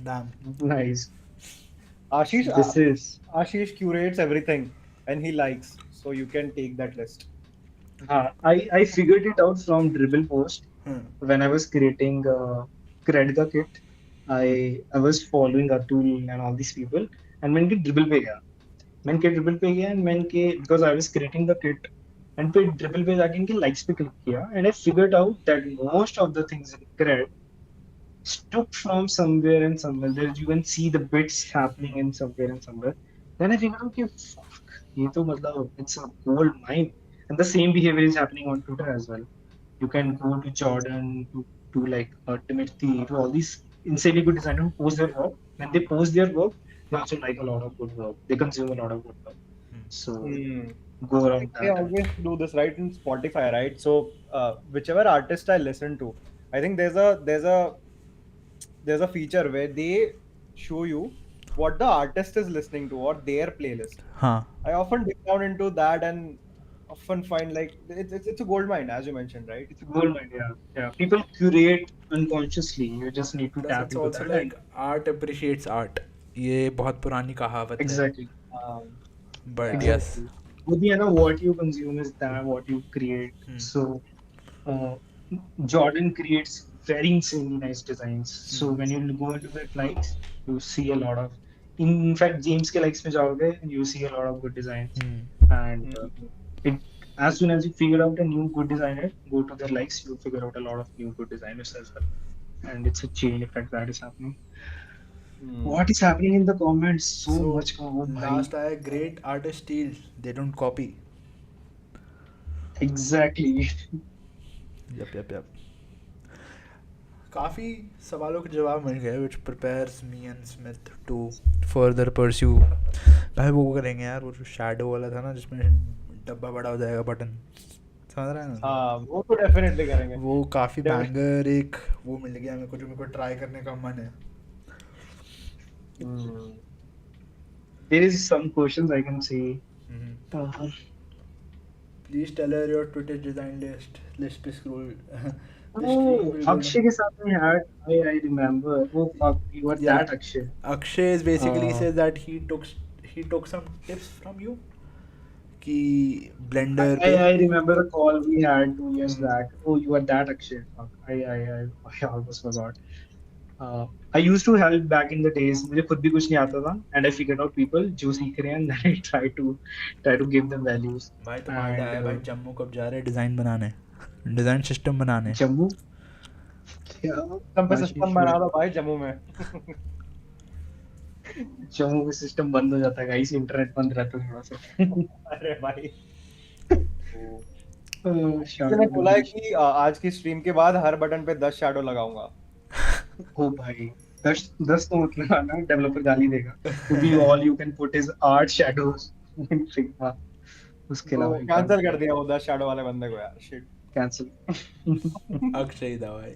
Damn. Nice. Ashish curates everything and he likes, so you can take that list. I figured it out from Dribble Post when I was creating Credga Kit. I was following Atul and all these people, and मैंने Dribble पे गया. मैंने Dribble पे गया and मैंने because I was creating the kit, and फिर Dribble पे जाके इनके likes पे click किया, and I figured out that most of the things in Cred took from somewhere and somewhere. There you can see the bits happening in somewhere and somewhere. Then I figured, okay, fuck, ये तो मतलब it's a gold mine. And the same behavior is happening on Twitter as well. You can go to Jordan, to like Timothy, to all these insanely good designers who post their work. When they post their work, they also like a lot of good work. They consume a lot of good work. So Hmm. go Like around they that. always do this right in Spotify, right? So whichever artist I listen to, I think there's a feature where they show you what the artist is listening to or their playlist. हाँ. I often dig down into that and often find like it's a gold mine, as you mentioned, right? It's a gold mine, yeah. Yeah. People curate unconsciously. You just need to Plus tap it's into also that like and art appreciates art. ये बहुत पुरानी कहावत है. exactly. But Yeah. yes. Exactly. But you know what you consume is that what you create. Hmm. So uh, Jordan creates very insanely nice designs. So when you go into the likes, you see a lot of. In fact, James के likes में जाओगे, and you see a lot of good designs. Hmm. And Mhm. it as soon as you figure out a new good designer, go to their likes, you figure out a lot of new good designers as well. And it's a chain effect that is happening. Hmm. What is happening in the comments? So So much. Oh, bhai. last आया great artist steal. They don't copy. Exactly. Yep. काफ़ी सवालों के जवाब मिल गए which prepares me and Smith to further pursue. भाई वो करेंगे यार, वो जो shadow वाला था ना जिसमें डब्बा बड़ा हो जाएगा बटन, समझ रहा है ना? हाँ, वो तो डेफिनेटली करेंगे. वो काफ़ी Definitely. बैंगर एक वो मिल गया मेरे को, जो मेरे को ट्राई करने का मन है. Hmm. There is some questions I can see. Please tell her your Twitter design list पे scroll. The stream Oh, will go Akshay के साथ में had. I remember. Oh fuck, you were Yeah. that Akshay. Akshay is basically Uh, says that he took some tips from you कि I, blender I पे. I remember the call we had 2 years Hmm. back. Oh, you were that Akshay. Fuck, I almost forgot. I used to help back in the days. मुझे खुद भी कुछ नहीं आता था, and I figured out people जो सीख रहे हैं, and then I try to give them values. भाई तुम आइडिया And है भाई, जम्मू कब जा रहे डिज़ाइन बनाने, डिज़ाइन सिस्टम बनाने. जम्मू क्या सिस्टम पे आशीष सिस्टम भाई, बना दो भाई जम्मू में. जम्मू में सिस्टम बंद हो जाता है गाइस, इंटरनेट बंद रहता है थोड़ा सा. अरे भाई. शाडो मैंने बोला है डोमिनेशन. कि आज की स्ट्रीम के बाद हर बटन पे 10 शैडो लगाऊंगा. ओ भाई, 10 तो मतलब आना डेवलपर गाली देगा, क्योंकि all you can put is art shadows in Figma. उसके तो अलावा कैंसिल कर दिया वो 10 शैडो वाले बंदे को यार. शिट. कैंसिल. अक्षय था भाई.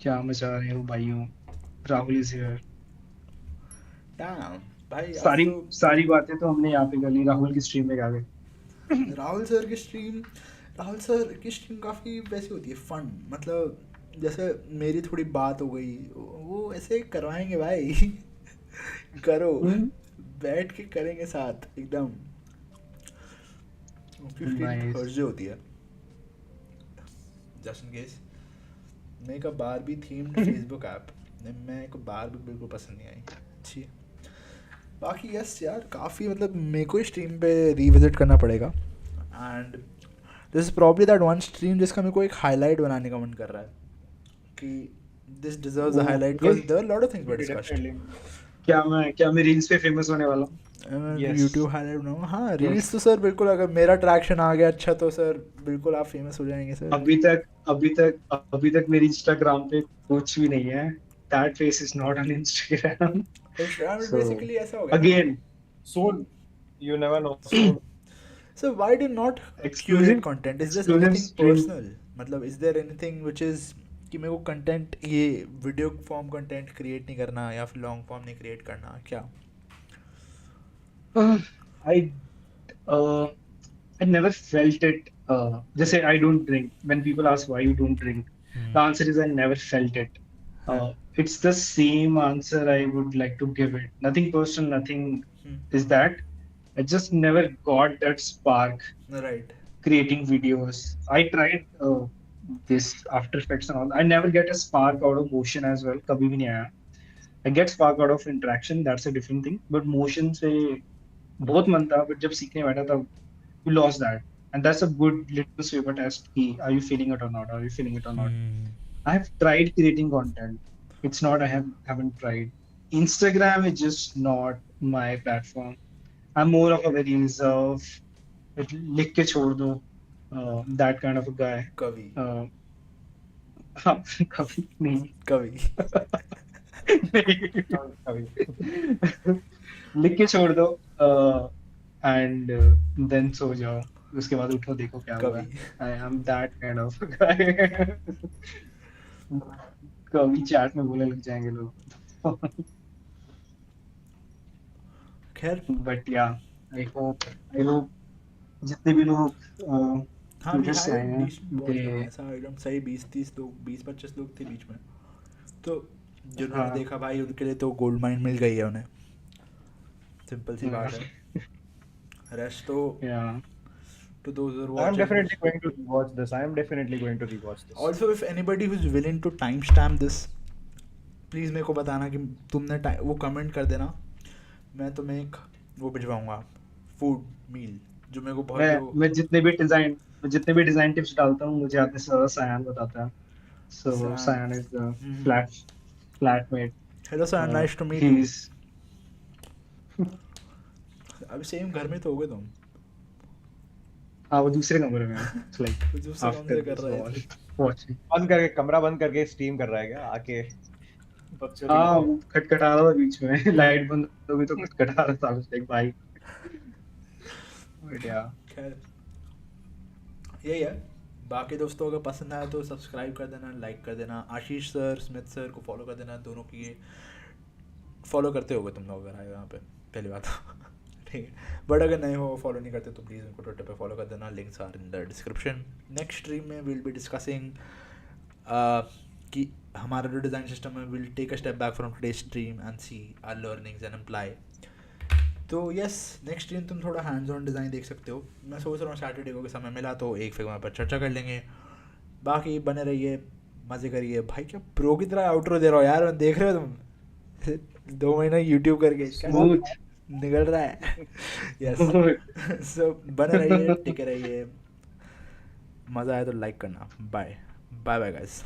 क्या मचा रहे हो भाइयों. Rahul is here. Damn, भाई आज सारी तो सारी बातें तो हमने यहाँ पे कर ली, राहुल की स्ट्रीम में आ गए. राहुल सर की स्ट्रीम काफ़ी वैसी होती है फन, मतलब जैसे मेरी थोड़ी बात हो गई वो ऐसे करवाएंगे भाई. करो, बैठ के करेंगे साथ एकदम. 15 Nice. थर्सडे होती है. जस्ट इन केस मेरे का बारबी थीम्ड फेसबुक ऐप, मेरे को बारबी बिल्कुल पसंद नहीं आई. अच्छी है. बाकी यस यार काफ़ी मतलब मेरे को स्ट्रीम पे रिविजिट करना पड़ेगा. And this is probably that one stream जिसका मेरे को एक हाईलाइट बनाने का मन कर रहा है कि this deserves a highlight because there are lot of things were discussed. क्या मैं रील्स पे फेमस होने वाला हूँ. Yes. यूट्यूब हाईलाइट बनाऊँ. हाँ रील्स तो सर बिल्कुल, अगर मेरा ट्रैक्शन आ गया अच्छा तो सर बिल्कुल आप फेमस हो जाएंगे सर. अभी तक मेरी इंस्टाग्राम पे कुछ भी नहीं है. That face is not on Instagram. Instagram So, basically ऐसा हो गया. Again, Soon. You never know. Soon. So why do you not exclusive curate content? Is this exclusive anything stream. personal? मतलब is there anything which is कि मेरे को content ये video form content create नहीं करना या फिर लॉन्ग फॉर्म नहीं क्रिएट करना क्या? I uh, I never felt it. Just say I don't drink. When people ask why you don't drink, the answer is I never felt it. It's the same answer I would like to give it. Nothing personal, nothing is that. I just never got that spark Right. creating videos. I tried this After Effects and all. I never get a spark out of motion as well. कभी भी नहीं आया. I get spark out of interaction. That's a different thing. But motion से बहुत मन था. But जब सीखने बैठा था, you lost that. And that's a good litmus paper test. कि are you feeling it or not? Are you feeling it or not? I've tried creating content. It's not haven't tried. Instagram is just not my platform. I'm more of a very reserved, लिख के छोड़ दो, that kind of a guy. कवि Uh, हाँ, कभी नहीं कवि नहीं, कभी लिख के छोड़ दो, एंड देन सो जाओ, उसके बाद उठो देखो क्या हुआ कवि है. I am that kind of guy. कभी चैट में बोलने लग जाएंगे लोग. खैर बट या, आई होप जितने भी लोग हाँ वी ट्विटर से हैड आए हैं डिसेंट वॉच, दे, ऐसा एकदम सही 20-30 लोग, 20-25 लोग थे बीच में, तो जिन्होंने हाँ देखा भाई उनके लिए तो गोल्ड माइन मिल गई है उन्हें, सिंपल सी बात है. रेस्ट तो या to those who are I'm watching. definitely going to rewatch this. I'm definitely going to rewatch this. Also, if anybody who's willing to timestamp this, please मेरे को बताना कि तुमने वो कमेंट कर देना, मैं तुम्हें एक वो भिजवाऊंगा, फूड मील, जो मेरे को बहुत जो मैं जितने भी डिजाइन टिप्स डालता हूँ मुझे आते सर सायान बताता है. So Sayan is the flatmate. Hello sir, nice to meet you. He's अभी सेम घर में तो हो गए तुम, हाँ वो दूसरे कमरे में है. It's like कुछ दूसरे काम after से कर this रहे wall थे. watching. बंद करके कमरा बंद करके स्ट्रीम कर रहा है क्या आके बच्चों की हाँ वो खटखटा रहा था बीच में. लाइट बंद हो गई तो खटखटा रहा था. Like भाई. But yeah. खैर यही है. बाकी दोस्तों अगर पसंद आया तो सब्सक्राइब कर देना, लाइक कर देना. आशीष सर, स्मिथ सर को फॉलो कर देना. दोनों की ये फॉलो करते होगे तुम लोग अगर आए यहाँ पे, पहली बात. ठीक है, बट अगर नहीं हो, फॉलो नहीं करते तो प्लीज़ उनको ट्विटर पे फॉलो कर देना. Links are in the description. Next stream में विल बी डिस्कसिंग कि हमारा जो डिज़ाइन सिस्टम है, will take a step back from today stream and see our learnings and apply. तो यस, नेक्स्ट स्ट्रीम तुम थोड़ा हैंड्स ऑन डिज़ाइन देख सकते हो. मैं सोच रहा हूँ सैटरडे को समय मिला तो एक फिग्मा पर चर्चा कर लेंगे. बाकी बने रहिए, मज़े करिए. भाई क्या प्रो की तरह आउटरो दे रहा हो यार, मैं देख रहे हो तुम 2 महीना यूट्यूब करके Smooth. निकल रहा है. यस, सो बने रहिए, टिके रहिए. मज़ा आया तो लाइक करना. Bye bye bye guys.